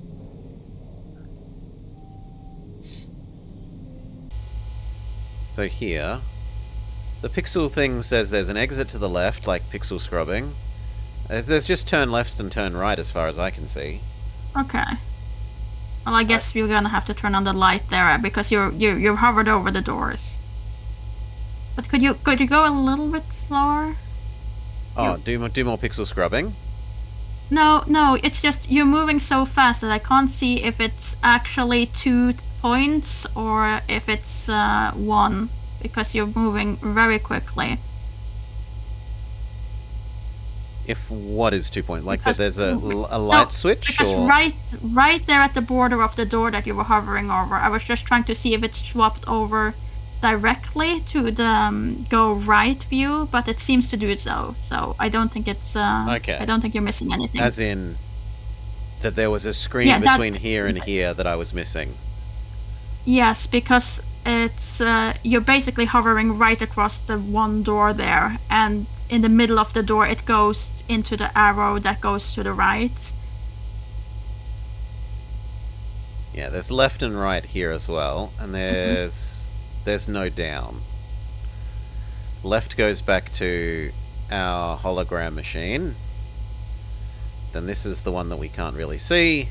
S1: So here, the pixel thing says there's an exit to the left, like pixel scrubbing. There's just turn left and turn right as far as I can see.
S2: Okay. Well, I guess you're gonna have to turn on the light there because you're hovered over the doors. But could you go a little bit slower?
S1: Oh, do more pixel scrubbing?
S2: No, it's just you're moving so fast that I can't see if it's actually 2 points or if it's 1, because you're moving very quickly.
S1: If what is 2 point? Like
S2: Because-
S1: that there's a light switch?
S2: Because
S1: Or...
S2: right there at the border of the door that you were hovering over, I was just trying to see if it's swapped over directly to the go right view, but it seems to do so. So I don't think it's
S1: Okay.
S2: I don't think you're missing anything.
S1: As in that there was a screen
S2: Yeah, that-
S1: between here and here that I was missing.
S2: Yes, because it's you're basically hovering right across the one door there, and in the middle of the door it goes into the arrow that goes to the right.
S1: Yeah, there's left and right here as well, and there's no down. Left goes back to our hologram machine. Then this is the one that we can't really see,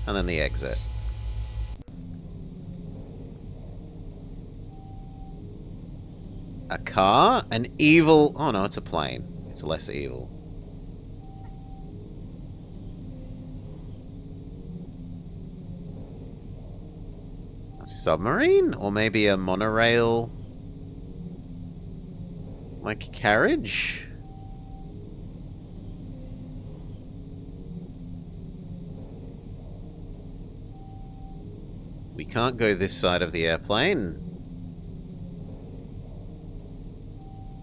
S1: and then the exit. A car? An evil... Oh no, it's a plane. It's less evil. A submarine? Or maybe a monorail... like carriage? We can't go this side of the airplane.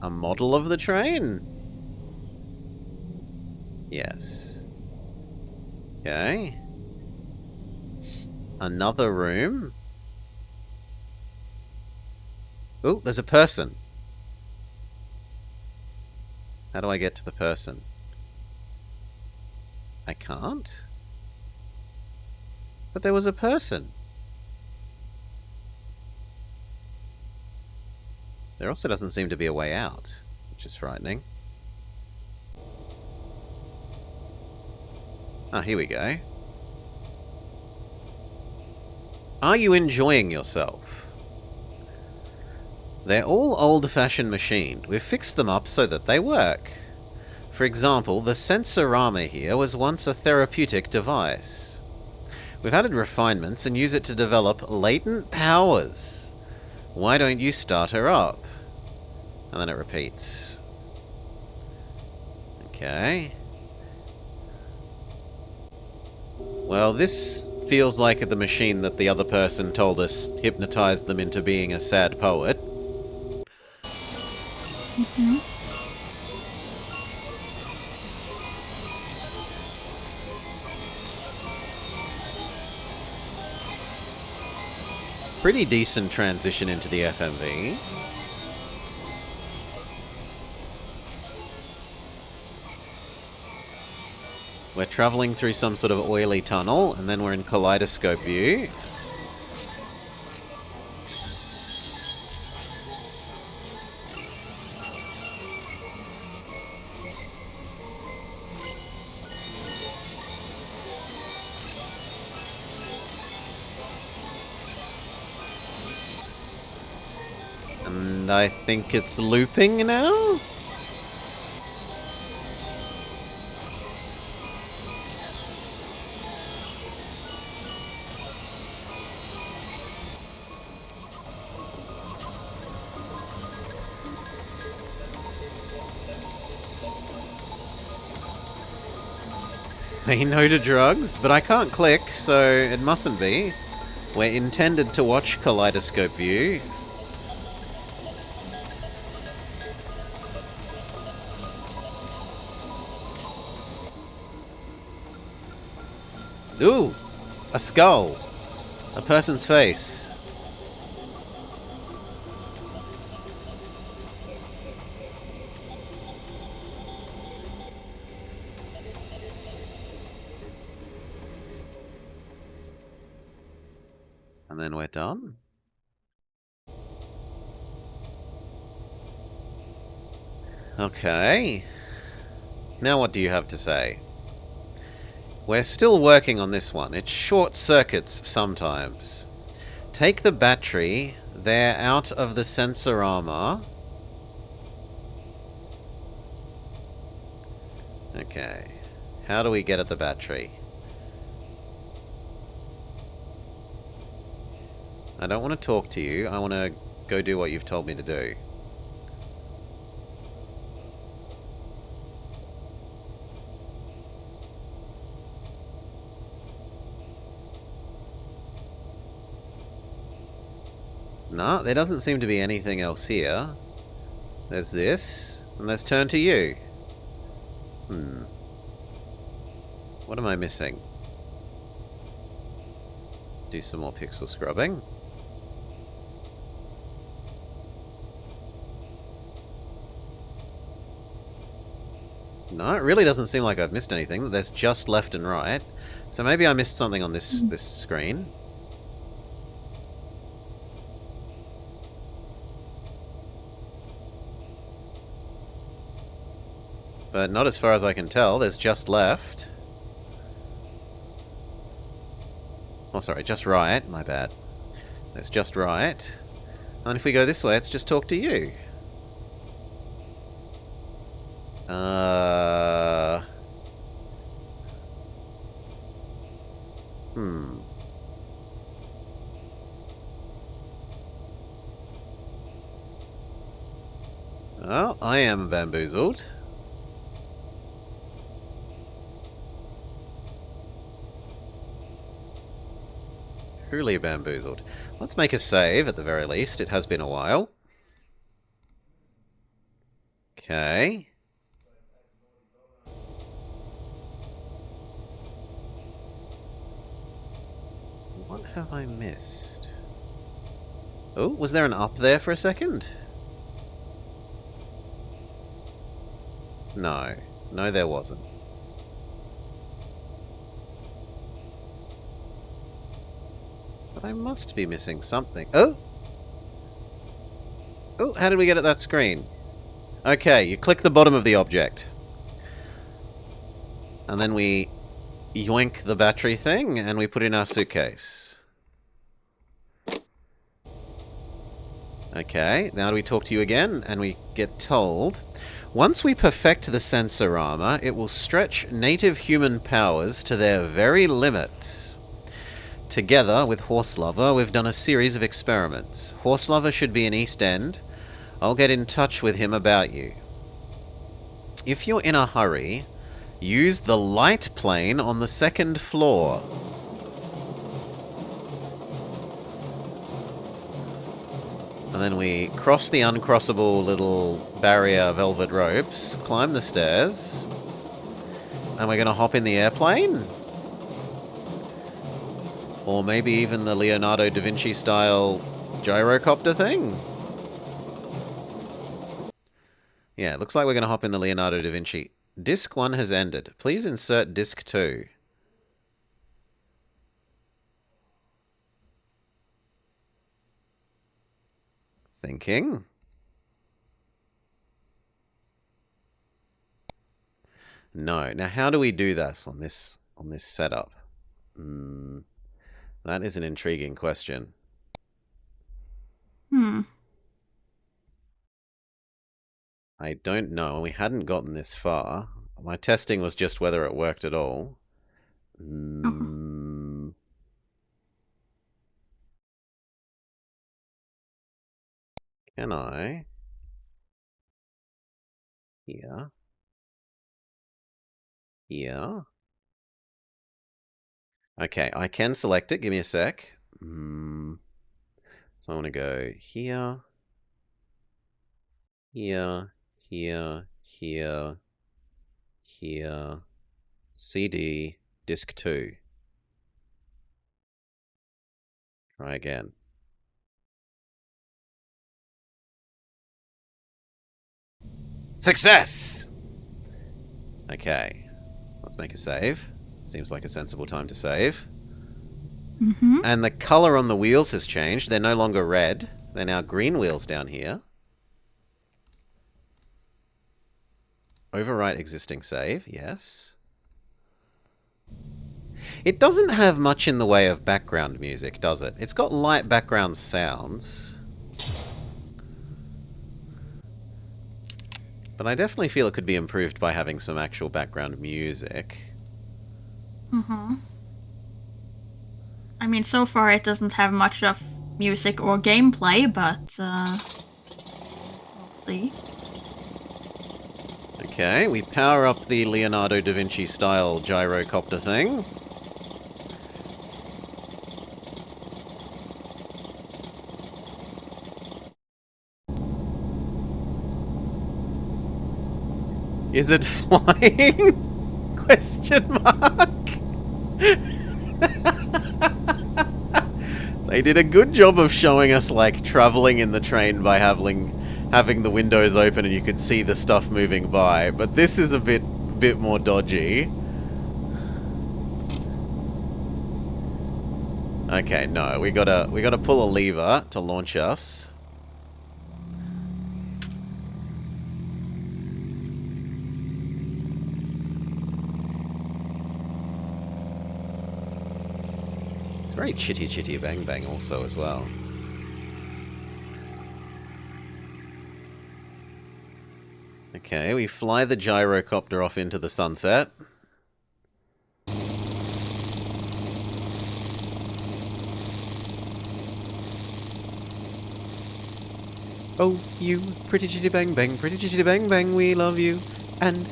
S1: A model of the train? Yes. Okay. Another room? Oh, there's a person. How do I get to the person? I can't? But there was a person. There also doesn't seem to be a way out, which is frightening. Ah, here we go. Are you enjoying yourself? They're all old-fashioned machined. We've fixed them up so that they work. For example, the Sensorama here was once a therapeutic device. We've added refinements and use it to develop latent powers. Why don't you start her up? And then it repeats. Okay. Well, this feels like the machine that the other person told us hypnotized them into being a sad poet.
S2: Mm-hmm.
S1: Pretty decent transition into the FMV. We're travelling through some sort of oily tunnel, and then we're in kaleidoscope view. And I think it's looping now? Say no to drugs, but I can't click, so it mustn't be. We're intended to watch Kaleidoscope View. Ooh! A skull! A person's face. And then we're done. Okay. Now what do you have to say? We're still working on this one. It short circuits sometimes. Take the battery. They're out of the sensor armor. Okay. How do we get at the battery? I don't want to talk to you. I want to go do what you've told me to do. No, there doesn't seem to be anything else here. There's this, and there's turn to you. What am I missing? Let's do some more pixel scrubbing. No, it really doesn't seem like I've missed anything. There's just left and right. So maybe I missed something on this screen. But not as far as I can tell. There's just left. Oh, sorry, just right. My bad. There's just right. And if we go this way, it's just talk to you. Well, I am bamboozled. Truly bamboozled. Let's make a save, at the very least. It has been a while. Okay. What have I missed? Oh, was there an up there for a second? No. No, there wasn't. But I must be missing something. Oh! Oh, how did we get at that screen? Okay, you click the bottom of the object. And then we yoink the battery thing, and we put in our suitcase. Okay, now we talk to you again, and we get told... Once we perfect the sensor armor, it will stretch native human powers to their very limits. Together with Horselover, we've done a series of experiments. Horselover should be in East End. I'll get in touch with him about you. If you're in a hurry, use the light plane on the second floor. And then we cross the uncrossable little barrier velvet ropes, climb the stairs, and we're going to hop in the airplane? Or maybe even the Leonardo da Vinci style gyrocopter thing? Yeah, it looks like we're going to hop in the Leonardo da Vinci. Disc 1 has ended. Please insert Disc 2. Thinking. No. Now, how do we do this on this setup? That is an intriguing question. I don't know. We hadn't gotten this far. My testing was just whether it worked at all. Can I? Here. Here. Okay, I can select it. Give me a sec. So I want to go here, here, here, here, here, CD, disc 2. Try again. Success! Okay, let's make a save. Seems like a sensible time to save.
S2: Mm-hmm.
S1: And the color on the wheels has changed. They're no longer red. They're now green wheels down here. Overwrite existing save, yes. It doesn't have much in the way of background music, does it? It's got light background sounds. But I definitely feel it could be improved by having some actual background music.
S2: Mm-hmm. I mean, so far it doesn't have much of music or gameplay, but we'll see.
S1: Okay, we power up the Leonardo da Vinci style gyrocopter thing. Is it flying? Question mark? They did a good job of showing us, like, traveling in the train by having the windows open and you could see the stuff moving by, but this is a bit more dodgy. Okay, no, we gotta pull a lever to launch us. It's very chitty chitty bang bang also as well. Okay, we fly the gyrocopter off into the sunset. Oh, you pretty chitty bang bang, pretty chitty bang bang, we love you. And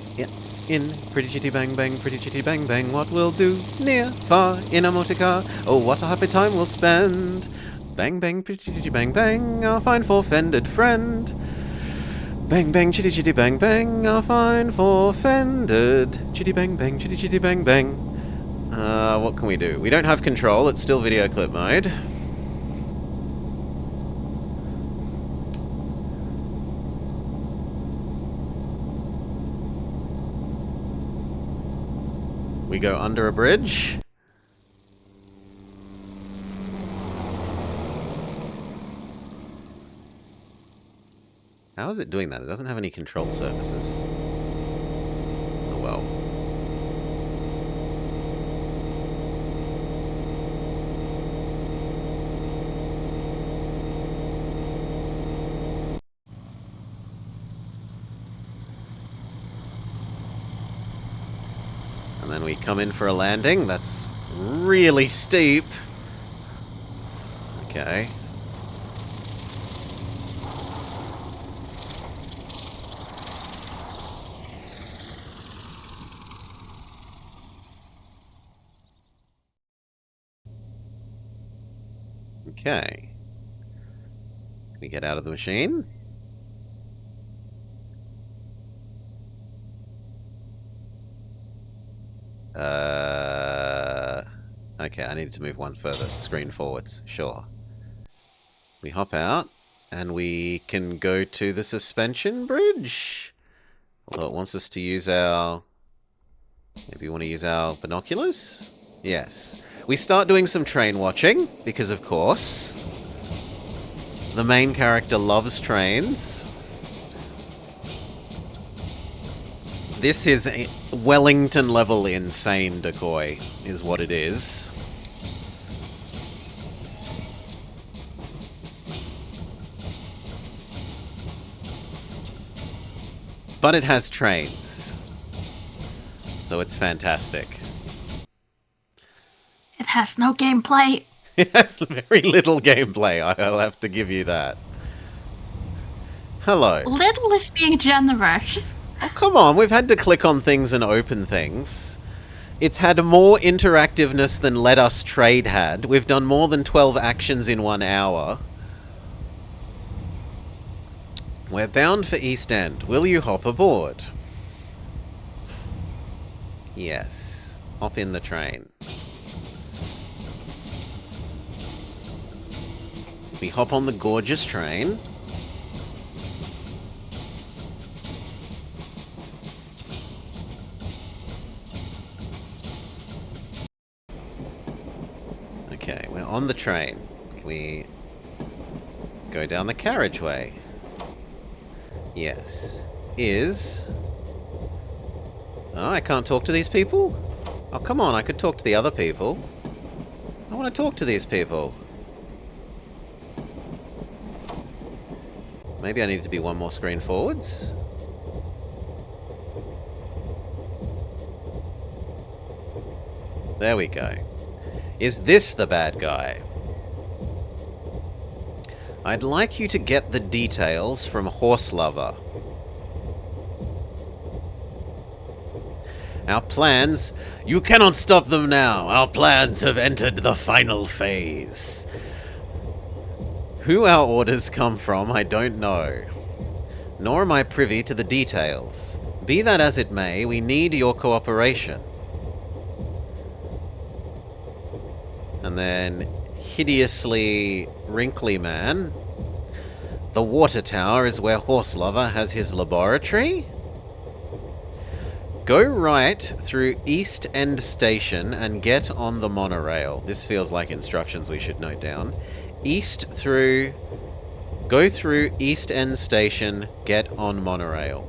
S1: in pretty chitty bang bang, what we'll do near, far, in a motor car. Oh, what a happy time we'll spend. Bang bang, pretty chitty bang bang, our fine four-fended friend. Bang bang, chitty chitty bang bang, our fine four-fended. Chitty bang bang, chitty chitty bang bang. What can we do? We don't have control, it's still video clip mode. We go under a bridge. How is it doing that? It doesn't have any control surfaces. Oh well. And then we come in for a landing. That's really steep. Okay. Okay. Can we get out of the machine? Okay, I need to move one further screen forwards. Sure. We hop out, and we can go to the suspension bridge. Although it wants us to use our... Maybe we want to use our binoculars? Yes. We start doing some train watching, because of course. The main character loves trains. This is Wellington-level insane decoy, is what it is. But it has trains. So it's fantastic.
S2: It has no gameplay.
S1: It has very little gameplay, I'll have to give you that. Hello.
S2: Little is being generous.
S1: Oh, come on, we've had to click on things and open things. It's had more interactiveness than Let Us Trade had. We've done more than 12 actions in 1 hour. We're bound for East End. Will you hop aboard? Yes. Hop in the train. We hop on the gorgeous train. Okay, we're on the train. We go down the carriageway. Yes. Is... Oh, I can't talk to these people? Oh, come on, I could talk to the other people. I want to talk to these people. Maybe I need to be one more screen forwards. There we go. Is this the bad guy? I'd like you to get the details from Horse Lover. Our plans... You cannot stop them now. Our plans have entered the final phase. Who our orders come from, I don't know. Nor am I privy to the details. Be that as it may, we need your cooperation. And then, hideously wrinkly man. The water tower is where Horse Lover has his laboratory? Go right through East End Station and get on the monorail. This feels like instructions we should note down. Go through East End Station, get on monorail.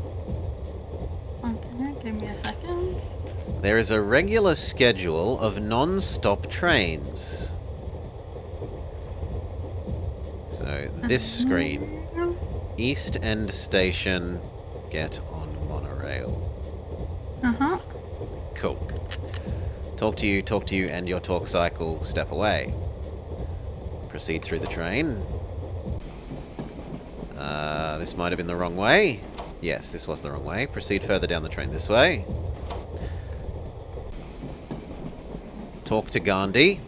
S2: Okay, give me a second.
S1: There is a regular schedule of non-stop trains. So, this screen. East End Station, get on monorail.
S2: Uh-huh.
S1: Cool. Talk to you, and your talk cycle step away. Proceed through the train. This might have been the wrong way. Yes, this was the wrong way. Proceed further down the train this way. Talk to Gandhi.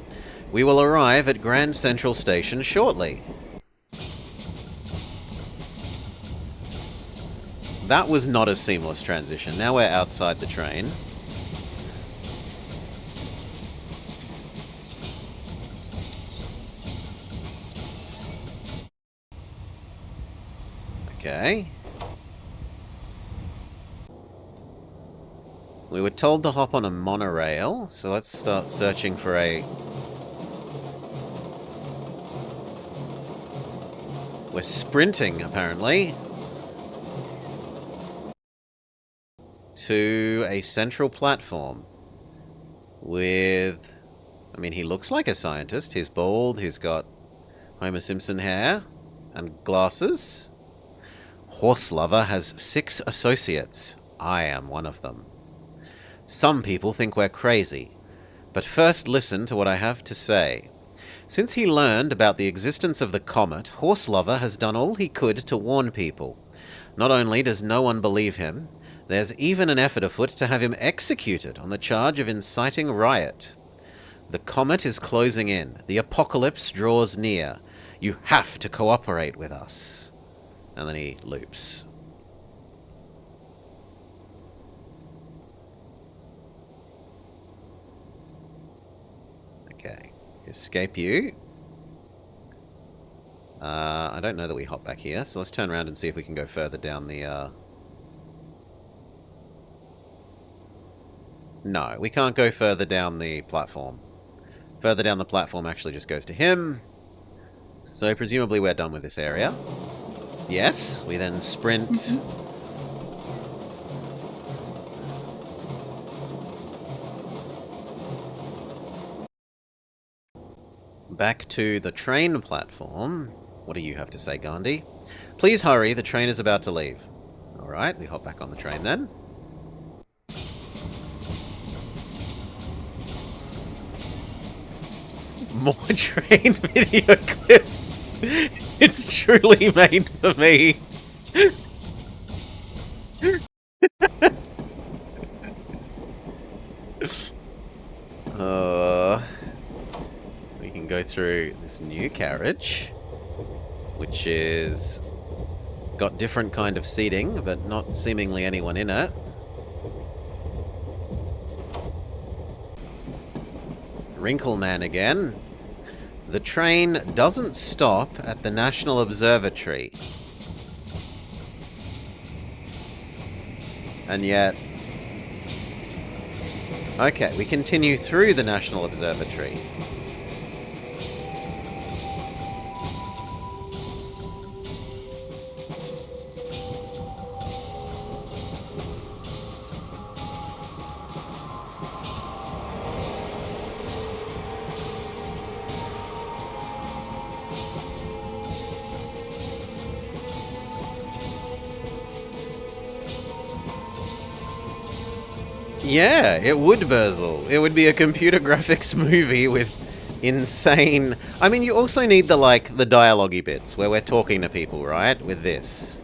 S1: We will arrive at Grand Central Station shortly. That was not a seamless transition. Now we're outside the train. Okay. We were told to hop on a monorail, so let's start searching for a... We're sprinting, apparently. To a central platform. With... I mean, he looks like a scientist. He's bald, he's got Homer Simpson hair, and glasses. Horse Lover has 6 associates. I am one of them. Some people think we're crazy. But first listen to what I have to say. Since he learned about the existence of the comet, Horse Lover has done all he could to warn people. Not only does no one believe him, there's even an effort afoot to have him executed on the charge of inciting riot. The comet is closing in. The apocalypse draws near. You have to cooperate with us. And then he loops. Okay. Escape you. I don't know that we hop back here, so let's turn around and see if we can go further down the... No, we can't go further down the platform. Further down the platform actually just goes to him. So presumably we're done with this area. Yes, we then sprint... back to the train platform. What do you have to say, Gandhi? Please hurry, the train is about to leave. Alright, we hop back on the train then. More train video clips. It's truly made for me. can go through this new carriage, which is got different kind of seating, but not seemingly anyone in it. Wrinkle Man again. The train doesn't stop at the National Observatory. And yet... Okay, we continue through the National Observatory. Yeah, it would, Basil. It would be a computer graphics movie with insane... I mean, you also need the dialogue-y bits where we're talking to people, right? With this.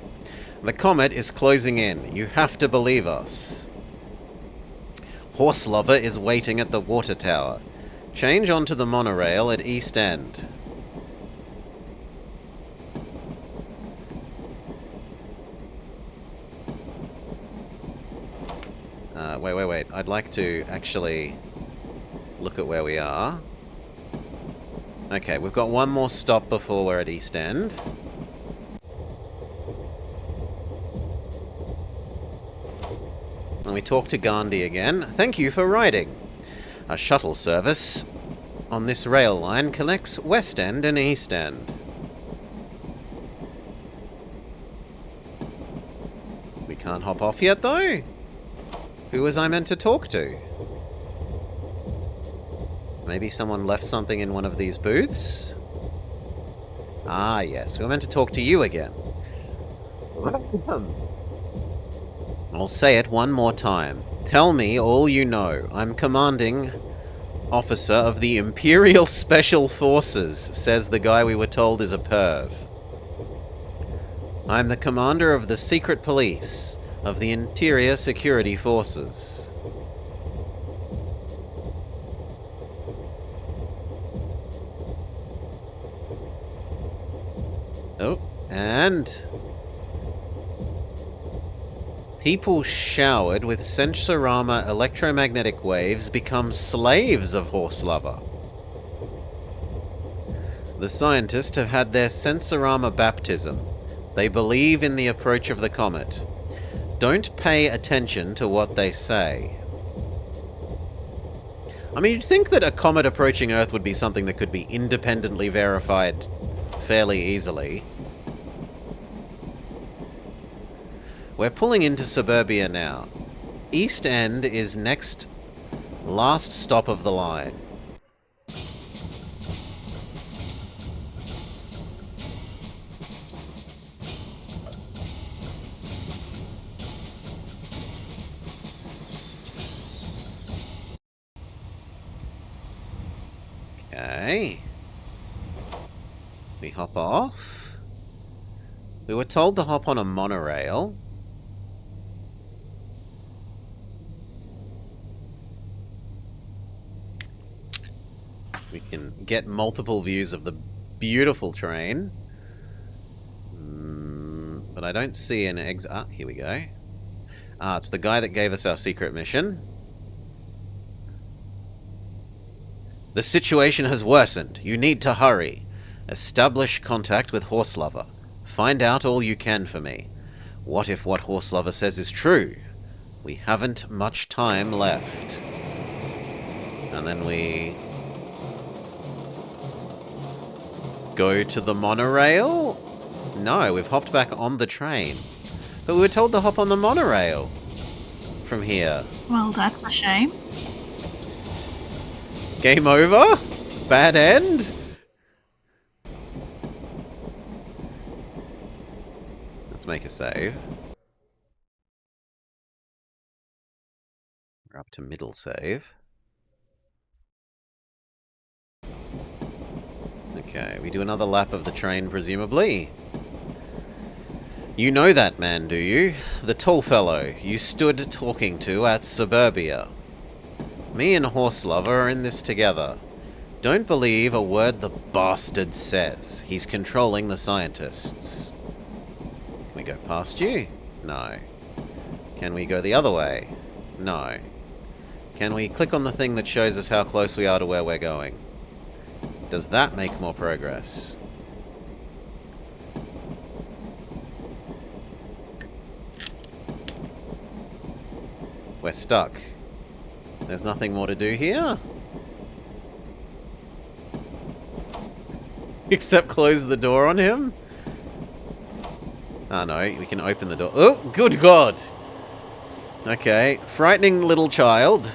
S1: The comet is closing in. You have to believe us. Horse Lover is waiting at the water tower. Change onto the monorail at East End. Wait. I'd like to actually look at where we are. Okay, we've got one more stop before we're at East End. And we talk to Gandhi again. Thank you for riding. A shuttle service on this rail line connects West End and East End. We can't hop off yet, though. Who was I meant to talk to? Maybe someone left something in one of these booths? Ah, yes. We were meant to talk to you again. I'll say it one more time. Tell me all you know. I'm commanding officer of the Imperial Special Forces, says the guy we were told is a perv. I'm the commander of the secret police of the Interior Security Forces. Oh, and... people showered with Sensorama electromagnetic waves become slaves of Horse Lover. The scientists have had their Sensorama baptism. They believe in the approach of the comet. Don't pay attention to what they say. I mean, you'd think that a comet approaching Earth would be something that could be independently verified fairly easily. We're pulling into suburbia now. East End is next last stop of the line. Okay. We hop off. We were told to hop on a monorail. We can get multiple views of the beautiful train. But I don't see an exit. Ah, here we go. Ah, it's the guy that gave us our secret mission. The situation has worsened. You need to hurry. Establish contact with Horse Lover. Find out all you can for me. What if what Horse Lover says is true? We haven't much time left. And then we go to the monorail? No, we've hopped back on the train. But we were told to hop on the monorail from here.
S2: Well, that's a shame.
S1: Game over? Bad end? Let's make a save. We're up to middle save. Okay, we do another lap of the train, presumably. You know that man, do you? The tall fellow you stood talking to at Suburbia. Me and Horse Lover are in this together. Don't believe a word the bastard says. He's controlling the scientists. Can we go past you? No. Can we go the other way? No. Can we click on the thing that shows us how close we are to where we're going? Does that make more progress? We're stuck. There's nothing more to do here? Except close the door on him? Oh no, we can open the door. Oh, good God! Okay, frightening little child.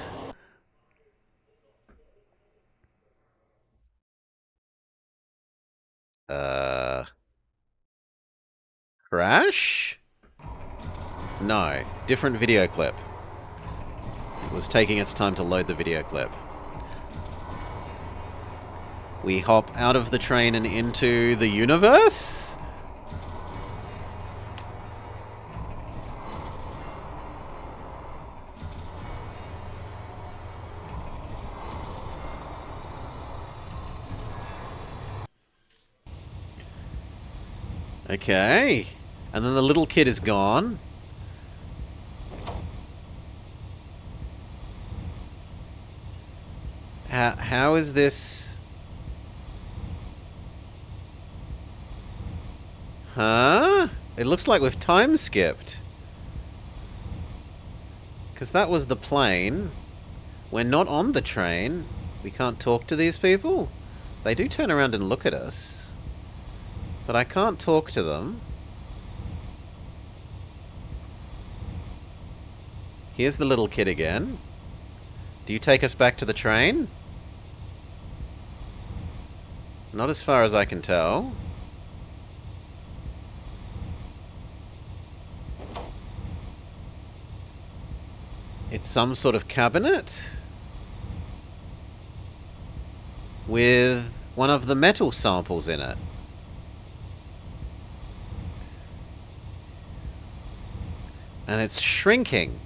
S1: Crash? No, different video clip. It was taking its time to load the video clip. We hop out of the train and into the universe? Okay. And then the little kid is gone. How is this? Huh? It looks like we've time skipped. Because that was the plane. We're not on the train. We can't talk to these people. They do turn around and look at us. But I can't talk to them. Here's the little kid again. Do you take us back to the train? Not as far as I can tell. It's some sort of cabinet with one of the metal samples in it. And it's shrinking.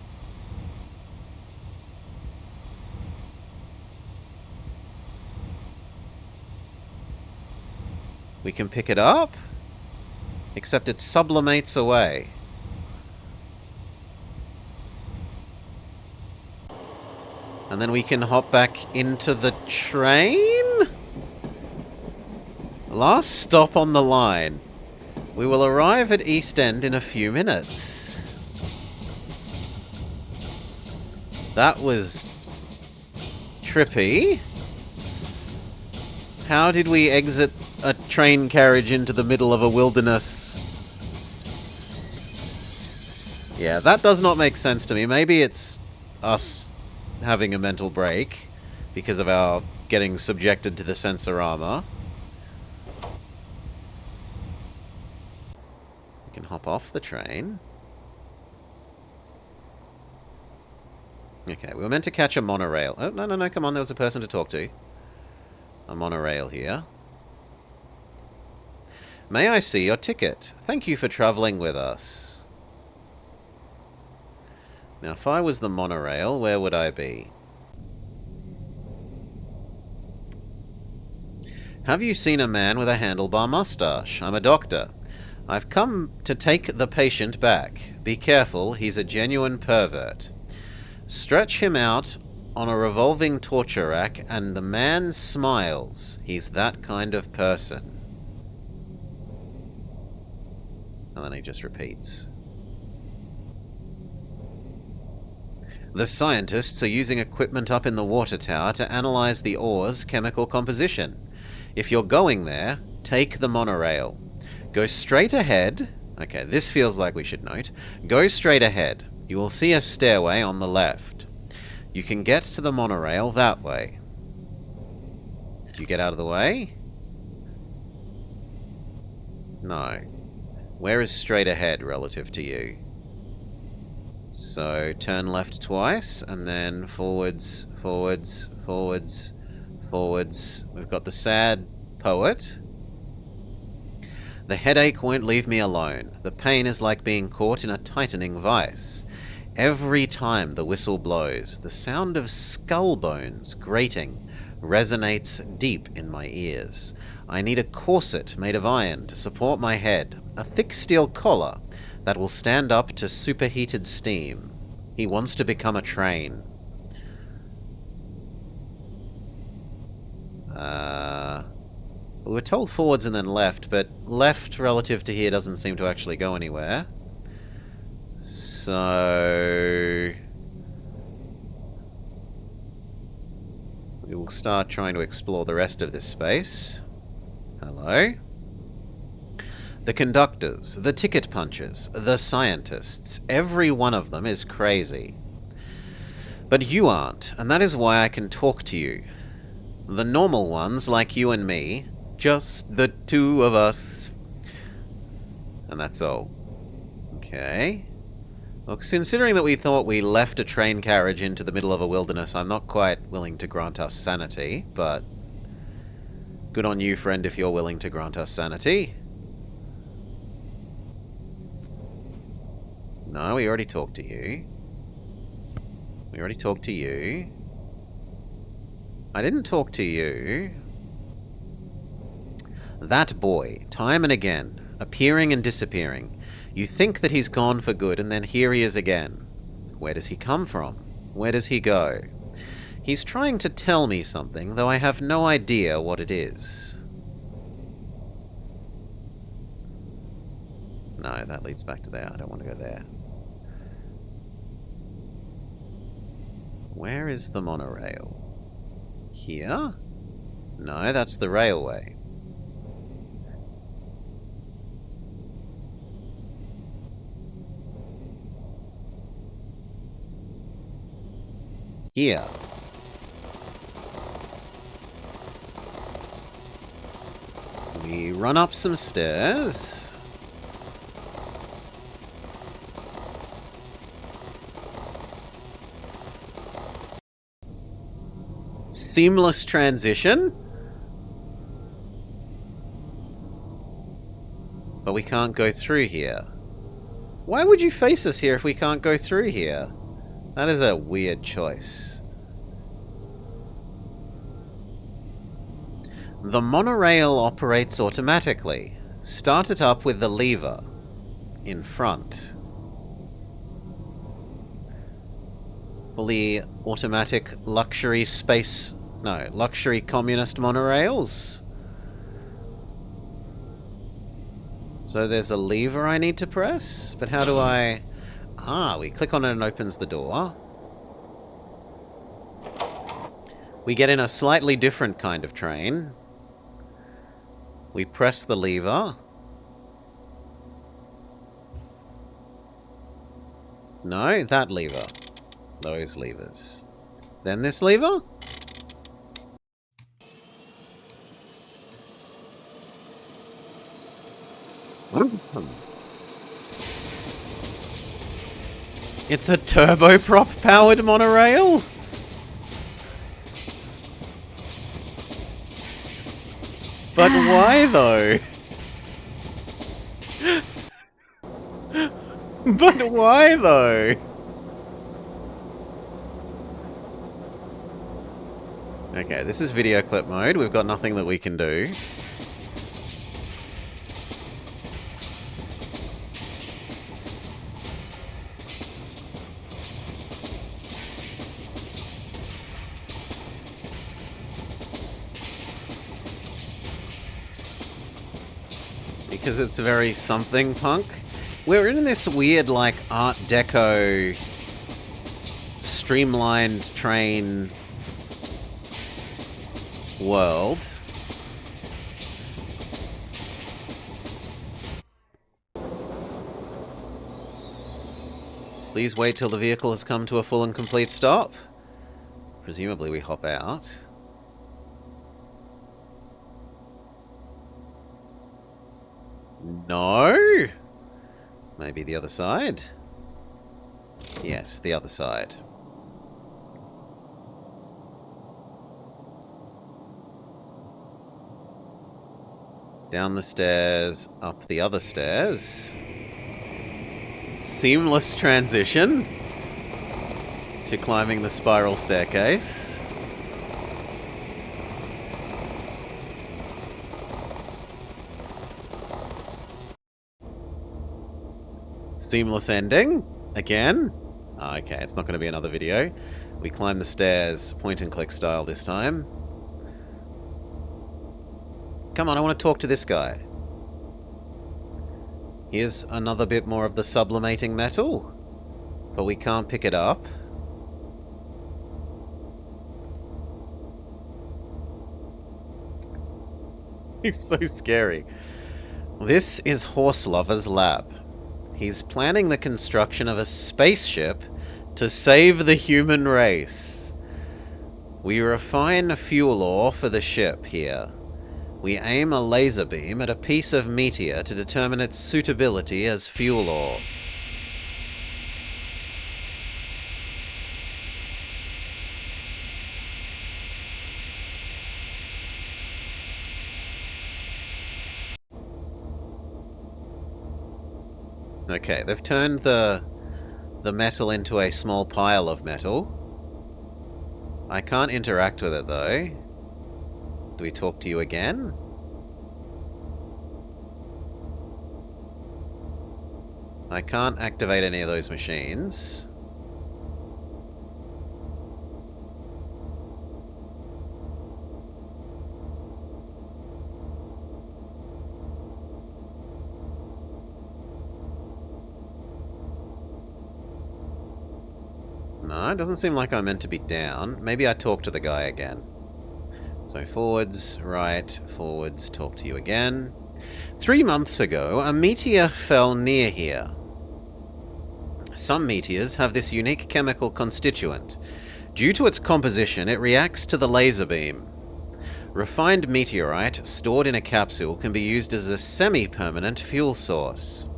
S1: We can pick it up, except it sublimates away. And then we can hop back into the train? Last stop on the line. We will arrive at East End in a few minutes. That was trippy. How did we exit a train carriage into the middle of a wilderness? Yeah, that does not make sense to me. Maybe it's us having a mental break because of our getting subjected to the sensorama. We can hop off the train. Okay, we were meant to catch a monorail. Oh, no, come on, there was a person to talk to. A monorail here. May I see your ticket? Thank you for travelling with us. Now, if I was the monorail, where would I be? Have you seen a man with a handlebar mustache? I'm a doctor. I've come to take the patient back. Be careful, he's a genuine pervert. Stretch him out on a revolving torture rack, and the man smiles. He's that kind of person. And then he just repeats. The scientists are using equipment up in the water tower to analyze the ore's chemical composition. If you're going there, take the monorail. Go straight ahead. Okay, this feels like we should note. Go straight ahead. You will see a stairway on the left. You can get to the monorail that way. Do you get out of the way? No. Where is straight ahead relative to you? So, turn left twice, and then forwards, forwards, forwards, forwards. We've got the sad poet. The headache won't leave me alone. The pain is like being caught in a tightening vice. Every time the whistle blows, the sound of skull bones grating resonates deep in my ears. I need a corset made of iron to support my head, a thick steel collar that will stand up to superheated steam. He wants to become a train. We were told forwards and then left, but left relative to here doesn't seem to actually go anywhere. So we will start trying to explore the rest of this space. Hello? The conductors, the ticket punchers, the scientists, every one of them is crazy. But you aren't, and that is why I can talk to you. The normal ones, like you and me, just the two of us. And that's all. Okay. Well, considering that we thought we left a train carriage into the middle of a wilderness, I'm not quite willing to grant us sanity, but good on you, friend, if you're willing to grant us sanity. No, we already talked to you. We already talked to you. I didn't talk to you. That boy, time and again, appearing and disappearing. You think that he's gone for good, and then here he is again. Where does he come from? Where does he go? He's trying to tell me something, though I have no idea what it is. No, that leads back to there. I don't want to go there. Where is the monorail? Here? No, that's the railway. Here. We run up some stairs. Seamless transition. But we can't go through here. Why would you face us here if we can't go through here? That is a weird choice. The monorail operates automatically. Start it up with the lever in front. Fully automatic luxury space... No, luxury communist monorails. So there's a lever I need to press? But how do I... Ah, we click on it and opens the door. We get in a slightly different kind of train. We press the lever. No, that lever. Those levers. Then this lever? It's a turboprop powered monorail? But why though? But why though? Okay, this is video clip mode. We've got nothing that we can do. Because it's very something punk. We're in this weird, like, Art Deco streamlined train world. Please wait till the vehicle has come to a full and complete stop. Presumably we hop out. No? Maybe the other side? Yes, the other side. Down the stairs, up the other stairs. Seamless transition to climbing the spiral staircase. Seamless ending? Again? Oh, okay, it's not going to be another video. We climb the stairs, point and click style this time. Come on, I want to talk to this guy. Here's another bit more of the sublimating metal. But we can't pick it up. He's so scary. This is Horse Lover's lab. He's planning the construction of a spaceship to save the human race. We refine fuel ore for the ship here. We aim a laser beam at a piece of meteor to determine its suitability as fuel ore. Okay, they've turned the metal into a small pile of metal. I can't interact with it though. Do we talk to you again? I can't activate any of those machines. No, it doesn't seem like I'm meant to be down. Maybe I talk to the guy again. So forwards, right, forwards, talk to you again. 3 months ago, a meteor fell near here. Some meteors have this unique chemical constituent. Due to its composition, it reacts to the laser beam. Refined meteorite stored in a capsule can be used as a semi-permanent fuel source.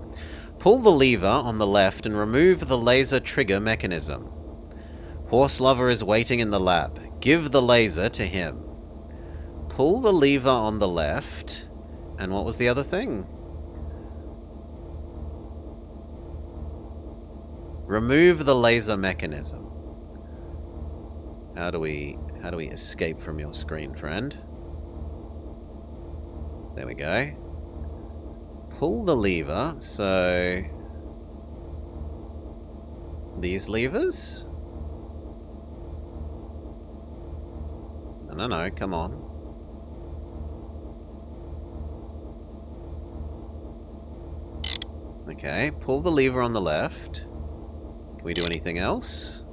S1: Pull the lever on the left and remove the laser trigger mechanism. Horse Lover is waiting in the lab. Give the laser to him. Pull the lever on the left. And what was the other thing? Remove the laser mechanism. How do we escape from your screen, friend? There we go. Pull the lever, so these levers? No, come on. Okay, pull the lever on the left. Can we do anything else?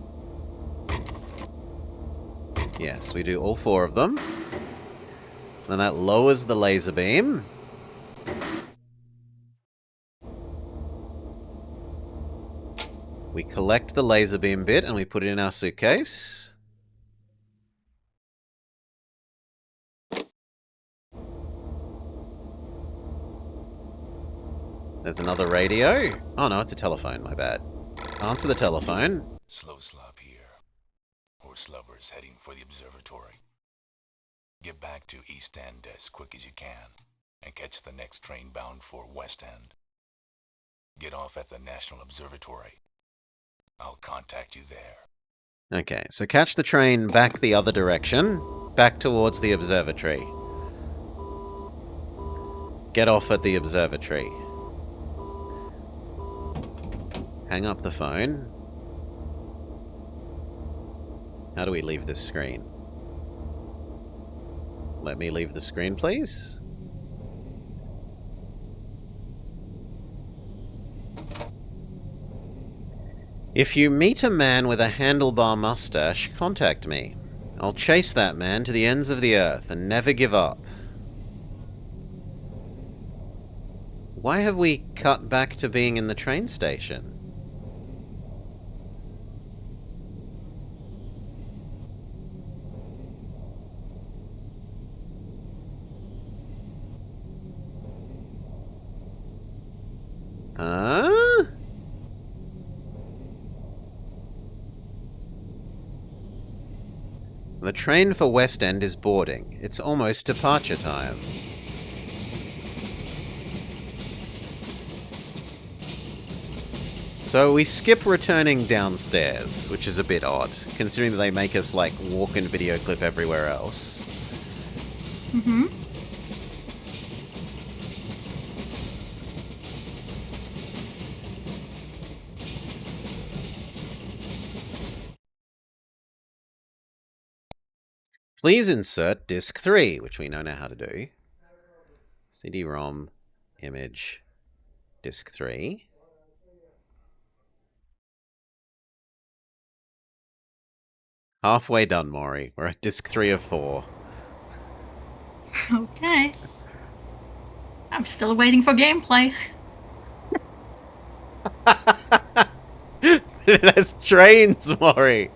S1: Yes, we do all 4 of them. And that lowers the laser beam. We collect the laser beam bit and we put it in our suitcase. There's another radio. Oh no, it's a telephone, my bad. Answer the telephone.
S4: Slow Slop here. Horse Lover's heading for the observatory. Get back to East End as quick as you can, and catch the next train bound for West End. Get off at the National Observatory. I'll contact you there.
S1: Okay, so catch the train back the other direction, back towards the observatory. Get off at the observatory. Hang up the phone. How do we leave this screen? Let me leave the screen, please. If you meet a man with a handlebar mustache, contact me. I'll chase that man to the ends of the earth and never give up. Why have we cut back to being in the train station? Huh? The train for West End is boarding. It's almost departure time. So we skip returning downstairs, which is a bit odd, considering that they make us, like, walk and video clip everywhere else.
S2: Mm-hmm.
S1: Please insert disk 3, which we know now how to do. CD-ROM, image, disk 3. Halfway done, Maury. We're at disk 3 of 4.
S2: Okay. I'm still waiting for gameplay.
S1: It has trains, Maury!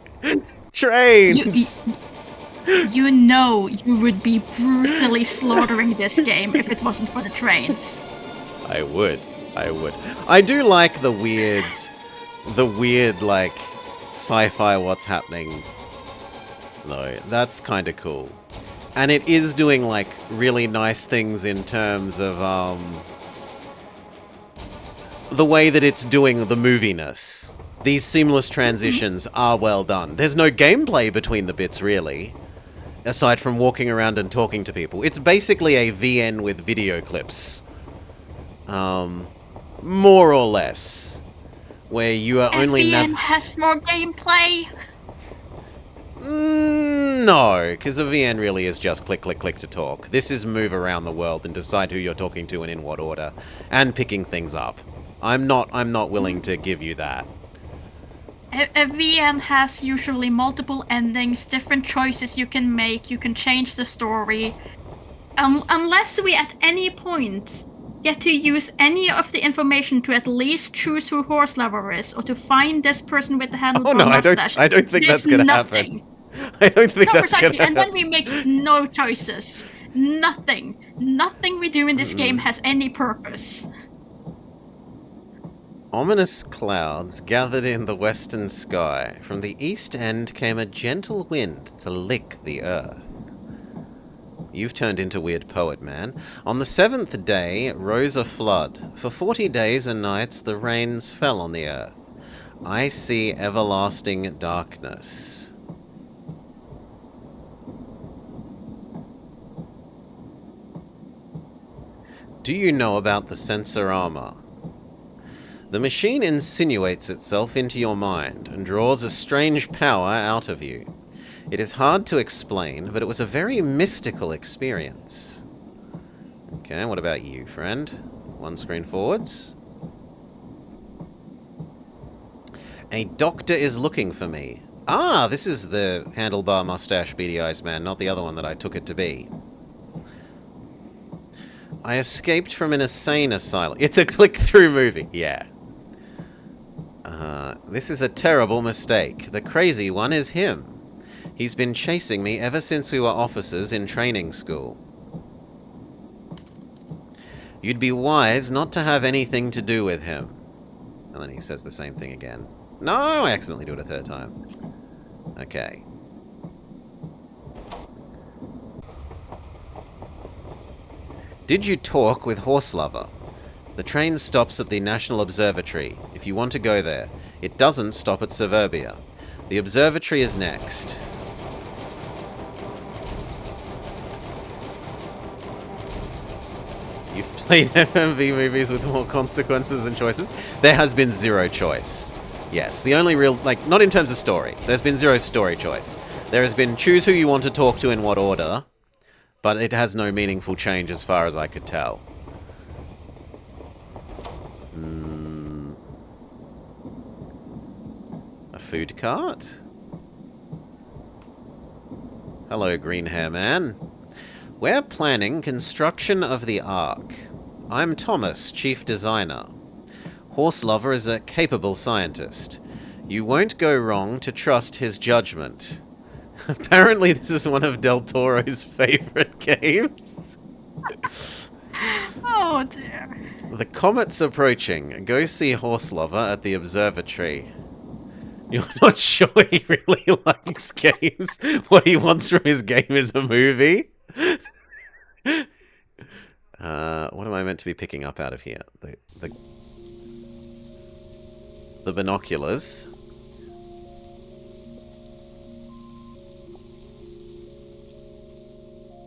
S1: Trains!
S2: You know you would be brutally slaughtering this game if it wasn't for the trains.
S1: I would. I do like the weird, like, sci-fi what's happening, though. That's kind of cool. And it is doing, like, really nice things in terms of, the way that it's doing the moviness. These seamless transitions are well done. There's no gameplay between the bits, really, aside from walking around and talking to people. It's basically a VN with video clips. More or less. Where you are only...
S2: VN has more gameplay.
S1: No, because a VN really is just click, click, click to talk. This is move around the world and decide who you're talking to and in what order, and picking things up. I'm not willing to give you that.
S2: A VN has usually multiple endings, different choices you can make, you can change the story. Unless we at any point get to use any of the information to at least choose who Horselover is, or to find this person with the handlebar mustache.
S1: I don't think that's gonna happen. I don't think that's
S2: precisely.
S1: gonna happen.
S2: And then we make no choices. Nothing we do in this game has any purpose.
S1: Ominous clouds gathered in the western sky. From the east end came a gentle wind to lick the earth. You've turned into weird poet, man. On the 7th day rose a flood. For 40 days and nights the rains fell on the earth. I see everlasting darkness. Do you know about the sensor armor? The machine insinuates itself into your mind and draws a strange power out of you. It is hard to explain, but it was a very mystical experience. Okay, what about you, friend? One screen forwards. A doctor is looking for me. Ah, this is the handlebar mustache beady eyes man, not the other one that I took it to be. I escaped from an insane asylum. It's a click-through movie. Yeah. This is a terrible mistake. The crazy one is him. He's been chasing me ever since we were officers in training school. You'd be wise not to have anything to do with him. And then he says the same thing again. No, I accidentally do it a third time. Okay. Did you talk with Horselover? The train stops at the National Observatory, if you want to go there. It doesn't stop at Suburbia. The observatory is next. You've played FMV movies with more consequences and choices? There has been zero choice. Yes, the only real, like, not in terms of story. There's been zero story choice. There has been choose who you want to talk to in what order, but it has no meaningful change as far as I could tell. A food cart? Hello, green hair man. We're planning construction of the Ark. I'm Thomas, chief designer. Horselover is a capable scientist. You won't go wrong to trust his judgment. Apparently this is one of Del Toro's favorite games.
S2: Oh dear.
S1: The comet's approaching. Go see Horselover at the observatory. You're not sure he really likes games? What he wants from his game is a movie? What am I meant to be picking up out of here? The binoculars.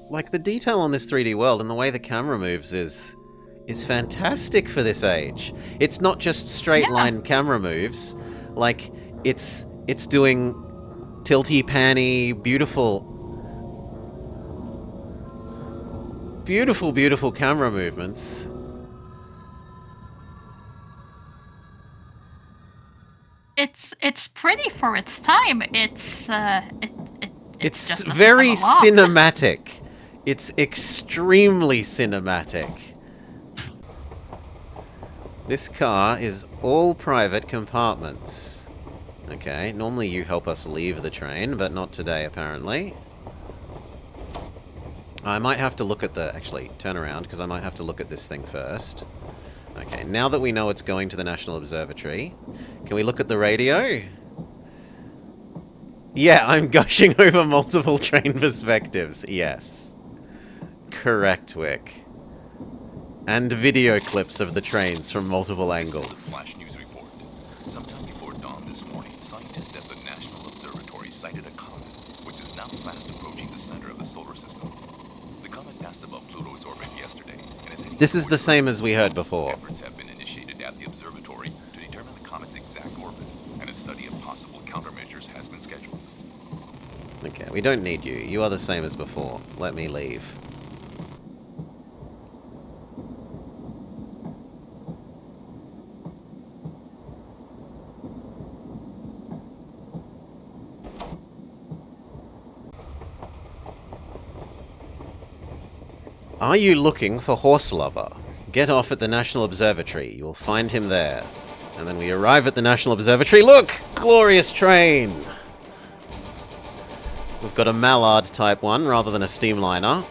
S1: Like, the detail on this 3D world and the way the camera moves is fantastic for this age. It's not just straight line camera moves. Like, it's doing tilty, panny, beautiful Beautiful, beautiful camera movements.
S2: It's pretty for its time. It's
S1: It's
S2: just doesn't have
S1: very
S2: a lot.
S1: cinematic. It's extremely cinematic. This car is all private compartments. Okay, normally you help us leave the train, but not today, apparently. I might have to look at the... Actually, turn around, because I might have to look at this thing first. Okay, now that we know it's going to the National Observatory, can we look at the radio? Yeah, I'm gushing over multiple train perspectives. Yes. Correct, Wick. And video clips of the trains from multiple angles.
S4: Flash news report. Sometime before dawn this morning, scientists at the National Observatory sighted a comet, which is now fast approaching the center of the solar system. The comet passed above Pluto's orbit yesterday, and is heading
S1: This is the
S4: towards
S1: same
S4: Earth.
S1: as we heard before.
S4: Efforts have been initiated at the observatory to determine the comet's exact orbit, and a study of possible countermeasures has been scheduled.
S1: Okay, we don't need you. You are the same as before. Let me leave. Are you looking for Horse Lover? Get off at the National Observatory. You will find him there. And then we arrive at the National Observatory. Look! Glorious train! We've got a Mallard type one rather than a steamliner.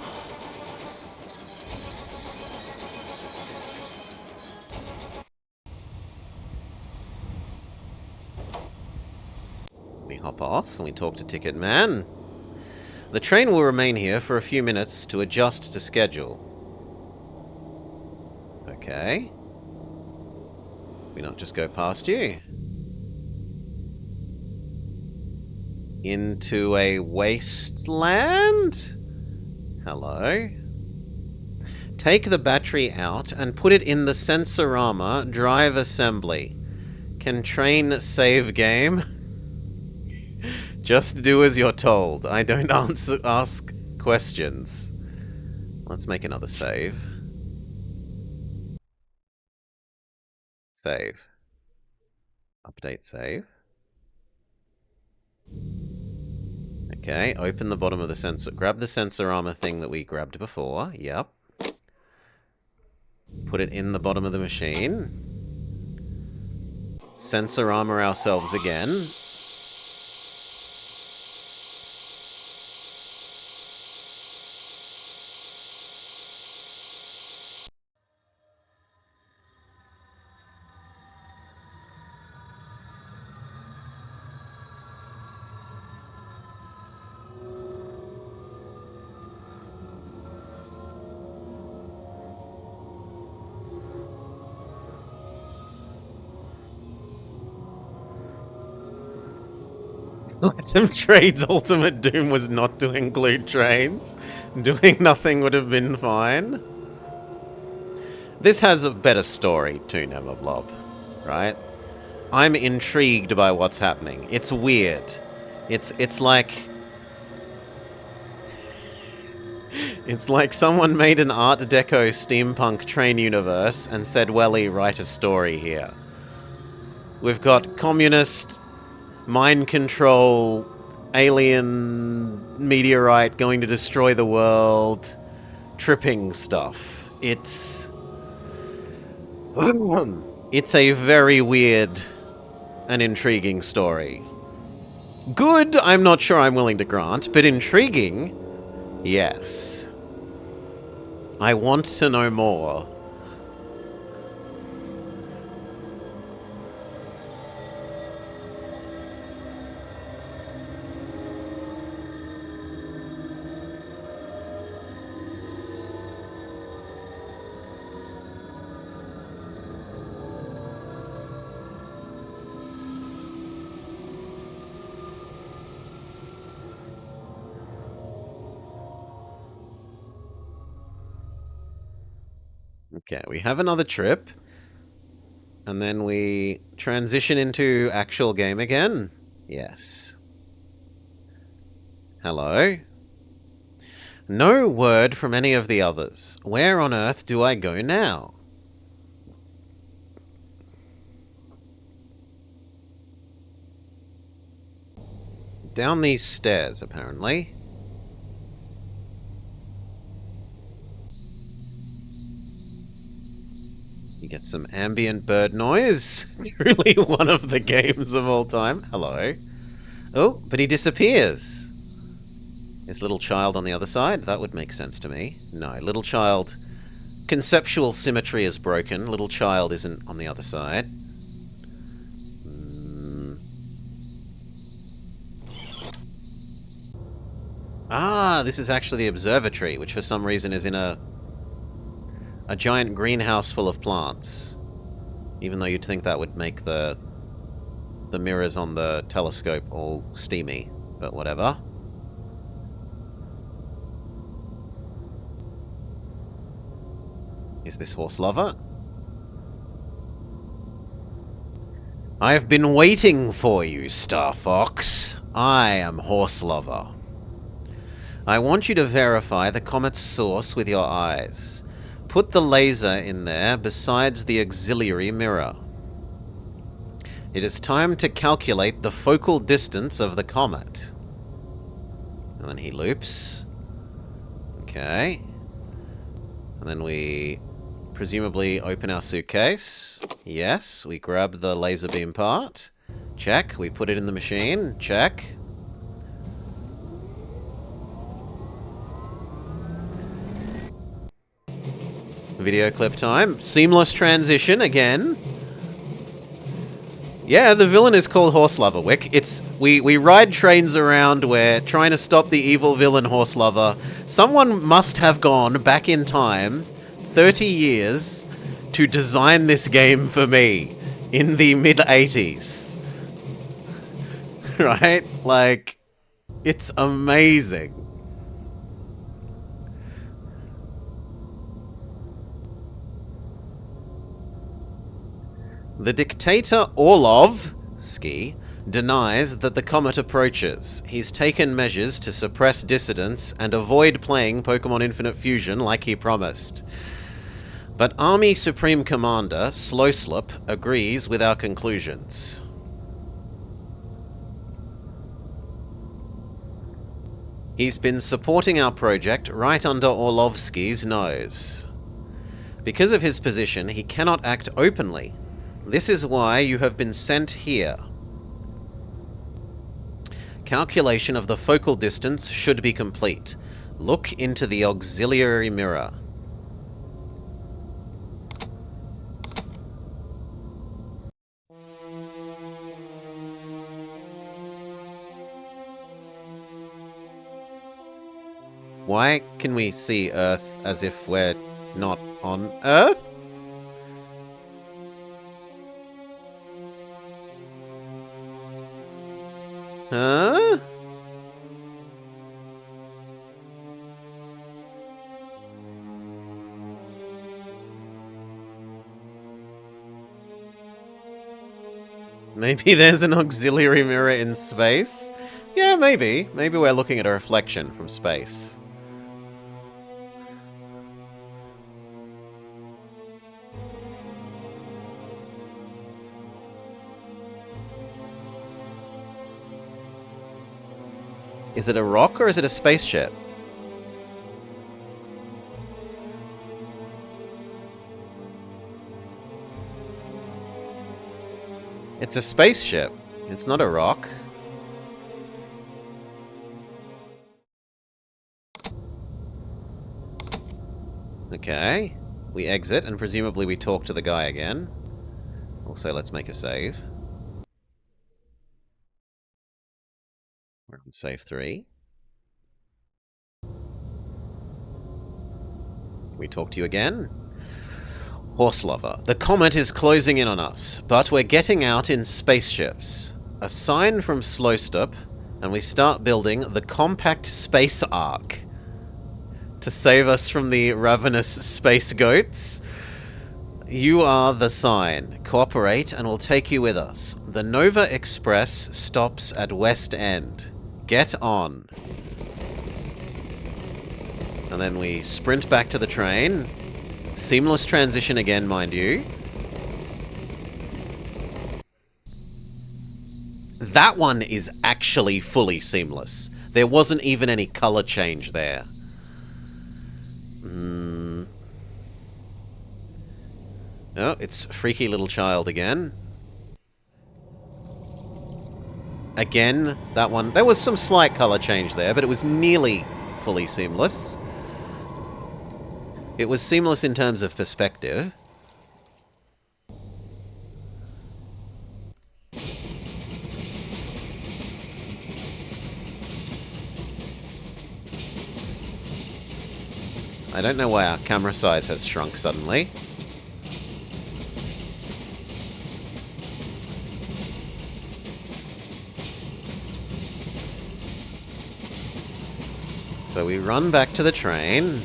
S1: We hop off and we talk to Ticket Man. The train will remain here for a few minutes to adjust to schedule. Okay. We not just go past you? Into a wasteland? Hello? Take the battery out and put it in the Sensorama drive assembly. Can train save game? Just do as you're told. I don't ask questions. Let's make another save. Save. Update save. Okay, open the bottom of the sensor. Grab the Sensorama thing that we grabbed before. Yep. Put it in the bottom of the machine. Sensorama ourselves again. Them Trade's ultimate doom was not to include trains. Doing nothing would have been fine. This has a better story to Never Blob, right? I'm intrigued by what's happening. It's weird. It's like... It's like someone made an Art Deco steampunk train universe and said, Welly, write a story here. We've got communist... mind control, alien meteorite going to destroy the world, tripping stuff. It's a very weird and intriguing story. Good, I'm not sure I'm willing to grant, but intriguing, yes. I want to know more. Okay, we have another trip. And then we transition into actual game again. Yes. Hello. No word from any of the others. Where on earth do I go now? Down these stairs, apparently. You get some ambient bird noise. Truly one of the games of all time. Hello. Oh, but he disappears. Is little child on the other side? That would make sense to me. No, little child... Conceptual symmetry is broken. Little child isn't on the other side. Ah, this is actually the observatory, which for some reason is in a giant greenhouse full of plants. Even though you'd think that would make the mirrors on the telescope all steamy, but whatever. Is this horse lover? I have been waiting for you, Star Fox. I am Horse Lover. I want you to verify the comet's source with your eyes. Put the laser in there besides the auxiliary mirror. It is time to calculate the focal distance of the comet. And then he loops. Okay. And then we presumably open our suitcase. Yes, we grab the laser beam part. Check. We put it in the machine. Check. Video clip time. Seamless transition again. Yeah, the villain is called Horse Lover, Wick. It's we ride trains around where trying to stop the evil villain Horse Lover. Someone must have gone back in time 30 years to design this game for me in the mid-80s. Right? Like, it's amazing. The dictator Orlovsky denies that the comet approaches. He's taken measures to suppress dissidents and avoid playing Pokemon Infinite Fusion like he promised. But Army Supreme Commander Slowslop agrees with our conclusions. He's been supporting our project right under Orlovsky's nose. Because of his position, he cannot act openly. This is why you have been sent here. Calculation of the focal distance should be complete. Look into the auxiliary mirror. Why can we see Earth as if we're not on Earth? Huh? Maybe there's an auxiliary mirror in space? Yeah, maybe. Maybe we're looking at a reflection from space. Is it a rock or is it a spaceship? It's a spaceship. It's not a rock. Okay. We exit and presumably we talk to the guy again. Also, let's make a save. We're on save 3. We talk to you again. Horse Lover. The comet is closing in on us, but we're getting out in spaceships. A sign from Slowstop, and we start building the compact space ark to save us from the ravenous space goats. You are the sign. Cooperate and we'll take you with us. The Nova Express stops at West End. Get on. And then we sprint back to the train. Seamless transition again, mind you. That one is actually fully seamless. There wasn't even any color change there. Oh, it's Freaky Little Child again. Again, that one. There was some slight color change there, but it was nearly fully seamless. It was seamless in terms of perspective. I don't know why our camera size has shrunk suddenly. So we run back to the train.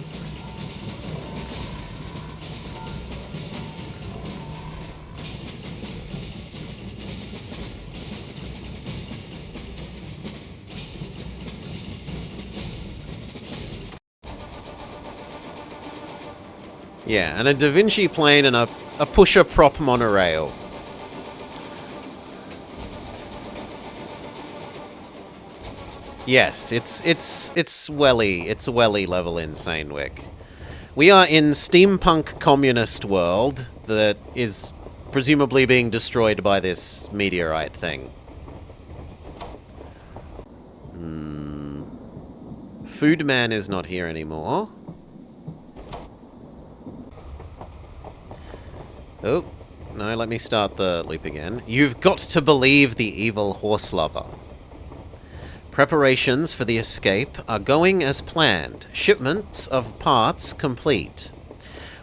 S1: Yeah, and a Da Vinci plane and a pusher prop monorail. Yes, it's welly level in Sanewick. We are in steampunk communist world that is presumably being destroyed by this meteorite thing. Food Man is not here anymore. Oh, no, let me start the loop again. You've got to believe the evil horse lover. Preparations for the escape are going as planned. Shipments of parts complete.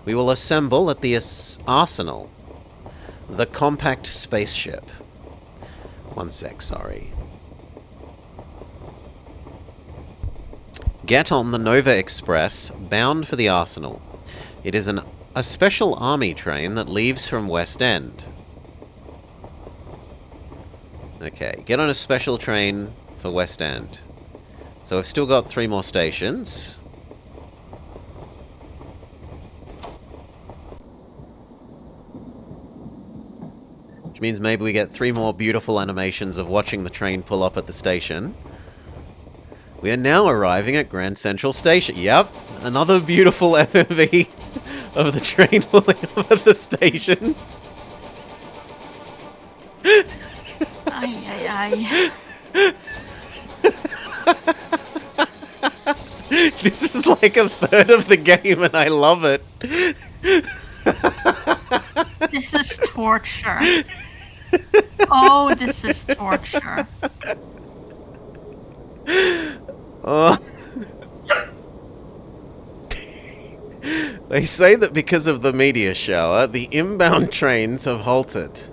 S1: We will assemble at the arsenal. The compact spaceship. One sec, sorry. Get on the Nova Express, bound for the arsenal. It is a special army train that leaves from West End. Okay, get on a special train for West End. So I've still got 3 more stations. Which means maybe we get 3 more beautiful animations of watching the train pull up at the station. We are now arriving at Grand Central Station. Yep, another beautiful FMV of the train pulling up at the station.
S2: Ay, ay, ay.
S1: This is like a third of the game and I love it.
S2: This is torture. Oh, this is torture.
S1: Oh. They say that because of the meteor shower, the inbound trains have halted.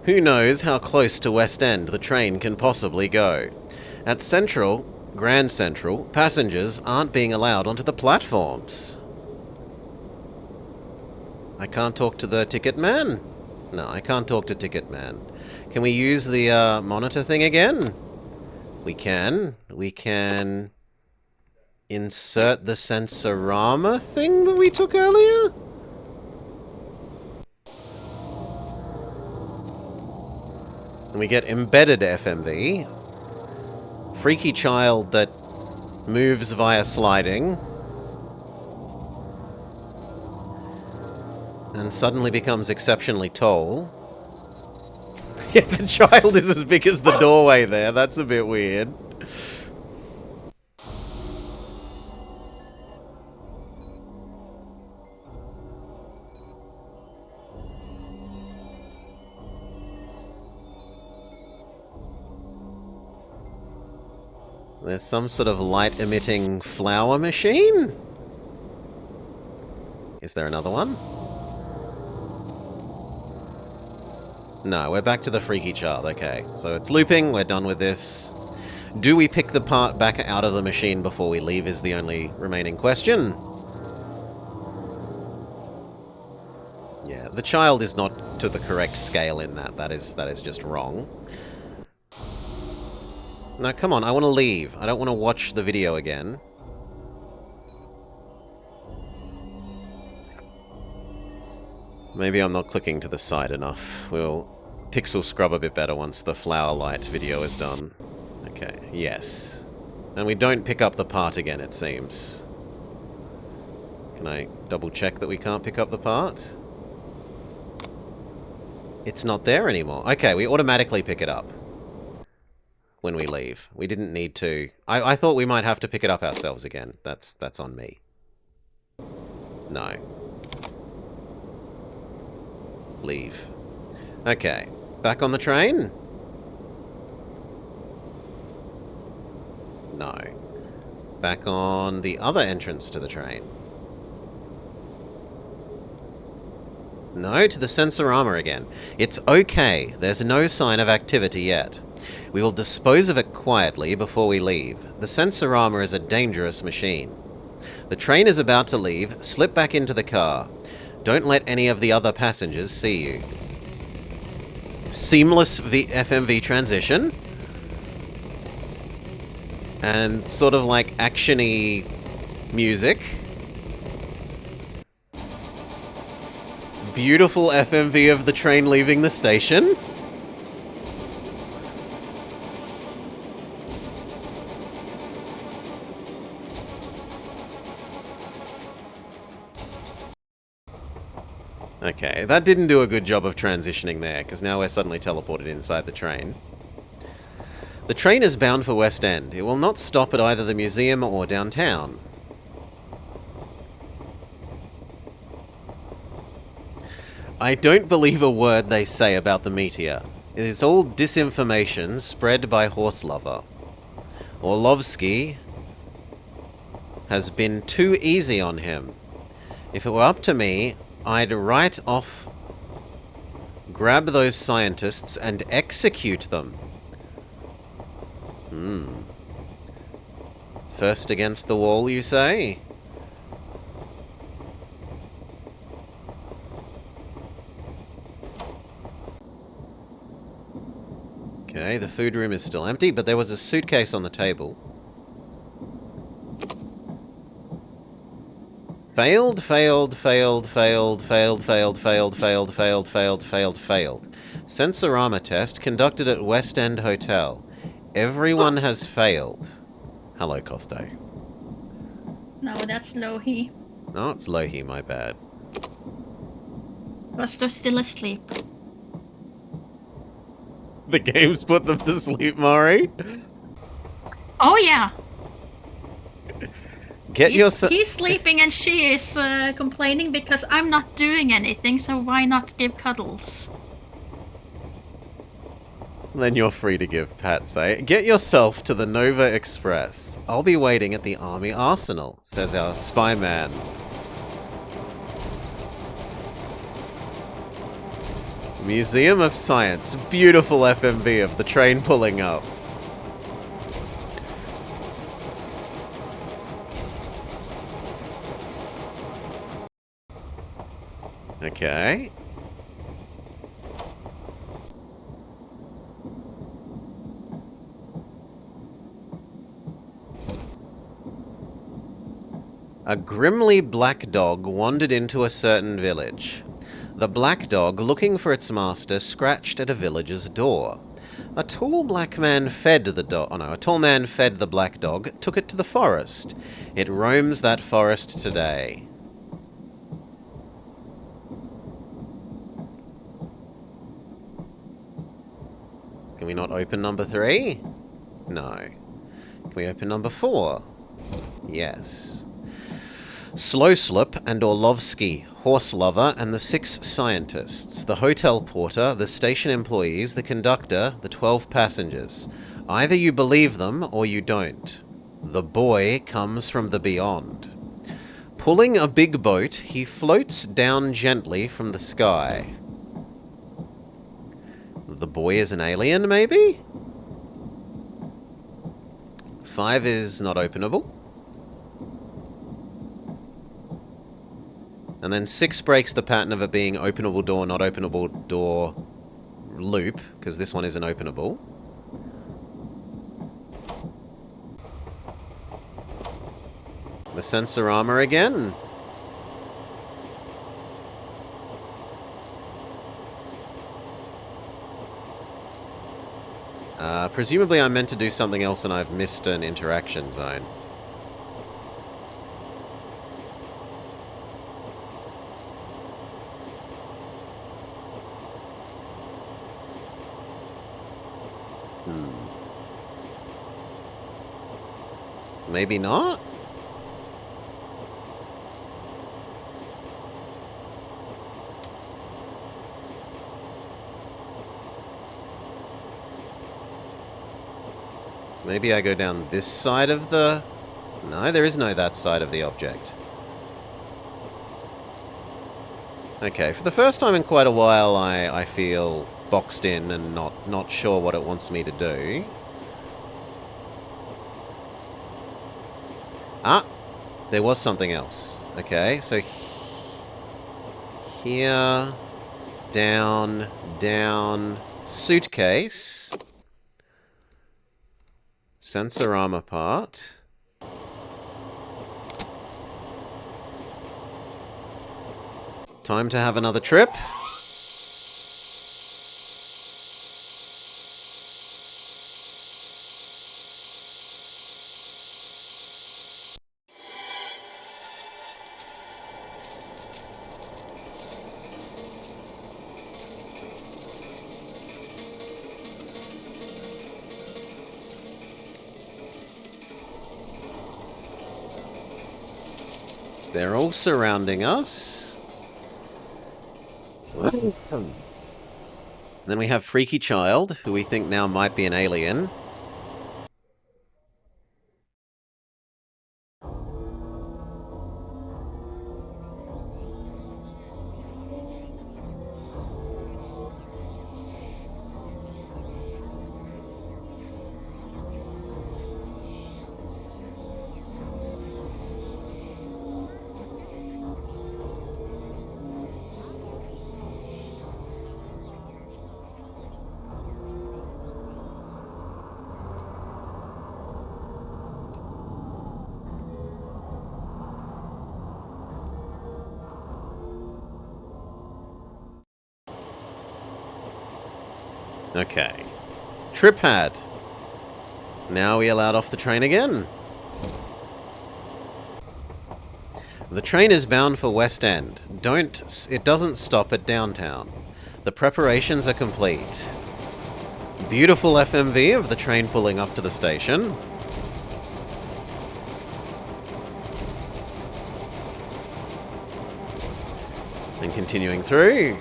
S1: Who knows how close to West End the train can possibly go? At Central, Grand Central, passengers aren't being allowed onto the platforms. I can't talk to the ticket man? No, I can't talk to ticket man. Can we use the monitor thing again? We can. We can insert the Sensorama thing that we took earlier? And we get embedded FMV. Freaky child that moves via sliding. And suddenly becomes exceptionally tall. Yeah, the child is as big as the doorway there. That's a bit weird. There's some sort of light-emitting flower machine? Is there another one? No, we're back to the freaky child. Okay, so it's looping. We're done with this. Do we pick the part back out of the machine before we leave is the only remaining question. Yeah, the child is not to the correct scale in that. That is just wrong. No, come on, I want to leave. I don't want to watch the video again. Maybe I'm not clicking to the side enough. We'll pixel scrub a bit better once the flower light video is done. Okay, yes. And we don't pick up the part again, it seems. Can I double check that we can't pick up the part? It's not there anymore. Okay, we automatically pick it up when we leave. We didn't need to. I thought we might have to pick it up ourselves again. That's on me. No. Leave. Okay. Back on the train? No. Back on the other entrance to the train? No, to the Sensorama again. It's okay. There's no sign of activity yet. We will dispose of it quietly before we leave. The Sensorama is a dangerous machine. The train is about to leave. Slip back into the car. Don't let any of the other passengers see you. Seamless FMV transition. And sort of like action-y music. Beautiful FMV of the train leaving the station. Okay, that didn't do a good job of transitioning there, because now we're suddenly teleported inside the train. The train is bound for West End. It will not stop at either the museum or downtown. I don't believe a word they say about the meteor. It is all disinformation spread by Horselover. Orlovsky has been too easy on him. If it were up to me, I'd right off grab those scientists and execute them. First against the wall, you say? Okay, the food room is still empty, but there was a suitcase on the table. Failed, failed, failed, failed, failed, failed, failed, failed, failed, failed, failed, failed. Sensorama test conducted at West End Hotel. Everyone has failed. Hello, Costo.
S2: No, that's Lohi.
S1: No, it's Lohi, my bad.
S2: Buster's still asleep.
S1: The game's put them to sleep, Mari.
S2: Oh yeah.
S1: Get yourself.
S2: He's sleeping and she is complaining because I'm not doing anything, so why not give cuddles?
S1: Then you're free to give pats, eh? Get yourself to the Nova Express. I'll be waiting at the Army Arsenal, says our spy man. Museum of Science. Beautiful FMV of the train pulling up. Okay. A grimly black dog wandered into a certain village. The black dog, looking for its master, scratched at a villager's door. A tall black man fed the dog. Oh no, a tall man fed the black dog, took it to the forest. It roams that forest today. Can we not open number 3? No. Can we open number 4? Yes. Slow Slip and Orlovsky, Horse Lover, and the 6 scientists, the hotel porter, the station employees, the conductor, the 12 passengers. Either you believe them or you don't. The boy comes from the beyond. Pulling a big boat, he floats down gently from the sky. The boy is an alien, maybe? 5 is not openable. And then 6 breaks the pattern of it being openable door, not openable door loop, because this one isn't openable. The Sensorama again. Presumably I'm meant to do something else and I've missed an interaction zone. Maybe not? Maybe I go down this side of the... No, there is no that side of the object. Okay, for the first time in quite a while, I feel boxed in and not sure what it wants me to do. Ah! There was something else. Okay, so... Here... Down... Down... Suitcase... Sensorama part... Time to have another trip. They're all surrounding us. Then we have Freaky Child, who we think now might be an alien. Okay. Trip pad. Now we allowed off the train again. The train is bound for West End. It doesn't stop at downtown. The preparations are complete. Beautiful FMV of the train pulling up to the station. And continuing through.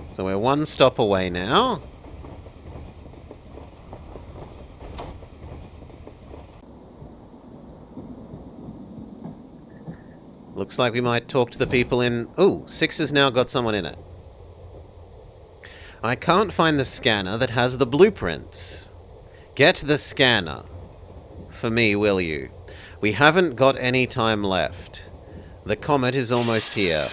S1: So we're one stop away now. Looks like we might talk to the people in... Ooh, 6 has now got someone in it. I can't find the scanner that has the blueprints. Get the scanner. For me, will you? We haven't got any time left. The comet is almost here.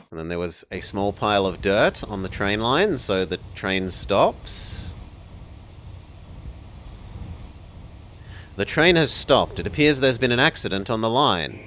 S1: And then there was a small pile of dirt on the train line, so the train stops. The train has stopped. It appears there's been an accident on the line.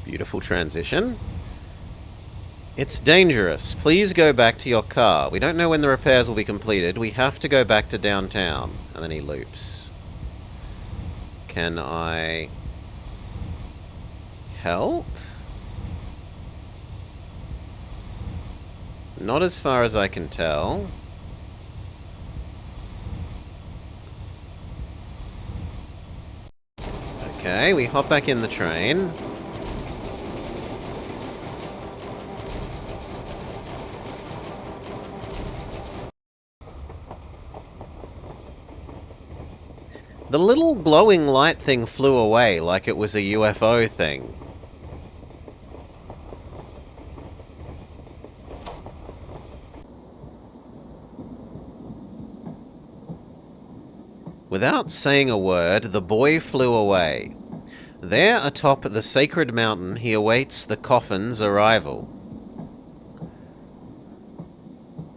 S1: Beautiful transition. It's dangerous. Please go back to your car. We don't know when the repairs will be completed. We have to go back to downtown. And then he loops. Can I... help? Not as far as I can tell. Okay, we hop back in the train. The little glowing light thing flew away like it was a UFO thing. Without saying a word, the boy flew away. There atop the sacred mountain, he awaits the coffin's arrival.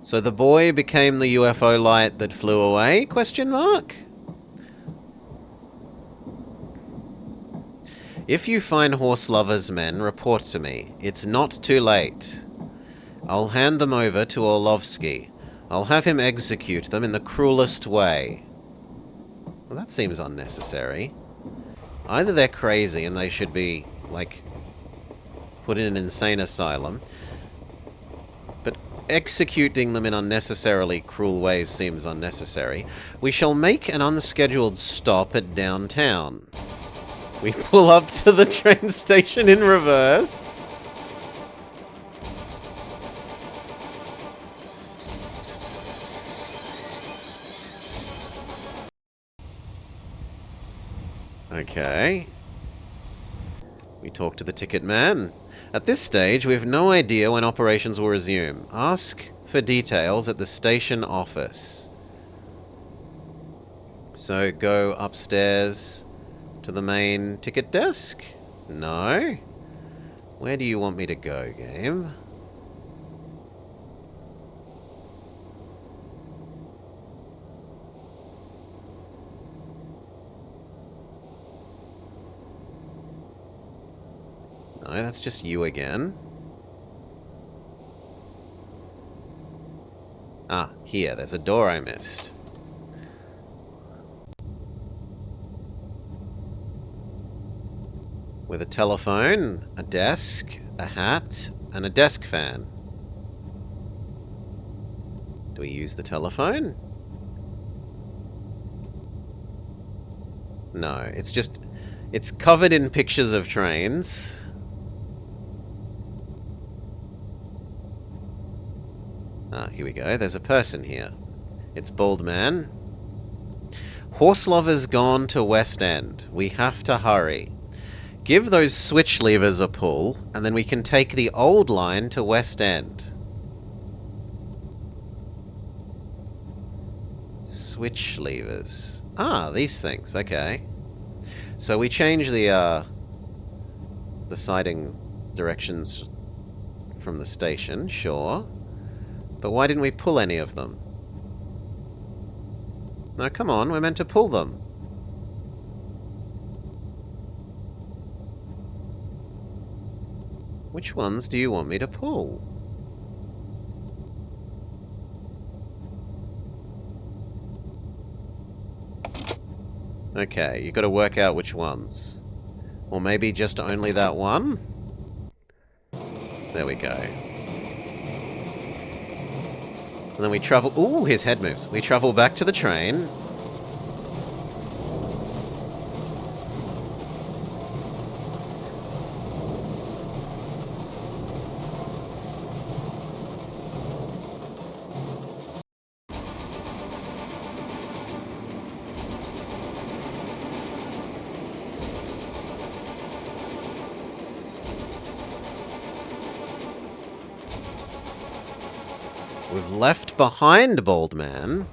S1: So the boy became the UFO light that flew away? Question mark? If you find horse lovers' men, report to me. It's not too late. I'll hand them over to Orlovsky. I'll have him execute them in the cruelest way. Well, that seems unnecessary. Either they're crazy and they should be, like, put in an insane asylum, but executing them in unnecessarily cruel ways seems unnecessary. We shall make an unscheduled stop at downtown. We pull up to the train station in reverse. Okay. We talk to the ticket man. At this stage, we have no idea when operations will resume. Ask for details at the station office. So go upstairs to the main ticket desk? No? Where do you want me to go, game? No, that's just you again. Ah, here, there's a door I missed. With a telephone, a desk, a hat, and a desk fan. Do we use the telephone? No, it's covered in pictures of trains. Ah, here we go. There's a person here. It's Bald Man. Horse lovers gone to West End. We have to hurry. Give those switch levers a pull, and then we can take the old line to West End. Switch levers. Ah, these things. Okay. So we change the siding directions from the station, sure. But why didn't we pull any of them? No, come on, we're meant to pull them. Which ones do you want me to pull? Okay, you've got to work out which ones. Or maybe just only that one? There we go. And then we travel... Ooh, his head moves. We travel back to the train. We've left behind Bald Man.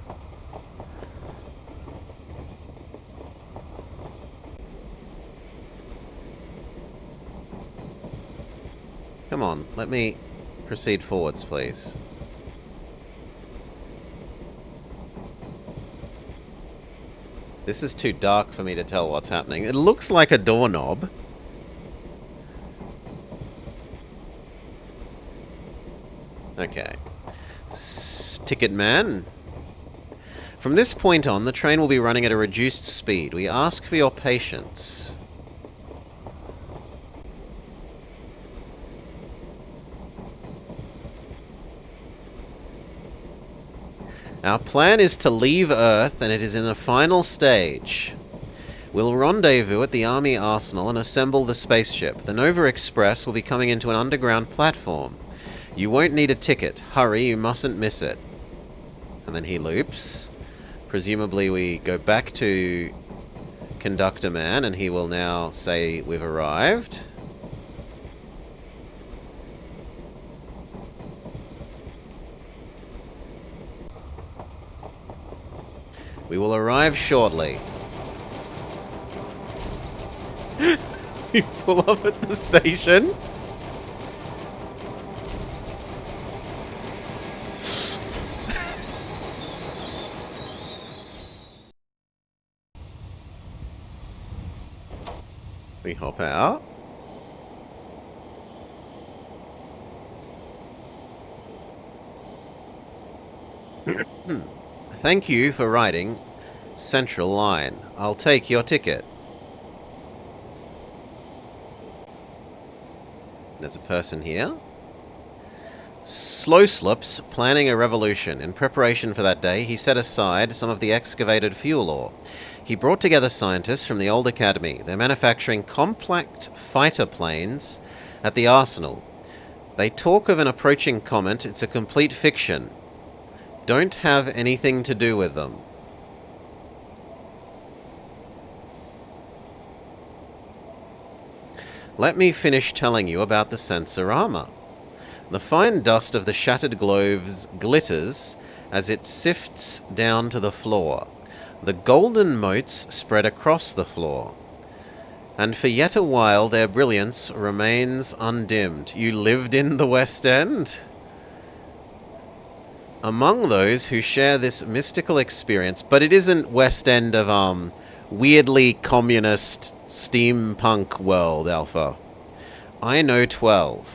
S1: Come on, let me proceed forwards, please. This is too dark for me to tell what's happening. It looks like a doorknob. Okay. Ticket man. From this point on, the train will be running at a reduced speed. We ask for your patience. Our plan is to leave Earth, and it is in the final stage. We'll rendezvous at the Army Arsenal and assemble the spaceship. The Nova Express will be coming into an underground platform. You won't need a ticket. Hurry, you mustn't miss it. And then he loops. Presumably we go back to conductor man, and he will now say we've arrived. We will arrive shortly. You pull up at the station. We hop out. Thank you for riding Central Line. I'll take your ticket. There's a person here. Slowslop's planning a revolution. In preparation for that day, he set aside some of the excavated fuel ore. He brought together scientists from the old academy. They're manufacturing compact fighter planes at the arsenal. They talk of an approaching comet. It's a complete fiction. Don't have anything to do with them. Let me finish telling you about the Sensorama. The fine dust of the shattered globes glitters as it sifts down to the floor. The golden motes spread across the floor. And for yet a while their brilliance remains undimmed. You lived in the West End? Among those who share this mystical experience, but it isn't West End of, weirdly communist steampunk world, Alpha. I know 12.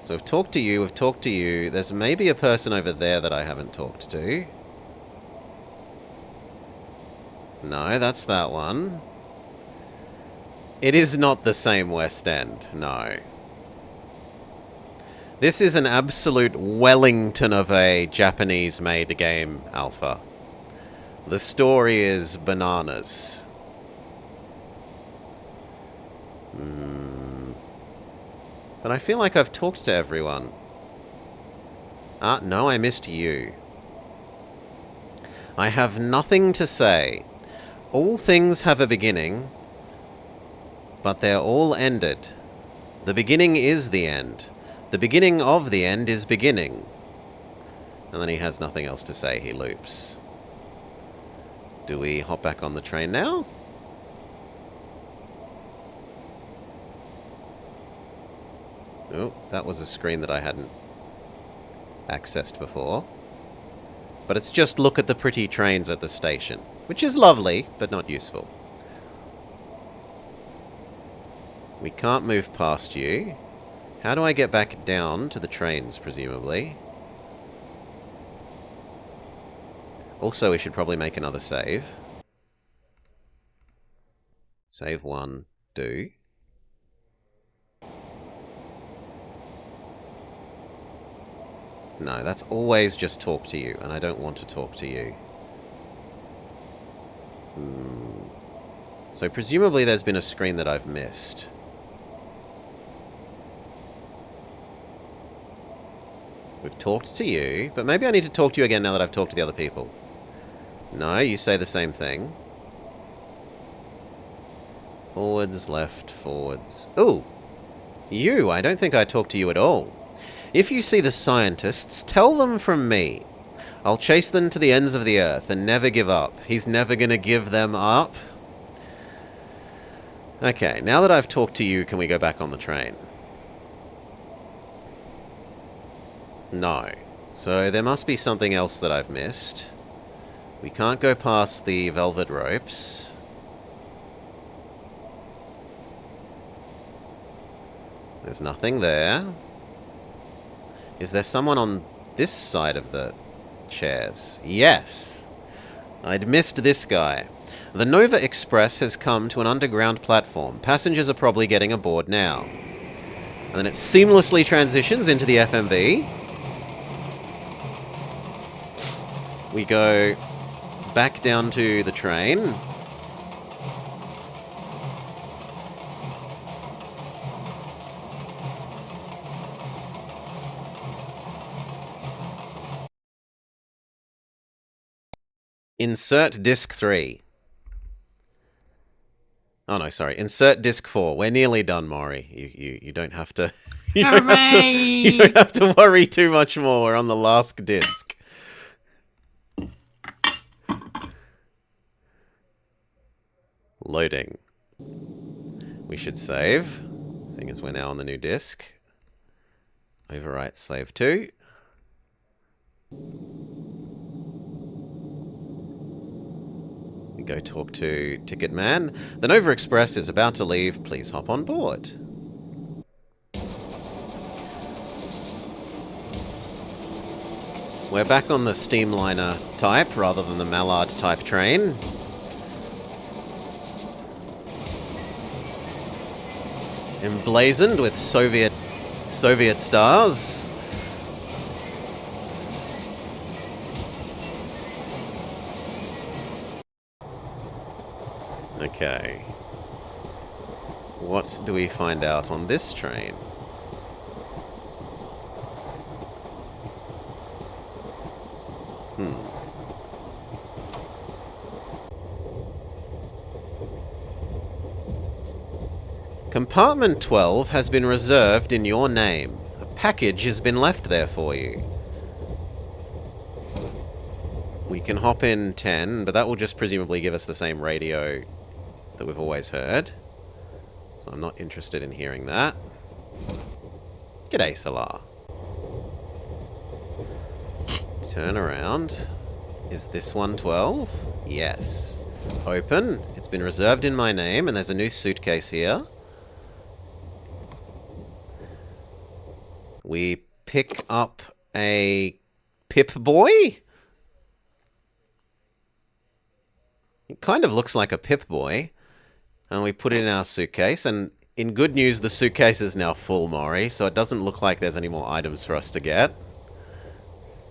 S1: So I've talked to you, There's maybe a person over there that I haven't talked to. No, that's that one. It is not the same West End, no. This is an absolute Wellington of a Japanese-made game, Alpha. The story is bananas. But I feel like I've talked to everyone. Ah, no, I missed you. I have nothing to say. All things have a beginning, but they're all ended. The beginning is the end. The beginning of the end is beginning. And then he has nothing else to say. He loops. Do we hop back on the train now? Oh, that was a screen that I hadn't accessed before. But it's just look at the pretty trains at the station, which is lovely, but not useful. We can't move past you. How do I get back down to the trains, presumably? Also, we should probably make another save. Save one, do. No, that's always just talk to you, and I don't want to talk to you. So presumably there's been a screen that I've missed. We've talked to you, but maybe I need to talk to you again now that I've talked to the other people. No, you say the same thing. Forwards, left, forwards. Ooh! You! I don't think I talked to you at all. If you see the scientists, tell them from me. I'll chase them to the ends of the earth and never give up. He's never gonna give them up. Okay, now that I've talked to you, can we go back on the train? No. So there must be something else that I've missed. We can't go past the velvet ropes. There's nothing there. Is there someone on this side of the chairs? Yes! I'd missed this guy. The Nova Express has come to an underground platform. Passengers are probably getting aboard now. And then it seamlessly transitions into the FMV. We go back down to the train. Insert disc 3. Oh no, sorry. Insert disc 4. We're nearly done, Maury. You don't have to. You
S2: Hooray!
S1: don't have to worry too much more. We're on the last disc. Loading. We should save, seeing as we're now on the new disc. Overwrite slave 2. We go talk to Ticket Man. The Nova Express is about to leave. Please hop on board. We're back on the Steamliner type rather than the Mallard type train. Emblazoned with Soviet stars. Okay. What do we find out on this train? Compartment 12 has been reserved in your name. A package has been left there for you. We can hop in 10, but that will just presumably give us the same radio that we've always heard. So I'm not interested in hearing that. G'day, Salar. Turn around. Is this one 12? Yes. Open. It's been reserved in my name, and there's a new suitcase here. We pick up a Pip-Boy? It kind of looks like a Pip-Boy. And we put it in our suitcase, and in good news, the suitcase is now full, Maury, so it doesn't look like there's any more items for us to get.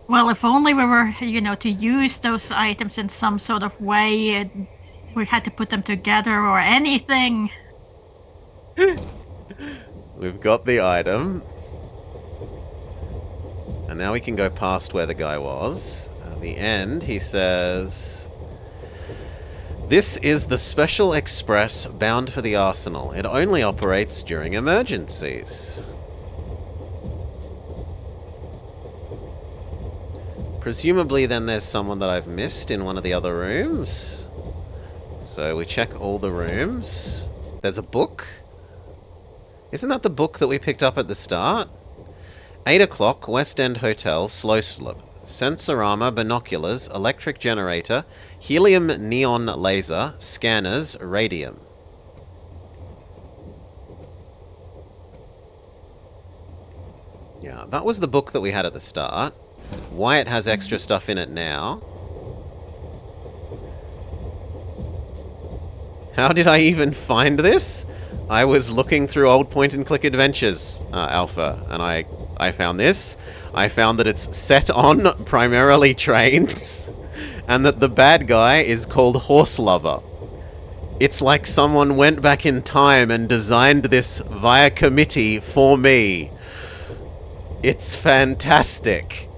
S2: Well, if only we were, to use those items in some sort of way, we had to put them together or anything.
S1: We've got the item. And now we can go past where the guy was. At the end, he says, "This is the Special Express bound for the Arsenal. It only operates during emergencies." Presumably then there's someone that I've missed in one of the other rooms. So we check all the rooms. There's a book. Isn't that the book that we picked up at the start? 8 o'clock, West End Hotel, Slow Slope. Sensorama, binoculars, electric generator, helium neon laser, scanners, radium. Yeah, that was the book that we had at the start. Why it has extra stuff in it now? How did I even find this? I was looking through old point-and-click adventures, Alpha, and I found this. I found that it's set on primarily trains, and that the bad guy is called Horse Lover. It's like someone went back in time and designed this via committee for me. It's fantastic.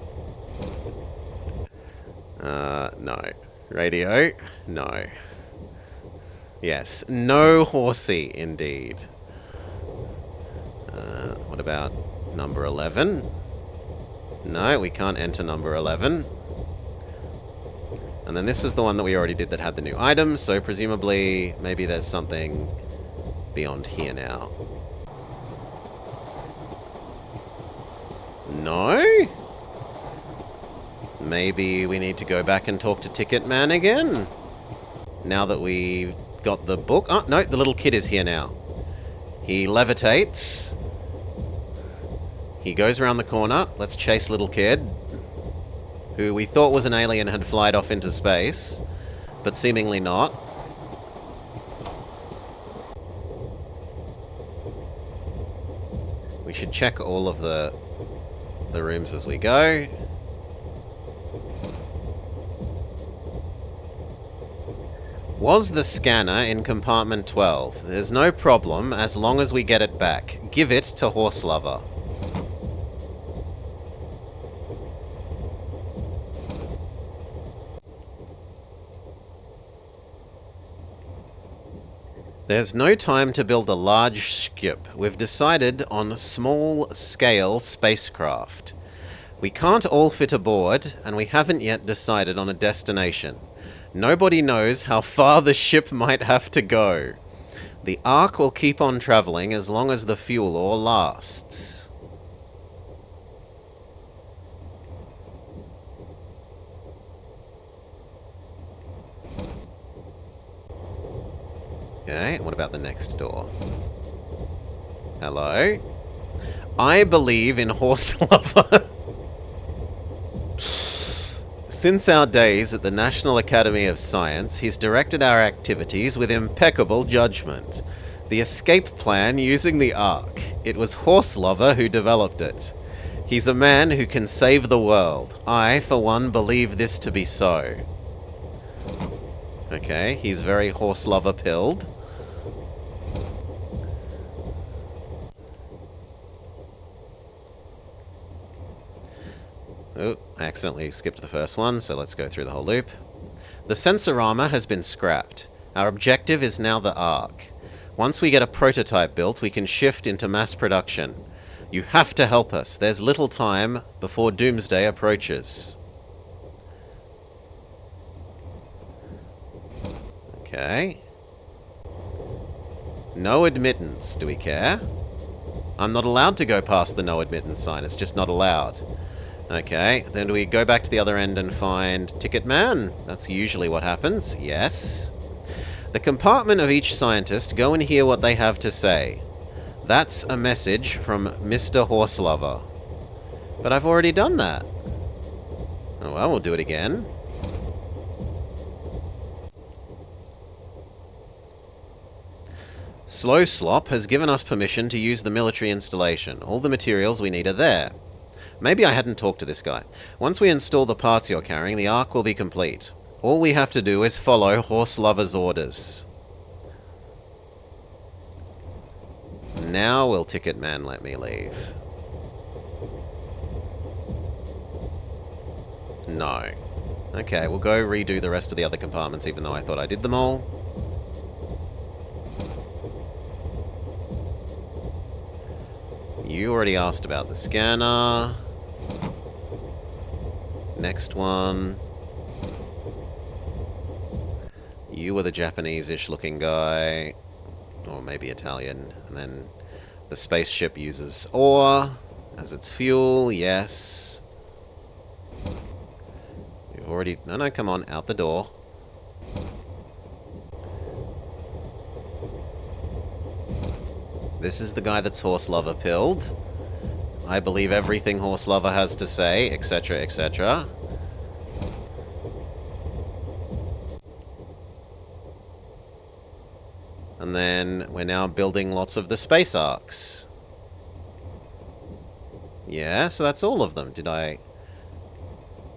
S1: No. Radio? No. Yes. No horsey, indeed. What about number 11? No, we can't enter number 11. And then this was the one that we already did that had the new items, so presumably maybe there's something beyond here now. No? Maybe we need to go back and talk to Ticket Man again? Now that we've got the book. Oh, no, the little kid is here now. He levitates. He goes around the corner. Let's chase little kid, who we thought was an alien and had flied off into space, but seemingly not. We should check all of the rooms as we go. Was the scanner in compartment 12? There's no problem as long as we get it back. Give it to Horse Lover. There's no time to build a large ship. We've decided on small-scale spacecraft. We can't all fit aboard, and we haven't yet decided on a destination. Nobody knows how far the ship might have to go. The Ark will keep on traveling as long as the fuel ore lasts. Okay, what about the next door? Hello? I believe in horse lover. Since our days at the National Academy of Science, he's directed our activities with impeccable judgment. The escape plan using the Ark. It was Horse Lover who developed it. He's a man who can save the world. I, for one, believe this to be so. Okay, he's very Horse Lover pilled. Oh, I accidentally skipped the first one, so let's go through the whole loop. The Sensorama has been scrapped. Our objective is now the Ark. Once we get a prototype built, we can shift into mass production. You have to help us. There's little time before Doomsday approaches. Okay. No admittance. Do we care? I'm not allowed to go past the no admittance sign. It's just not allowed. Okay, then do we go back to the other end and find Ticket Man? That's usually what happens. Yes. The compartment of each scientist, go and hear what they have to say. That's a message from Mr. Horselover. But I've already done that. Oh well, we'll do it again. Slow Slop has given us permission to use the military installation. All the materials we need are there. Maybe I hadn't talked to this guy. Once we install the parts you're carrying, the Ark will be complete. All we have to do is follow Horse Lover's orders. Now will Ticket Man let me leave? No. Okay, we'll go redo the rest of the other compartments, even though I thought I did them all. You already asked about the scanner. Next one. You were the Japanese-ish looking guy. Or maybe Italian. And then the spaceship uses ore as its fuel. Yes. You've already... No, come on. Out the door. This is the guy that's Horse Lover pilled. I believe everything Horse Lover has to say, etc., etc. And then we're now building lots of the space arcs. Yeah, so that's all of them. Did I...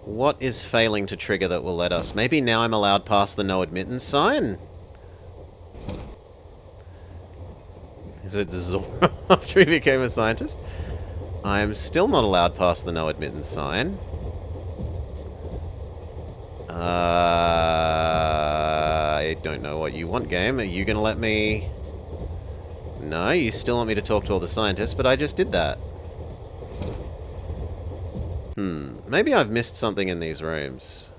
S1: What is failing to trigger that will let us... Maybe now I'm allowed past the no admittance sign? Is it Zora after he became a scientist? I'm still not allowed past the no admittance sign. I don't know what you want, game. Are you gonna let me... No, you still want me to talk to all the scientists, but I just did that. Maybe I've missed something in these rooms.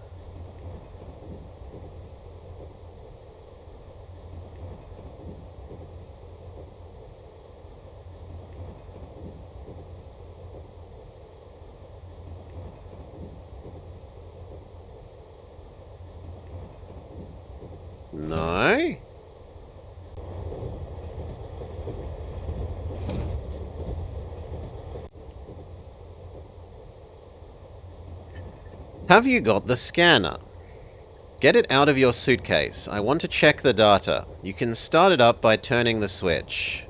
S1: No? Have you got the scanner? Get it out of your suitcase. I want to check the data. You can start it up by turning the switch.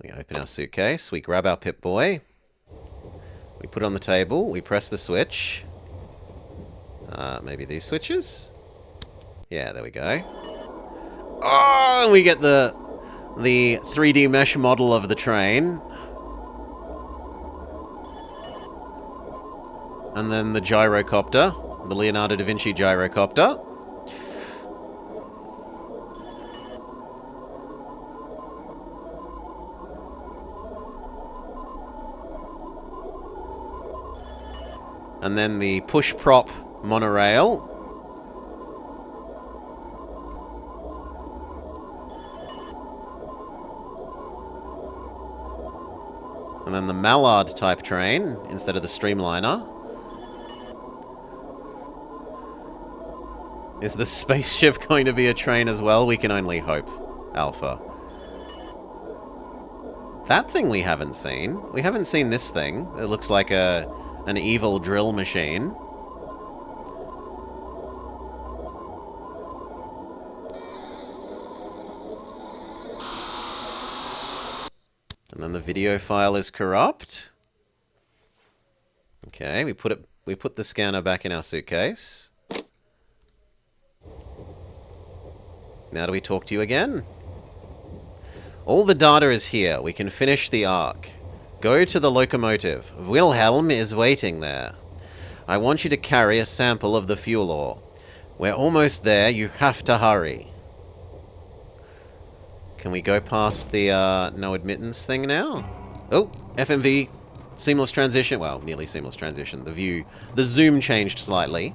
S1: We open our suitcase. We grab our Pip-Boy. We put it on the table. We press the switch. Maybe these switches? Yeah, there we go. Oh, and we get the 3D mesh model of the train. And then the gyrocopter, the Leonardo da Vinci gyrocopter. And then the push-prop monorail. And then the Mallard-type train, instead of the Streamliner. Is the spaceship going to be a train as well? We can only hope, Alpha. That thing we haven't seen. We haven't seen this thing. It looks like an evil drill machine. And then the video file is corrupt. Okay, we put the scanner back in our suitcase. Now do we talk to you again? All the data is here. We can finish the arc. Go to the locomotive. Wilhelm is waiting there. I want you to carry a sample of the fuel ore. We're almost there. You have to hurry. Can we go past the no admittance thing now? Oh, FMV. Seamless transition. Well, nearly seamless transition. The zoom changed slightly.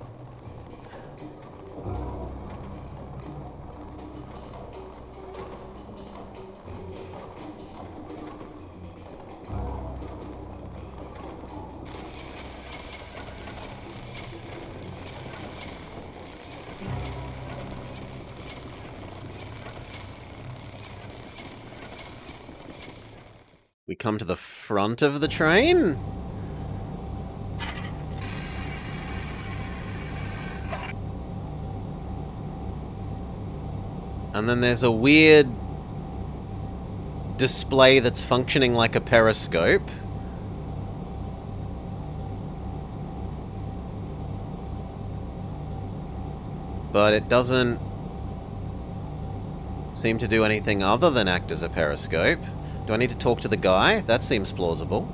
S1: We come to the front of the train? And then there's a weird display that's functioning like a periscope. But it doesn't seem to do anything other than act as a periscope. Do I need to talk to the guy? That seems plausible.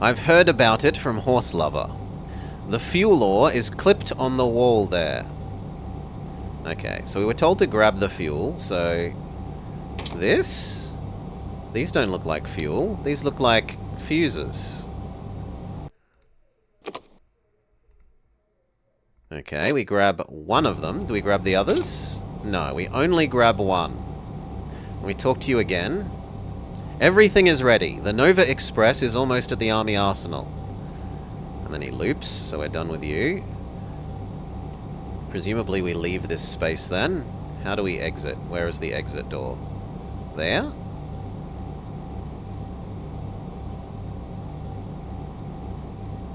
S1: I've heard about it from Horse Lover. The fuel ore is clipped on the wall there. Okay, so we were told to grab the fuel, so... This? These don't look like fuel. These look like fuses. Okay, we grab one of them. Do we grab the others? No, we only grab one. We talk to you again. Everything is ready. The Nova Express is almost at the Army Arsenal. And then he loops, so we're done with you. Presumably we leave this space then. How do we exit? Where is the exit door? There?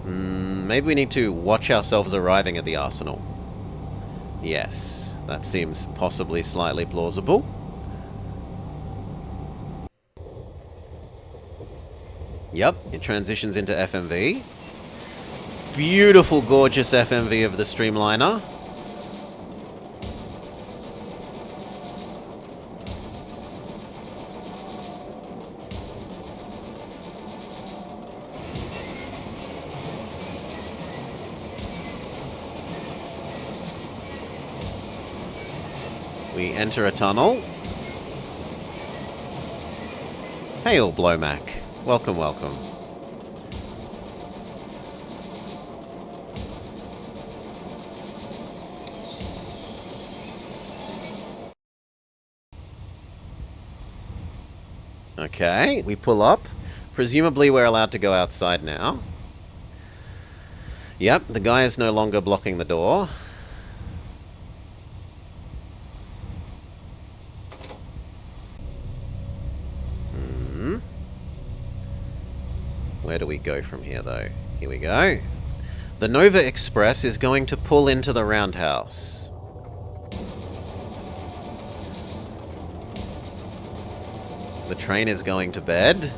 S1: Maybe we need to watch ourselves arriving at the Arsenal. Yes, that seems possibly slightly plausible. Yep, it transitions into FMV. Beautiful, gorgeous FMV of the Streamliner. We enter a tunnel. Hail, Blowmac. Welcome, welcome. Okay, we pull up. Presumably we're allowed to go outside now. Yep, the guy is no longer blocking the door. Where do we go from here, though? Here we go. The Nova Express is going to pull into the roundhouse. The train is going to bed.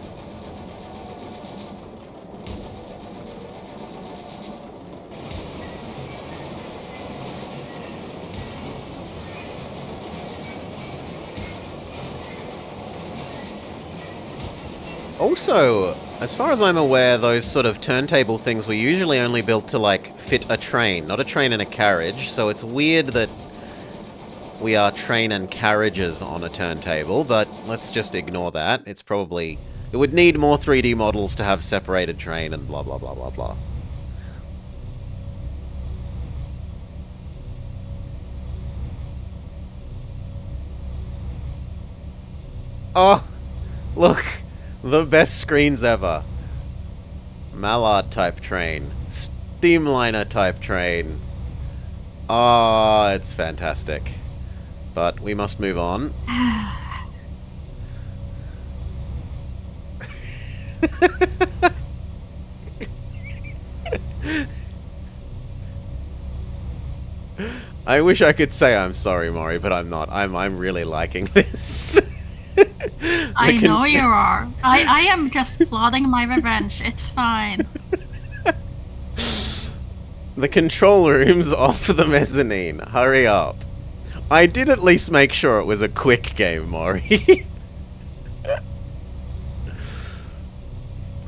S1: Also, as far as I'm aware, those sort of turntable things were usually only built to, like, fit a train, not a train and a carriage, so it's weird that we are train and carriages on a turntable, but let's just ignore that. It It would need more 3D models to have separated train and blah blah blah blah blah. Oh! Look! The best screens ever. Mallard type train. Steamliner type train. Ah, it's fantastic. But we must move on. I wish I could say I'm sorry, Maury, but I'm not. I'm really liking this.
S2: I know you are. I am just plotting my revenge. It's fine.
S1: The control room's off the mezzanine. Hurry up. I did at least make sure it was a quick game, Maury.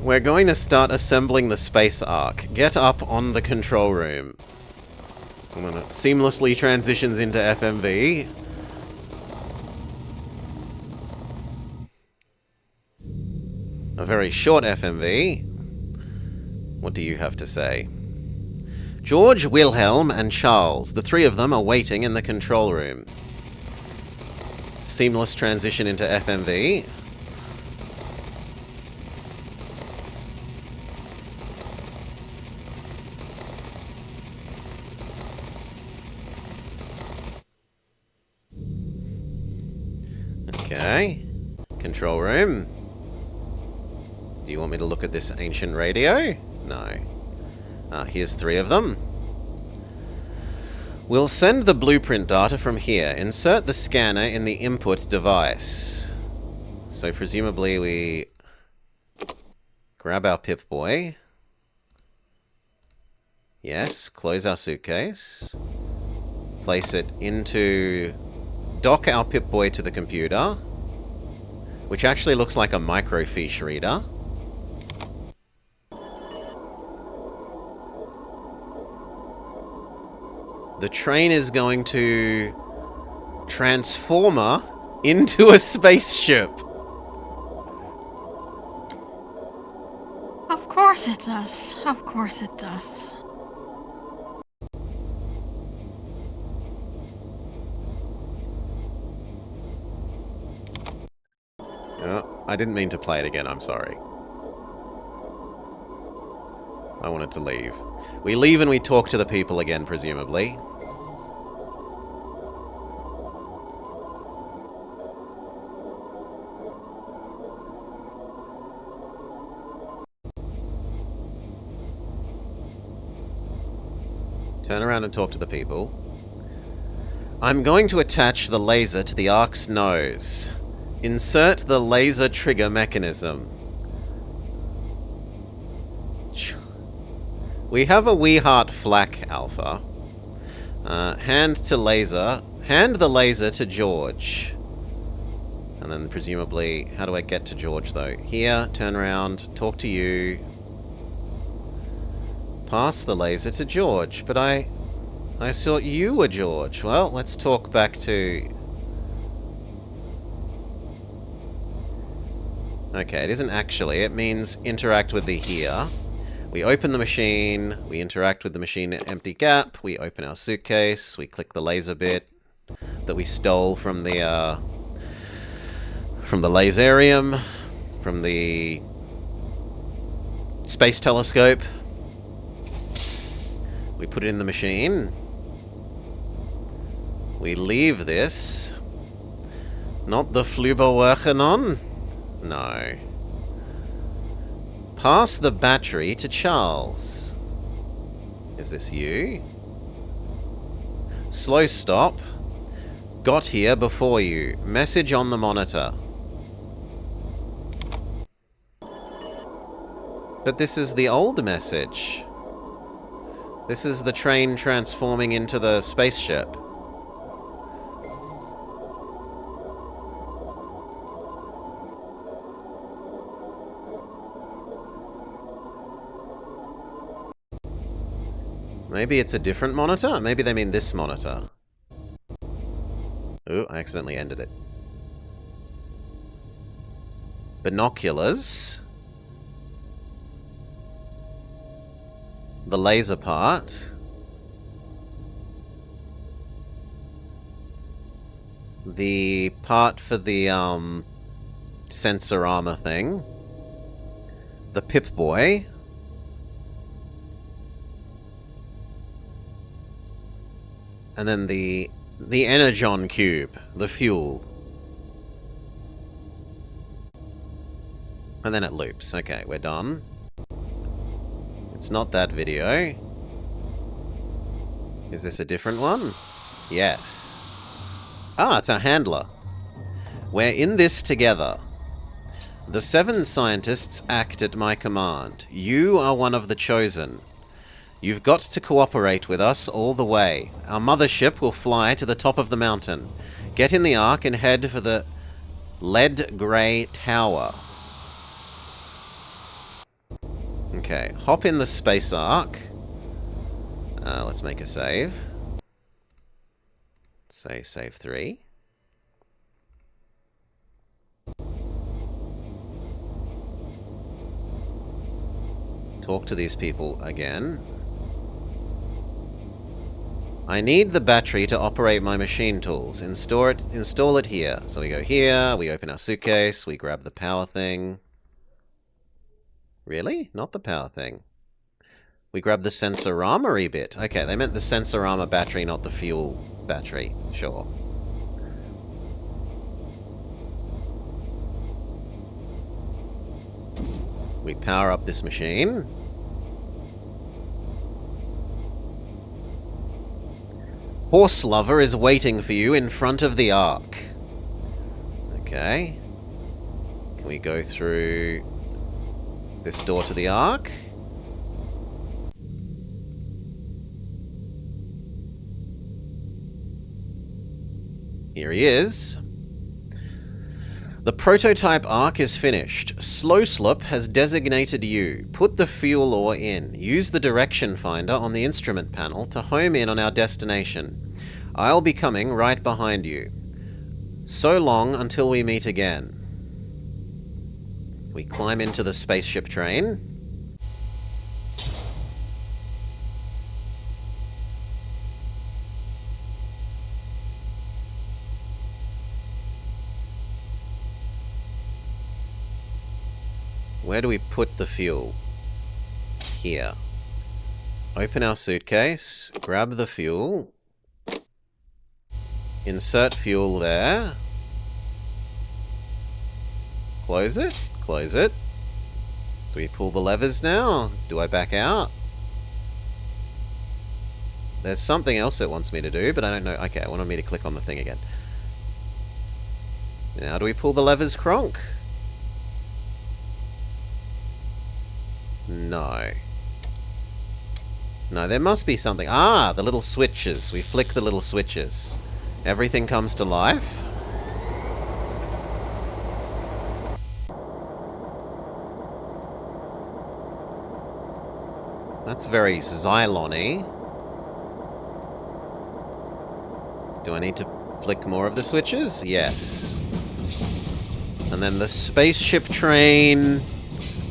S1: We're going to start assembling the space ark. Get up on the control room. And then it seamlessly transitions into FMV. A very short FMV. What do you have to say? George, Wilhelm, and Charles. The three of them are waiting in the control room. Seamless transition into FMV. Okay. Control room. Do you want me to look at this ancient radio? No. Here's three of them. We'll send the blueprint data from here. Insert the scanner in the input device. So presumably we grab our Pip-Boy. Yes, close our suitcase. Place it into... Dock our Pip-Boy to the computer, which actually looks like a microfiche reader. The train is going to transformer into a spaceship.
S2: Of course it does. Of course it does.
S1: Oh, I didn't mean to play it again, I'm sorry. I wanted to leave. We leave and we talk to the people again, presumably. Turn around and talk to the people. I'm going to attach the laser to the Ark's nose. Insert the laser trigger mechanism. We have a wee heart flak, Alpha. Hand the laser to George. And then presumably, how do I get to George though? Here, turn around, talk to you. Pass the laser to George, but I thought you were George. Well, let's talk back to... Okay, it isn't actually. It means interact with the here. We open the machine, we interact with the machine at empty gap, we open our suitcase, we click the laser bit that we stole from the laserium, from the space telescope. We put it in the machine. We leave this. Not the Flüberwerkenon? No. Pass the battery to Charles. Is this you? Slow stop. Got here before you. Message on the monitor. But this is the old message. This is the train transforming into the spaceship. Maybe it's a different monitor? Maybe they mean this monitor. Ooh, I accidentally ended it. binoculars, the laser part, the part for the sensor armor thing, the Pip-Boy, and then the Energon cube, the fuel. And then it loops. Okay, we're done. It's not that video. Is this a different one? Yes. Ah, it's our handler. We're in this together. The 7 scientists act at my command. You are one of the chosen. You've got to cooperate with us all the way. Our mothership will fly to the top of the mountain. Get in the Ark and head for the Lead Grey Tower. Okay, hop in the space Ark. Let's make a save. Say save 3. Talk to these people again. I need the battery to operate my machine tools. Install it here. So we go here, we open our suitcase, we grab the power thing. Really? Not the power thing. We grab the sensor-armory bit. Okay, they meant the sensor armor battery, not the fuel battery. Sure. We power up this machine. Horse Lover is waiting for you in front of the Ark. Okay. Can we go through this door to the Ark? Here he is. The prototype Ark is finished. Slowslop has designated you. Put the fuel ore in. Use the direction finder on the instrument panel to home in on our destination. I'll be coming right behind you. So long until we meet again. We climb into the spaceship train. Where do we put the fuel? Here. Open our suitcase, grab the fuel, insert fuel there, close it, close it. Do we pull the levers now? Do I back out? There's something else it wants me to do, but I don't know. Okay, it wanted me to click on the thing again. Now do we pull the levers, Kronk? No. No, there must be something. Ah, the little switches. We flick the little switches. Everything comes to life. That's very Xylon-y. Do I need to flick more of the switches? Yes. And then the spaceship train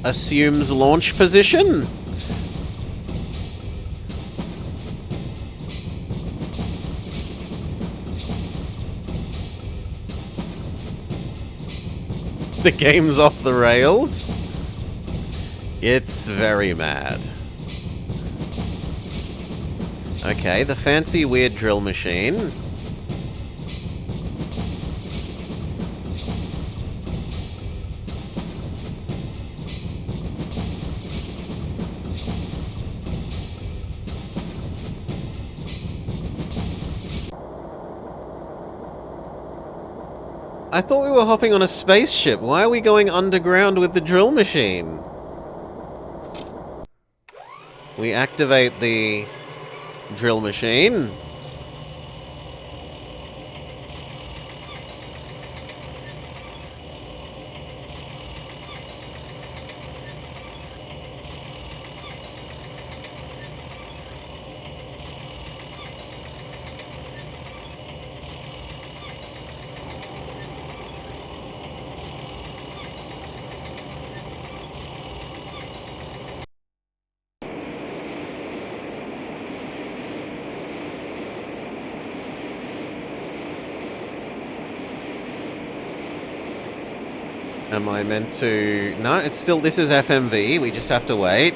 S1: assumes launch position. The game's off the rails. It's very mad. Okay, the fancy weird drill machine. I thought we were hopping on a spaceship. Why are we going underground with the drill machine? We activate the drill machine. Am I meant to... No, it's still... This is FMV. We just have to wait.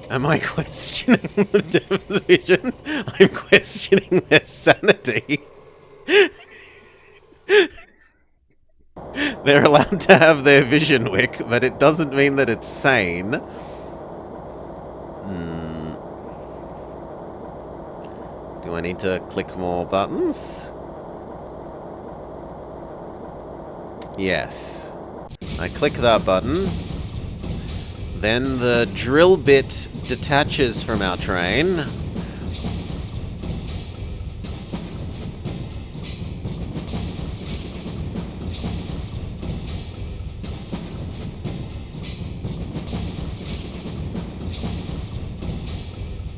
S1: Am I questioning the dev's vision? I'm questioning their sanity. They're allowed to have their vision wick, but it doesn't mean that it's sane. Do I need to click more buttons? Yes. I click that button. Then the drill bit detaches from our train.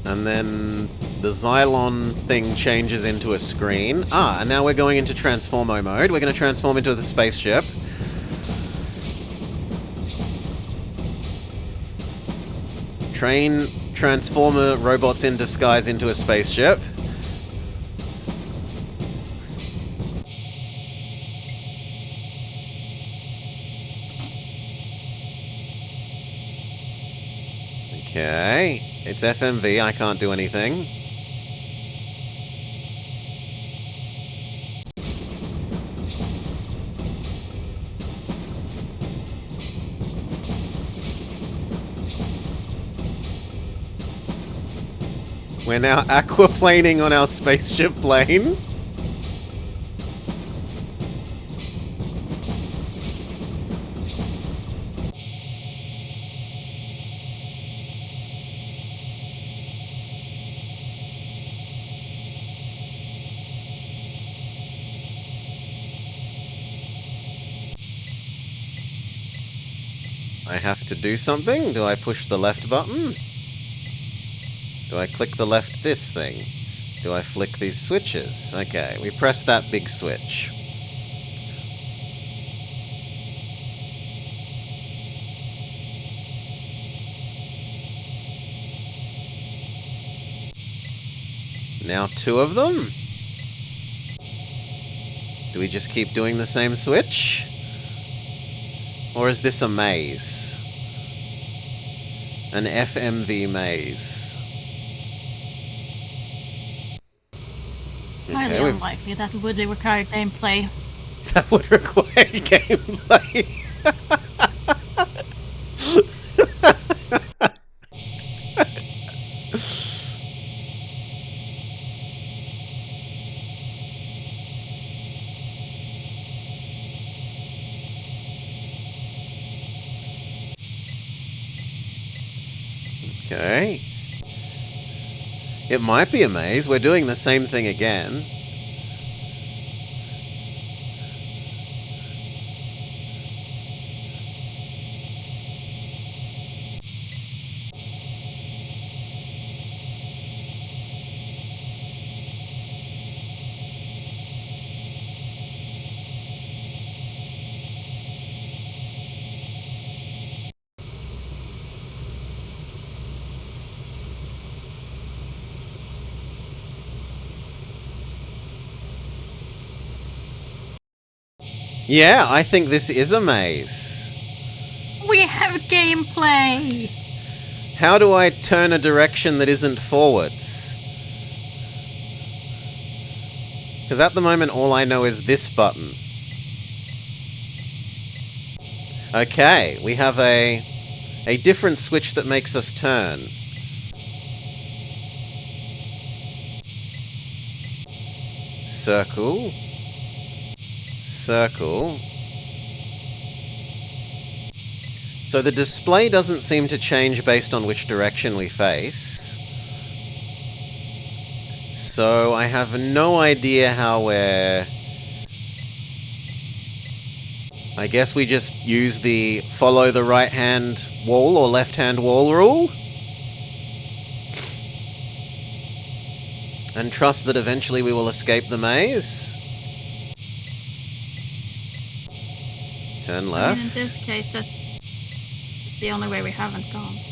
S1: And then the Xylon thing changes into a screen. Ah, and now we're going into Transformo mode. We're going to transform into the spaceship. Train Transformer robots in disguise into a spaceship. Okay. It's FMV, I can't do anything. We're now aquaplaning on our spaceship plane. I have to do something? Do I push the left button? Do I click the left this thing? Do I flick these switches? Okay, we press that big switch. Now 2 of them? Do we just keep doing the same switch? Or is this a maze? An FMV maze.
S2: Highly
S1: Okay,
S2: unlikely. That would require gameplay.
S1: that would require gameplay. Okay. It might be a maze. We're doing the same thing again. Yeah, I think this is a maze.
S2: We have gameplay!
S1: How do I turn a direction that isn't forwards? Because at the moment all I know is this button. Okay, we have a different switch that makes us turn. Circle. Circle. So the display doesn't seem to change based on which direction we face. So I have no idea how we're... I guess we just use the follow the right-hand wall or left-hand wall rule. And trust that eventually we will escape the maze. Turn left.
S2: I mean, in this case, that's the only way we haven't gone. So.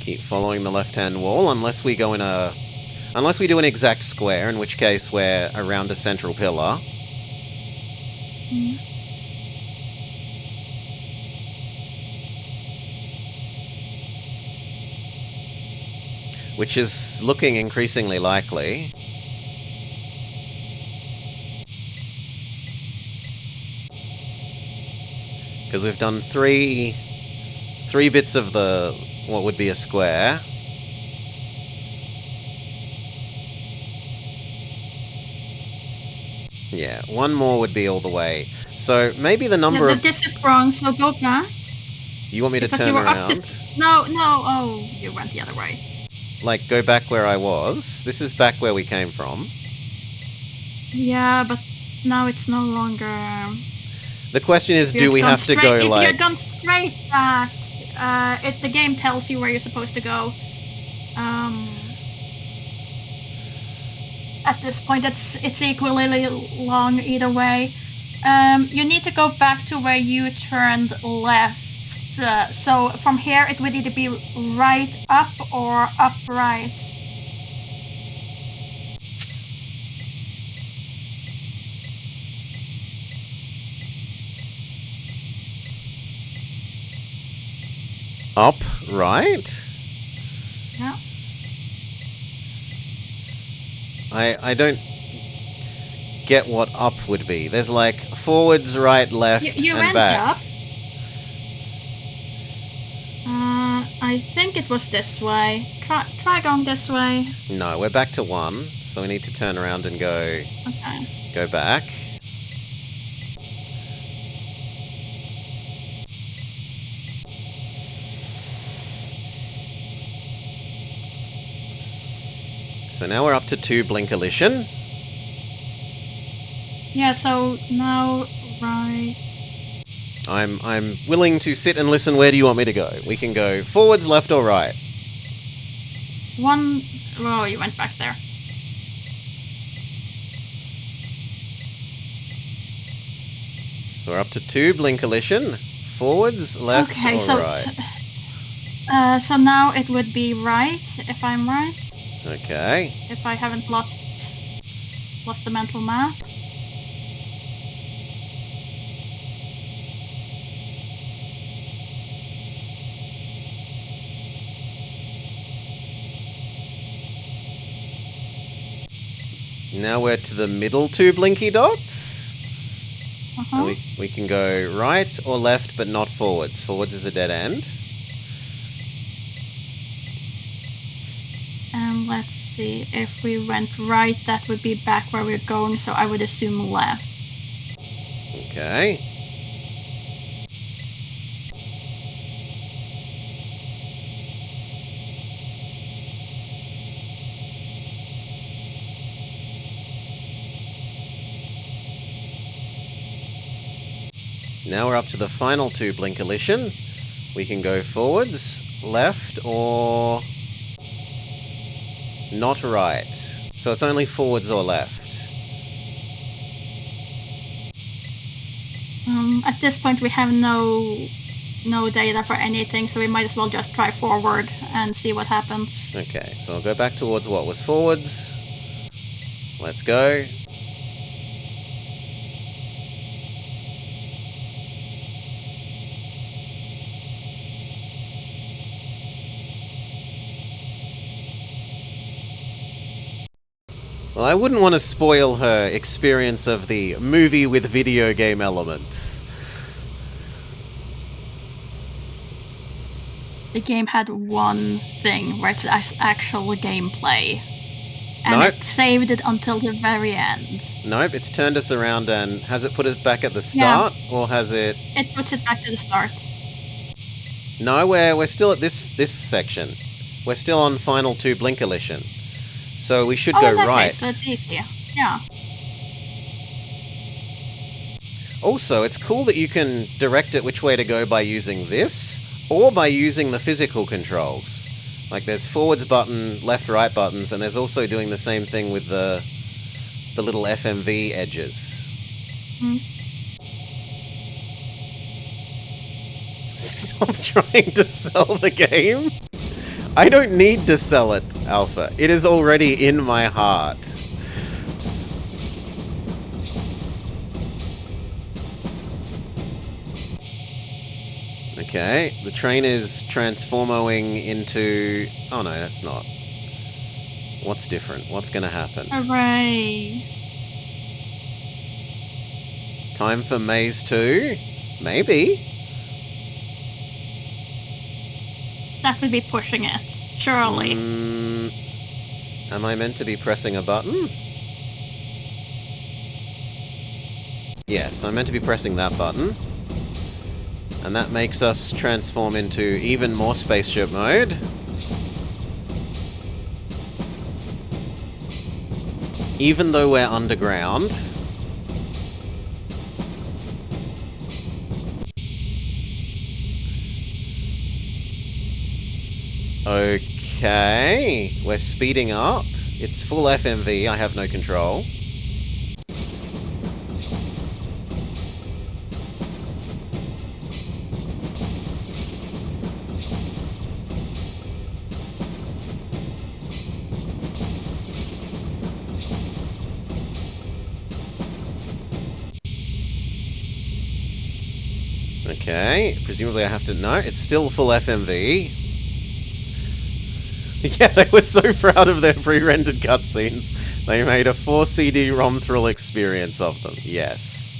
S1: Keep following the left-hand wall, unless we go in a... Unless we do an exact square, in which case we're around a central pillar.
S2: Mm.
S1: Which is looking increasingly likely. Because we've done three bits of the... what would be a square. Yeah, one more would be all the way. So maybe the number of...
S2: This is wrong, so go back.
S1: You want me to
S2: Because
S1: turn
S2: you were
S1: around?
S2: up to... No, oh, you went the other way.
S1: Like, go back where I was? This is back where we came from.
S2: Yeah, but now it's no longer...
S1: The question is,
S2: If
S1: do
S2: you've
S1: we
S2: gone
S1: have to
S2: straight-
S1: go,
S2: if
S1: like...
S2: you've gone straight back, the game tells you where you're supposed to go. At this point, it's equally long either way. You need to go back to where you turned left. So from here, it would either be right up or up right.
S1: Up, right?
S2: Yeah.
S1: I don't get what up would be. There's like forwards, right, left,
S2: You
S1: and
S2: went
S1: back.
S2: up. I think it was this way. Try going this way.
S1: No, we're back to 1, so we need to turn around and
S2: Okay.
S1: go back. So now we're up to 2 Blinkolician.
S2: Yeah, so now right.
S1: I'm willing to sit and listen. Where do you want me to go? We can go forwards, left, or right.
S2: One. Oh, you went back there.
S1: So we're up to 2 Blinkolician. Forwards, left,
S2: Okay,
S1: or
S2: so
S1: right.
S2: so now it would be right if I'm right.
S1: Okay.
S2: If I haven't lost the mental map.
S1: Now we're to the middle 2 blinky dots.
S2: Uh-huh.
S1: And we can go right or left, but not forwards. Forwards is a dead end.
S2: And let's see, if we went right, that would be back where we're going, so I would assume left.
S1: Okay. Now we're up to the final 2 Blinkolician. We can go forwards, left, or not right. So it's only forwards or left.
S2: At this point, we have no data for anything, so we might as well just try forward and see what happens.
S1: Okay, so I'll go back towards what was forwards. Let's go. Well, I wouldn't want to spoil her experience of the movie with video game elements.
S2: The game had one thing where it's actual gameplay. And
S1: Nope.
S2: it saved it until the very end.
S1: Nope, it's turned us around and... Has it put it back at the start? Or has it...
S2: It puts it back to the start.
S1: No, we're still at this section. We're still on final 2 Blinkolician. So we should go
S2: in that
S1: right.
S2: case, so it's easier. Yeah.
S1: Also, it's cool that you can direct it which way to go by using this, or by using the physical controls. Like there's forwards button, left, right buttons, and there's also doing the same thing with the little FMV edges.
S2: Hmm.
S1: Stop trying to sell the game. I don't need to sell it, Alpha. It is already in my heart. Okay, the train is transforming into... Oh no, that's not. What's different? What's gonna happen?
S2: Hooray.
S1: Time for Maze 2? Maybe?
S2: That would be pushing it. Surely.
S1: Am I meant to be pressing a button? Yes, I'm meant to be pressing that button. And that makes us transform into even more spaceship mode. Even though we're underground. Okay, we're speeding up. It's full FMV, I have no control. Okay, presumably I have to... No, it's still full FMV. Yeah, they were so proud of their pre-rendered cutscenes. They made a 4 CD ROM thrill experience of them. Yes.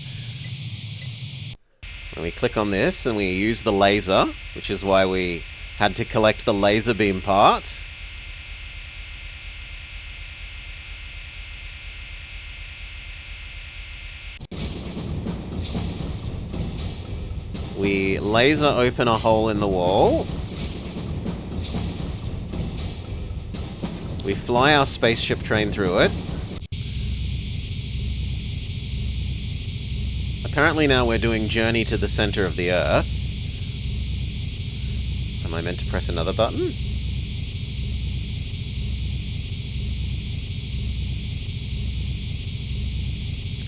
S1: And we click on this and we use the laser, which is why we had to collect the laser beam parts. We laser open a hole in the wall. We fly our spaceship train through it. Apparently now we're doing Journey to the Center of the Earth. Am I meant to press another button?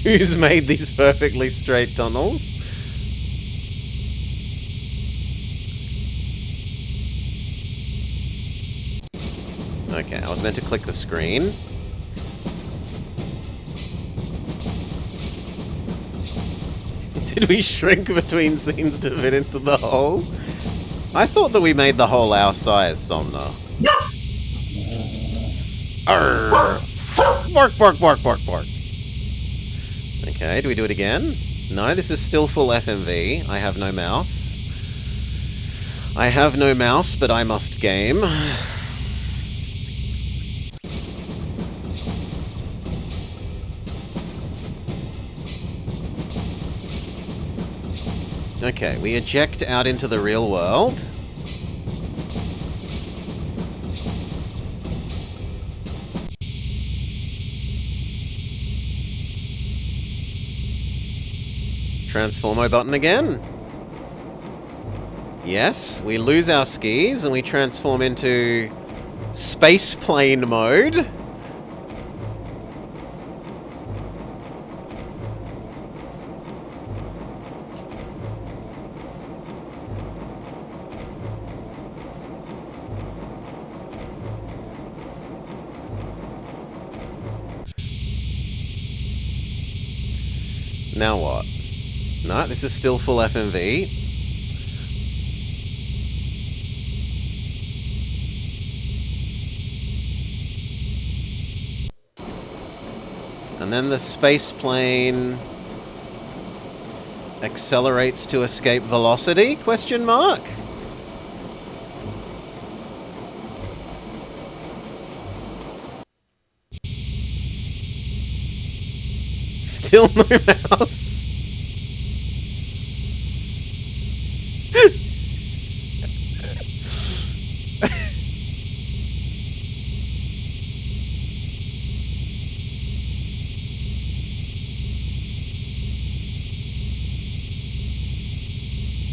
S1: Who's made these perfectly straight tunnels? Okay, I was meant to click the screen. Did we shrink between scenes to fit into the hole? I thought that we made the hole our size, Somna. Arrgh. Bark, bark, bark, bark, bark. Okay, do we do it again? No, this is still full FMV. I have no mouse. I have no mouse, but I must game. Okay, we eject out into the real world. Transformo button again. Yes, we lose our skis and we transform into space plane mode. Now what? No, this is still full FMV. And then the space plane accelerates to escape velocity? Question mark? Still no mouse.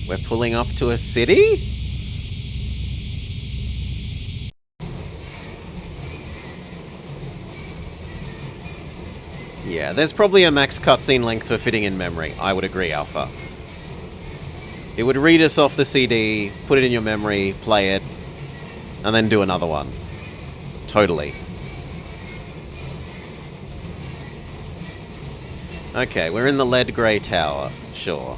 S1: We're pulling up to a city? Yeah, there's probably a max cutscene length for fitting in memory. I would agree, Alpha. It would read us off the CD, put it in your memory, play it. and then do another one. Totally. Okay, we're in the lead grey tower. Sure.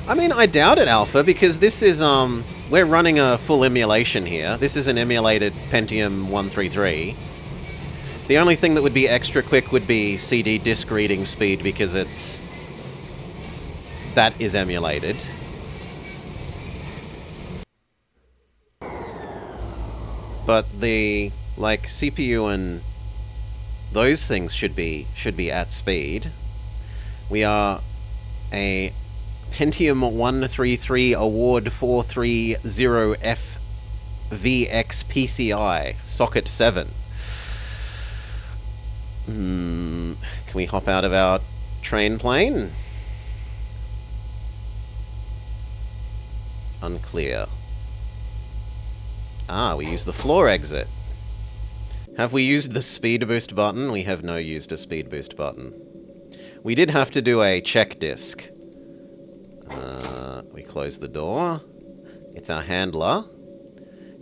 S1: I mean, I doubt it, Alpha, because this is, we're running a full emulation here. This is an emulated Pentium 133. The only thing that would be extra quick would be CD disk reading speed, because that is emulated. But the, like, CPU and those things should be at speed. We are a Pentium 133 Award 430 FVX PCI Socket 7. Can we hop out of our train plane? Unclear. Ah, we use the floor exit. Have we used the speed boost button? We have no used a speed boost button. We did have to do a check disk. We close the door. It's our handler.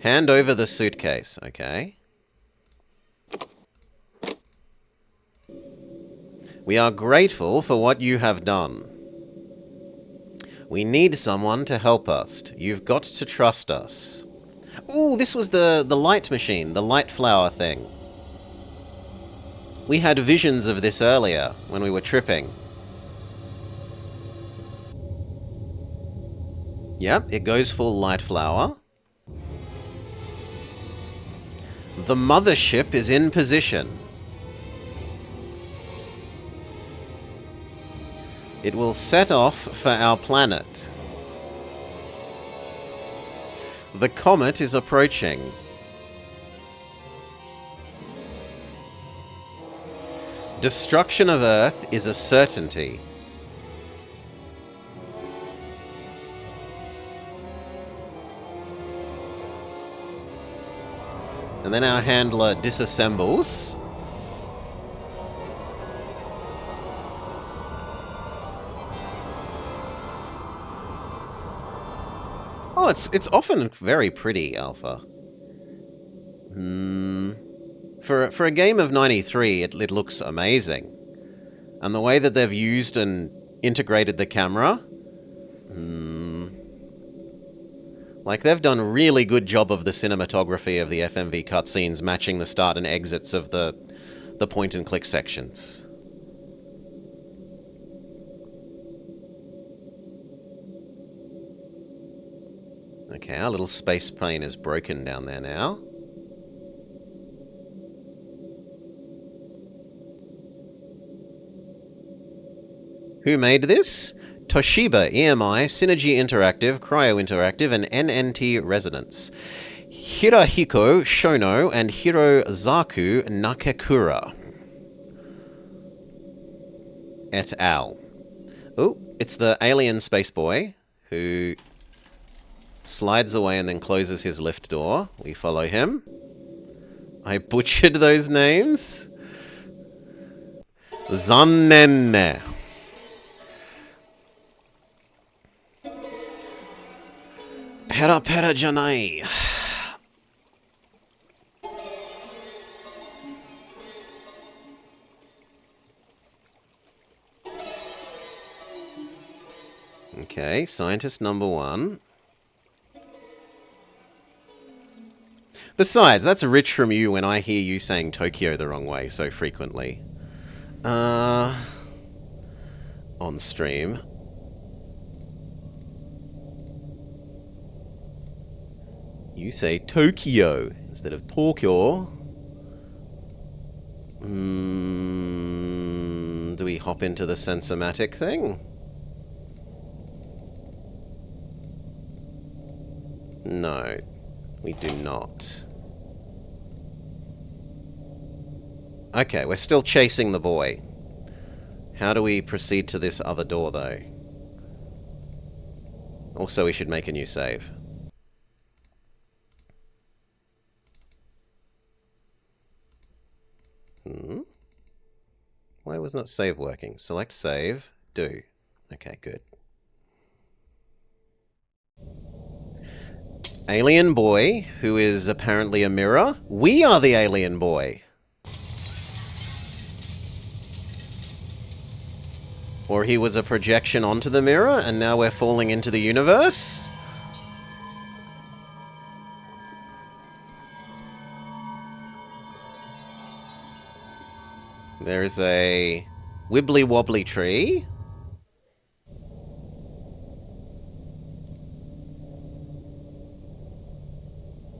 S1: Hand over the suitcase, okay. We are grateful for what you have done. We need someone to help us. You've got to trust us. Ooh, this was the light machine, the light flower thing. We had visions of this earlier, when we were tripping. Yep, it goes full light flower. The mothership is in position. It will set off for our planet. The comet is approaching. Destruction of Earth is a certainty. And then our handler disassembles. Oh, it's often very pretty, Alpha. For a game of 93, it looks amazing. And the way that they've used and integrated the camera, like, they've done a really good job of the cinematography of the FMV cutscenes matching the start and exits of the point-and-click sections. Okay, our little space plane is broken down there now. Who made this? Toshiba, EMI, Synergy Interactive, Cryo Interactive, and NNT Resonance. Hirahiko Shono and Hirozaku Nakakura. Et al. Oh, it's the alien space boy who slides away and then closes his lift door. We follow him. I butchered those names. Zannen. Pera pera janai. Okay, scientist number 1. Besides, that's rich from you when I hear you saying Tokyo the wrong way so frequently. On stream. You say Tokyo instead of Tokyo. Do we hop into the Sensomatic thing? No, we do not. Okay, we're still chasing the boy. How do we proceed to this other door, though? Also, we should make a new save. Why was not save working? Select save. Do. Okay, good. Alien boy, who is apparently a mirror. We are the alien boy. Or he was a projection onto the mirror, and now we're falling into the universe? There's a wibbly wobbly tree.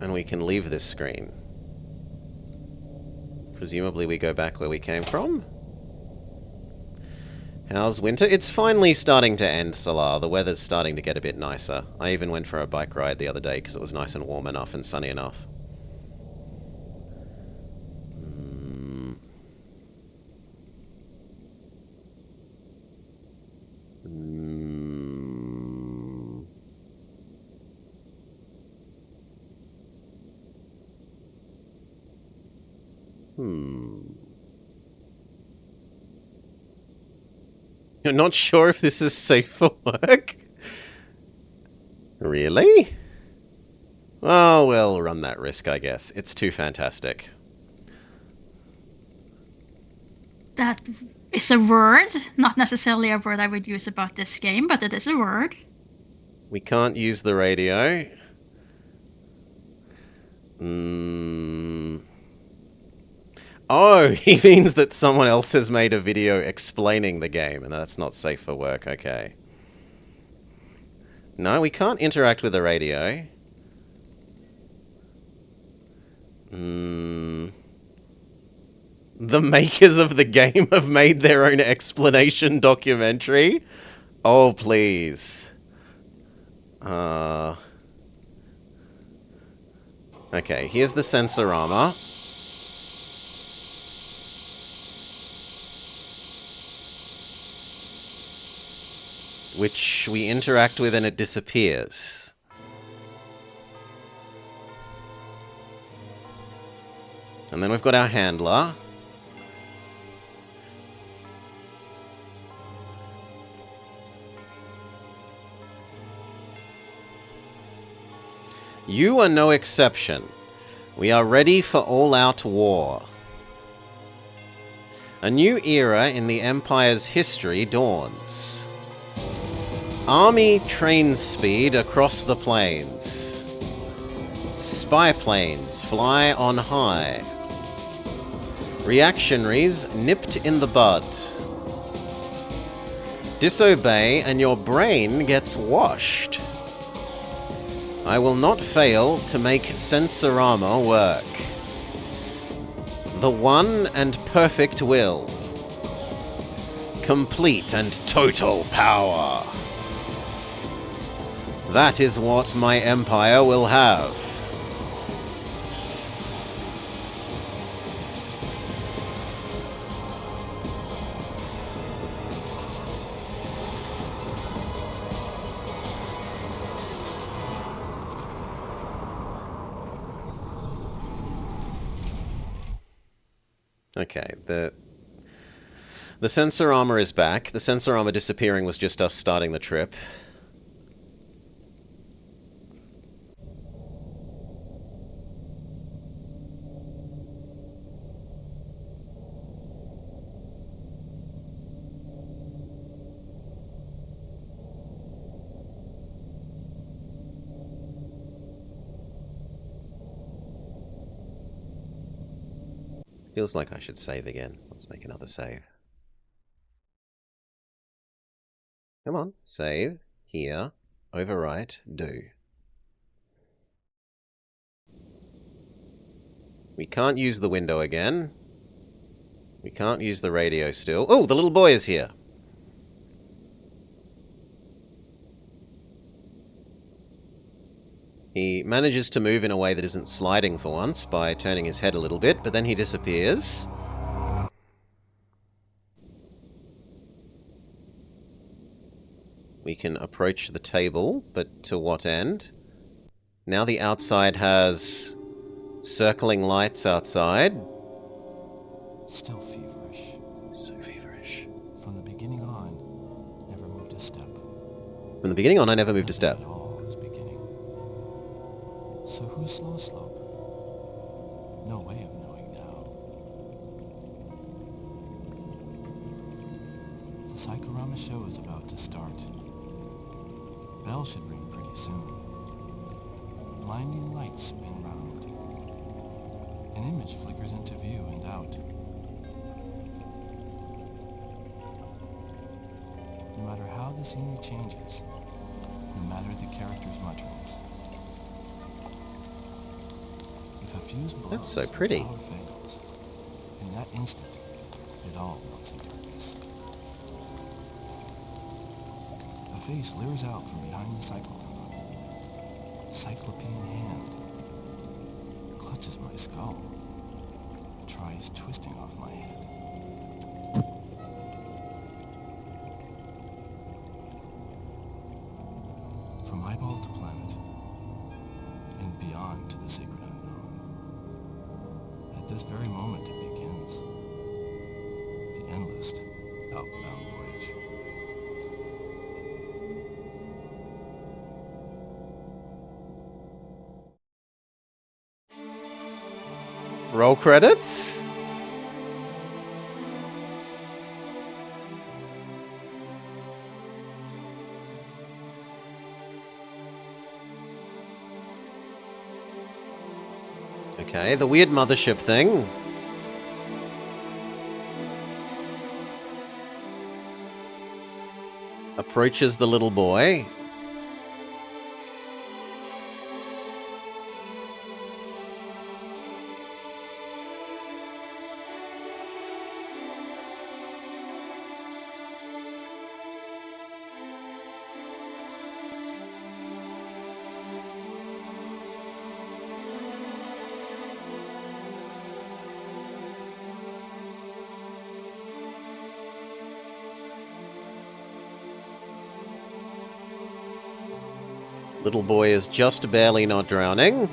S1: And we can leave this screen. Presumably we go back where we came from. How's winter? It's finally starting to end, Salar. The weather's starting to get a bit nicer. I even went for a bike ride the other day because it was nice and warm enough and sunny enough. You're not sure if this is safe for work? Really? Oh, we'll run that risk, I guess. It's too fantastic.
S2: That is a word. Not necessarily a word I would use about this game, but it is a word.
S1: We can't use the radio. Oh, he means that someone else has made a video explaining the game, and that's not safe for work. Okay. No, we can't interact with the radio. The makers of the game have made their own explanation documentary? Oh, please. Okay, here's the sensorama. Which we interact with and it disappears. And then we've got our handler. You are no exception. We are ready for all-out war. A new era in the Empire's history dawns. Army train speed across the plains. Spy planes fly on high. Reactionaries nipped in the bud. Disobey and your brain gets washed. I will not fail to make Sensorama work. The one and perfect will. Complete and total power. That is what my empire will have. Okay, the sensorama is back. The sensorama disappearing was just us starting the trip. Feels like I should save again. Let's make another save. Come on. Save. Here. Overwrite. Do. We can't use the window again. We can't use the radio still. Oh, the little boy is here. He manages to move in a way that isn't sliding for once by turning his head a little bit, but then he disappears. We can approach the table, but to what end? Now the outside has circling lights outside.
S3: Still feverish.
S1: So feverish.
S3: From the beginning on, never moved a step.
S1: From the beginning on, I never moved a step.
S3: Nothing at all is beginning. So who's Slow Slope? No way of knowing now. The Cyclorama show is about to start. Bell should ring pretty soon. Blinding lights spin round. An image flickers into view and out. No matter how the scenery changes, no matter the characters' mutterings, if a fuse blows
S1: That's so
S3: and
S1: pretty.
S3: power fails, in that instant, it all melts in darkness. A face leers out from behind the cyclorama. Cyclopean hand clutches my skull, tries twisting off my head. From eyeball to planet, and beyond to the sacred unknown. At this very moment it begins. The endless, outbound voyage.
S1: Roll credits? Okay, the weird mothership thing. Approaches the little boy. Little boy is just barely not drowning.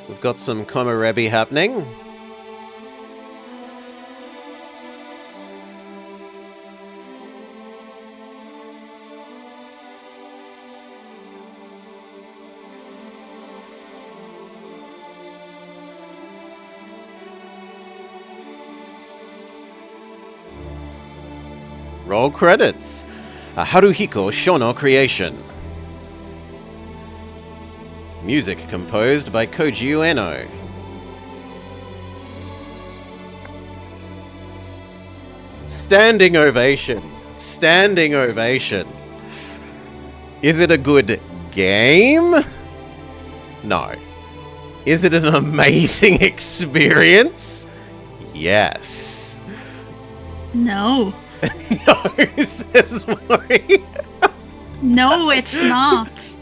S1: We've got some Komorebi happening. Roll credits. A Haruhiko Shono creation. Music composed by Koji Ueno. Standing ovation. Standing ovation. Is it a good game? No. Is it an amazing experience? Yes.
S2: No.
S1: No, says Maury.
S2: No, it's not.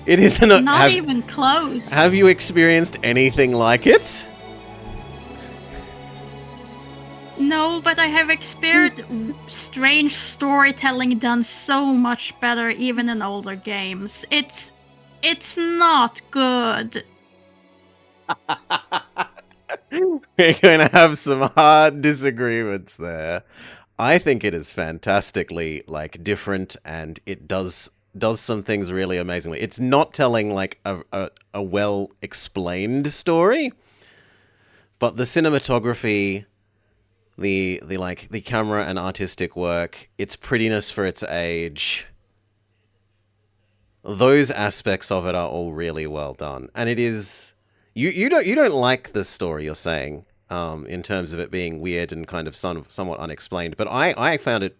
S1: It isn't.
S2: Not even close.
S1: Have you experienced anything like it?
S2: No, but I have experienced strange storytelling done so much better even in older games. It's not good.
S1: We're going to have some hard disagreements there. I think it is fantastically different, and it does some things really amazingly. It's not telling a well explained story, but the cinematography, the camera and artistic work, its prettiness for its age, those aspects of it are all really well done. And it is you don't like the story, you're saying, in terms of it being weird and kind of somewhat unexplained, but I found it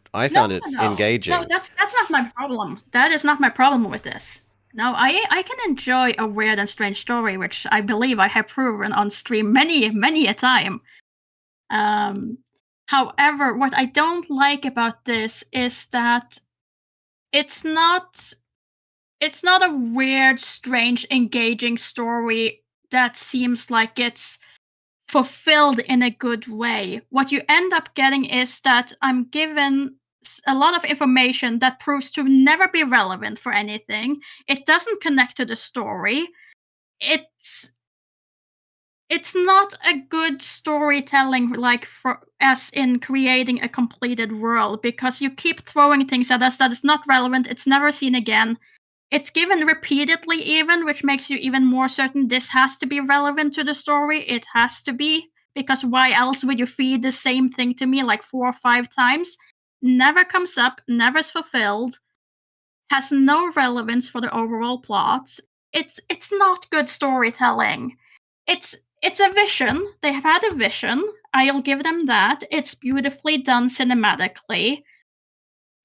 S1: engaging.
S2: No, that's not my problem. That is not my problem with this. No, I can enjoy a weird and strange story, which I believe I have proven on stream many a time. However, what I don't like about this is that it's not a weird, strange, engaging story that seems like it's fulfilled in a good way. What you end up getting is that I'm given a lot of information that proves to never be relevant for anything. It doesn't connect to the story. It's not a good storytelling, like as in creating a completed world, because you keep throwing things at us that is not relevant. It's never seen again. It's given repeatedly, even, which makes you even more certain this has to be relevant to the story. It has to be, because why else would you feed the same thing to me like 4 or 5 times? Never comes up, never is fulfilled, has no relevance for the overall plot. It's not good storytelling. It's a vision. They have had a vision. I'll give them that. It's beautifully done cinematically.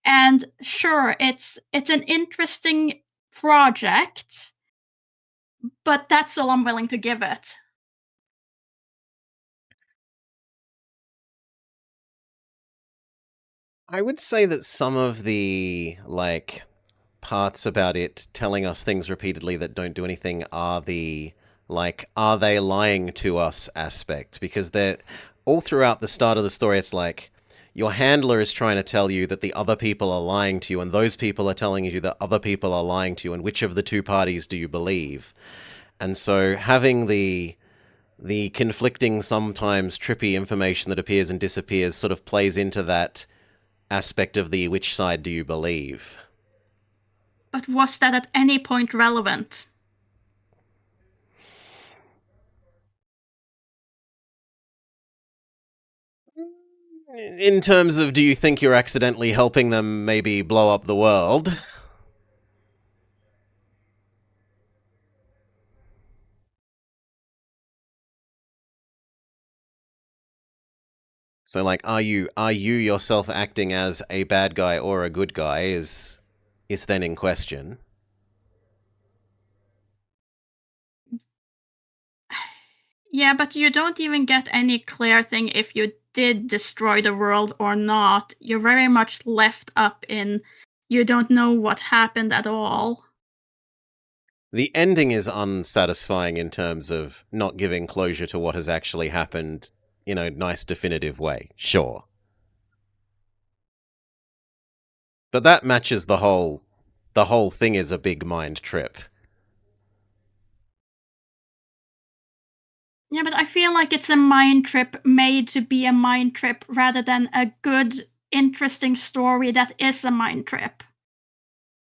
S2: And sure, it's an interesting project, but that's all I'm willing to give it.
S1: I would say that some of the, like, parts about it telling us things repeatedly that don't do anything are the, like, are they lying to us aspect. Because they're all throughout the start of the story, it's like, your handler is trying to tell you that the other people are lying to you, and those people are telling you that other people are lying to you, and which of the two parties do you believe? And so having the conflicting, sometimes trippy information that appears and disappears sort of plays into that aspect of the which side do you believe.
S2: But was that at any point relevant?
S1: In terms of, do you think you're accidentally helping them maybe blow up the world? So, like, are you yourself acting as a bad guy or a good guy is then in question.
S2: Yeah, but you don't even get any clear thing if you did destroy the world or not. You're very much left up in you don't know what happened at all.
S1: The ending is unsatisfying in terms of not giving closure to what has actually happened in a nice definitive way. Sure. But that matches the whole thing is a big mind trip.
S2: Yeah, but I feel like it's a mind trip made to be a mind trip rather than a good, interesting story that is a mind trip.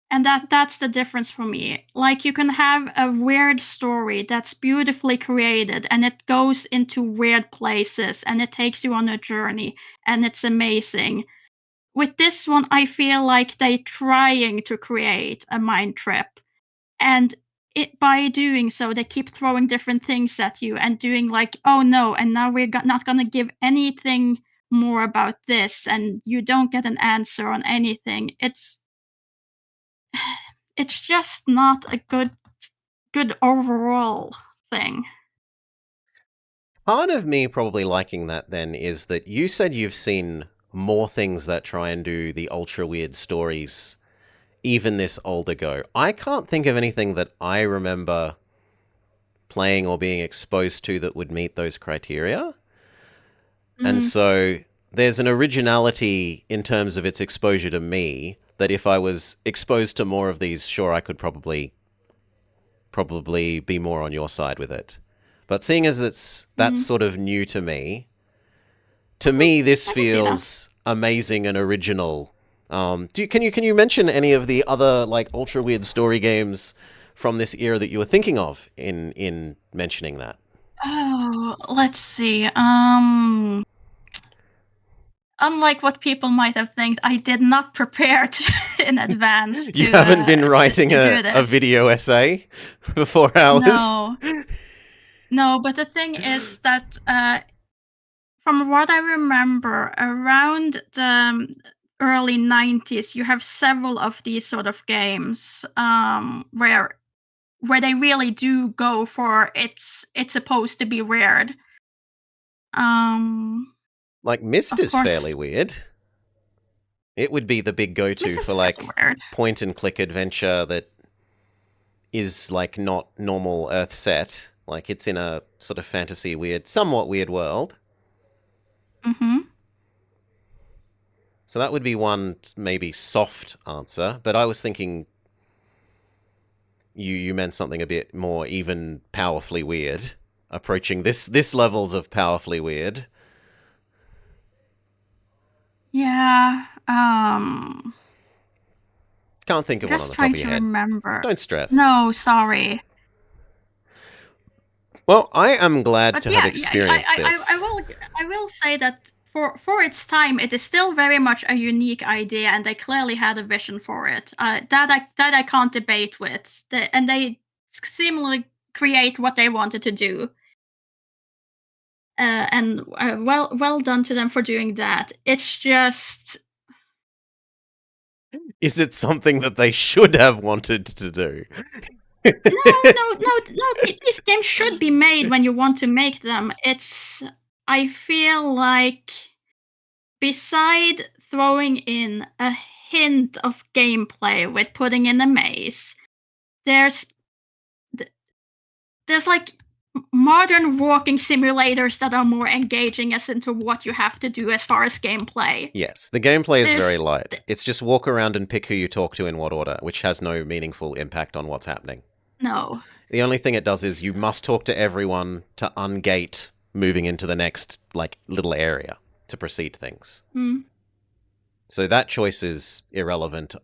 S2: And that's the difference for me. Like, you can have a weird story that's beautifully created and it goes into weird places and it takes you on a journey and it's amazing. With this one, I feel like they trying to create a mind trip, and by doing so, they keep throwing different things at you and doing like, oh no, and now we're not gonna give anything more about this, and you don't get an answer on anything. It's just not a good overall thing.
S1: Part of me probably liking that then is that you said you've seen more things that try and do the ultra weird stories even this old ago. I can't think of anything that I remember playing or being exposed to that would meet those criteria. And
S2: Mm.
S1: so there's an originality in terms of its exposure to me that if I was exposed to more of these, sure, I could probably be more on your side with it. But seeing as that's
S2: Mm.
S1: sort of new to me this
S2: I can see that.
S1: feels amazing and original. Can you mention any of the other, like, ultra weird story games from this era that you were thinking of in mentioning that?
S2: Oh, let's see. Unlike what people might have think, I did not prepare in advance
S1: You haven't been writing
S2: to do
S1: a
S2: this.
S1: video essay for 4 hours?
S2: No, no. But the thing is that from what I remember, around the early 90s, you have several of these sort of games where they really do go for it's supposed to be weird. Um,
S1: Like, Myst
S2: of
S1: is fairly
S2: course,
S1: weird. It would be the big
S2: this
S1: go-to
S2: is
S1: for,
S2: fairly
S1: like,
S2: weird.
S1: point and click adventure that is, like, not normal Earth set. Like, it's in a sort of fantasy somewhat weird world.
S2: Mm-hmm.
S1: So that would be one maybe soft answer, but I was thinking you meant something a bit more even powerfully weird, approaching this levels of powerfully weird.
S2: Yeah.
S1: Can't think of one on
S2: Just
S1: the top
S2: trying
S1: of your
S2: to
S1: head.
S2: remember.
S1: Don't stress.
S2: No, sorry.
S1: Well, I am glad
S2: But
S1: to have
S2: yeah,
S1: experienced this.
S2: I will say that for its time, it is still very much a unique idea, and they clearly had a vision for it. That I can't debate with. And they seemingly create what they wanted to do. And well done to them for doing that. It's just
S1: Is it something that they should have wanted to do?
S2: no. These games should be made when you want to make them. I feel like beside throwing in a hint of gameplay with putting in a maze, there's like modern walking simulators that are more engaging as into what you have to do as far as gameplay.
S1: Yes, the gameplay is very
S2: There's
S1: light. It's just walk around and pick who you talk to in what order, which has no meaningful impact on what's happening.
S2: no.
S1: The only thing it does is you must talk to everyone to ungate moving into the next, like, little area to proceed things.
S2: Mm.
S1: So that choice is irrelevant,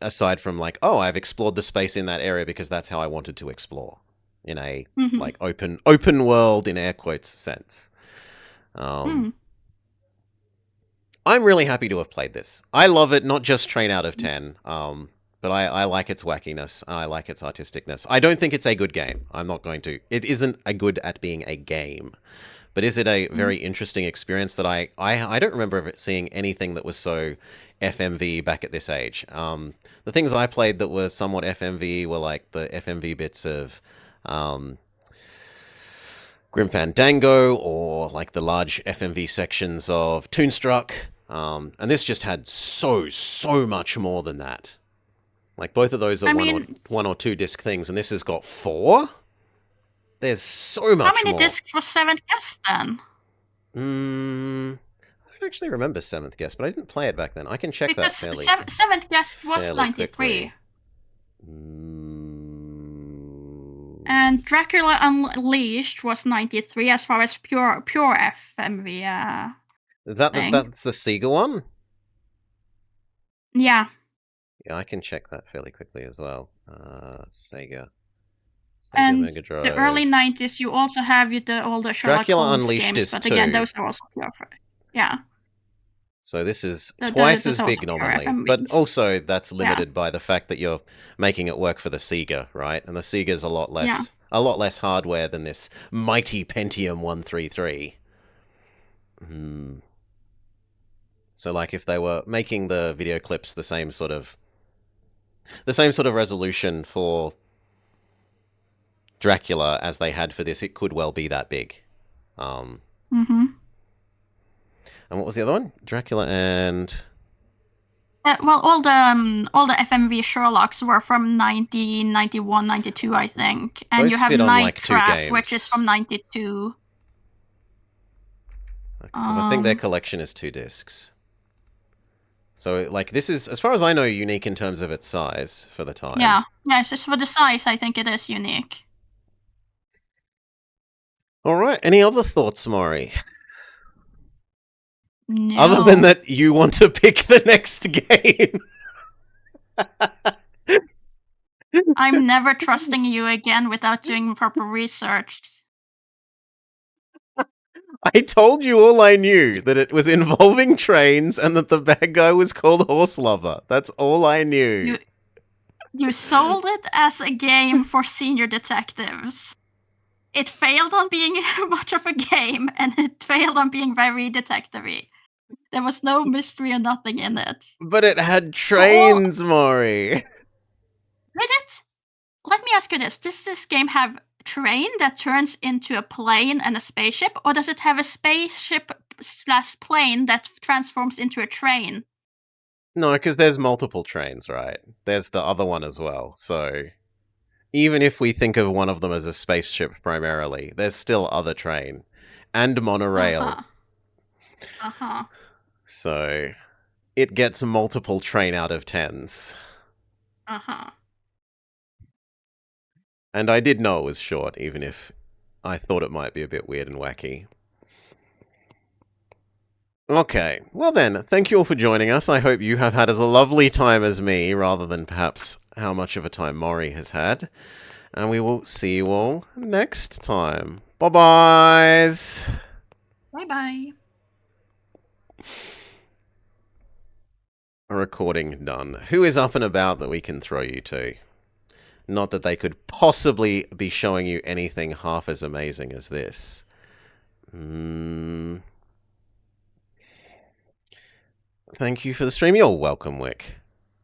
S1: aside from, like, oh, I've explored the space in that area because that's how I wanted to explore, in a,
S2: Mhm.
S1: like, open world, in air quotes, sense.
S2: Mm.
S1: I'm really happy to have played this. I love it, not just Train out of 10, but I like its wackiness. I like its artisticness. I don't think it's a good game. I'm not going to. It isn't a good at being a game. But is it a very interesting experience that I don't remember seeing anything that was so FMV back at this age. The things I played that were somewhat FMV were like the FMV bits of Grim Fandango, or like the large FMV sections of Toonstruck. And this just had so much more than that. Like, both of those are one or two disc things, and this has got 4? There's so much more.
S2: How many discs was Seventh Guest then?
S1: I don't actually remember Seventh Guest, but I didn't play it back then. I can check
S2: because
S1: that fairly
S2: Seventh Guest was 93. And Dracula Unleashed was 93 as far as pure FMV.
S1: That's the Sega one?
S2: Yeah.
S1: Yeah, I can check that fairly quickly as well. Sega
S2: And
S1: Mega Drive.
S2: the early 90s, you also have the older Sherlock
S1: Dracula
S2: Holmes
S1: Unleashed
S2: games,
S1: is
S2: but
S1: 2.
S2: again, those are also pure. Yeah.
S1: So this is twice as big nominally, but also that's limited by the fact that you're making it work for the Sega, right? And the Sega's a lot less hardware than this mighty Pentium 133. So, like, if they were making the video clips the same sort of resolution for Dracula as they had for this, it could well be that big. And what was the other one? Dracula and...
S2: well, all the FMV Sherlocks were from 1991, 92, I think. And
S1: Both
S2: you have
S1: fit on,
S2: Night
S1: like, 2
S2: Trap,
S1: games.
S2: which is from 92.
S1: Because I think their collection is 2 discs. So, like, this is, as far as I know, unique in terms of its size for the time.
S2: Yeah, just for the size, I think it is unique.
S1: Alright, any other thoughts, Maury?
S2: No.
S1: Other than that, you want to pick the next game.
S2: I'm never trusting you again without doing proper research.
S1: I told you all I knew, that it was involving trains and that the bad guy was called Horse Lover. That's all I knew.
S2: You sold it as a game for senior detectives. It failed on being much of a game, and it failed on being very detective-y. There was no mystery or nothing in it.
S1: But it had trains, Maury.
S2: Did it? Let me ask you this. Does this game have train that turns into a plane and a spaceship, or does it have a spaceship / plane that transforms into a train?
S1: No, because there's multiple trains, right? There's the other one as well, so... even if we think of one of them as a spaceship primarily, there's still other train and monorail.
S2: Uh-huh. Uh-huh.
S1: So it gets multiple train out of 10s.
S2: Uh-huh.
S1: And I did know it was short, even if I thought it might be a bit weird and wacky. Okay, well then, thank you all for joining us. I hope you have had as a lovely time as me, rather than perhaps how much of a time Maury has had. And we will see you all next time. Bye-byes!
S2: Bye-bye.
S1: Recording done. Who is up and about that we can throw you to? Not that they could possibly be showing you anything half as amazing as this. Thank you for the stream. You're welcome, Wick.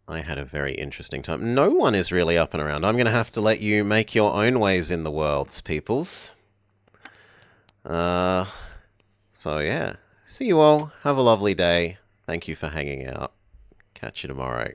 S1: I had a very interesting time. No one is really up and around. I'm going to have to let you make your own ways in the worlds, peoples. So yeah. See you all. Have a lovely day. Thank you for hanging out. Catch you tomorrow.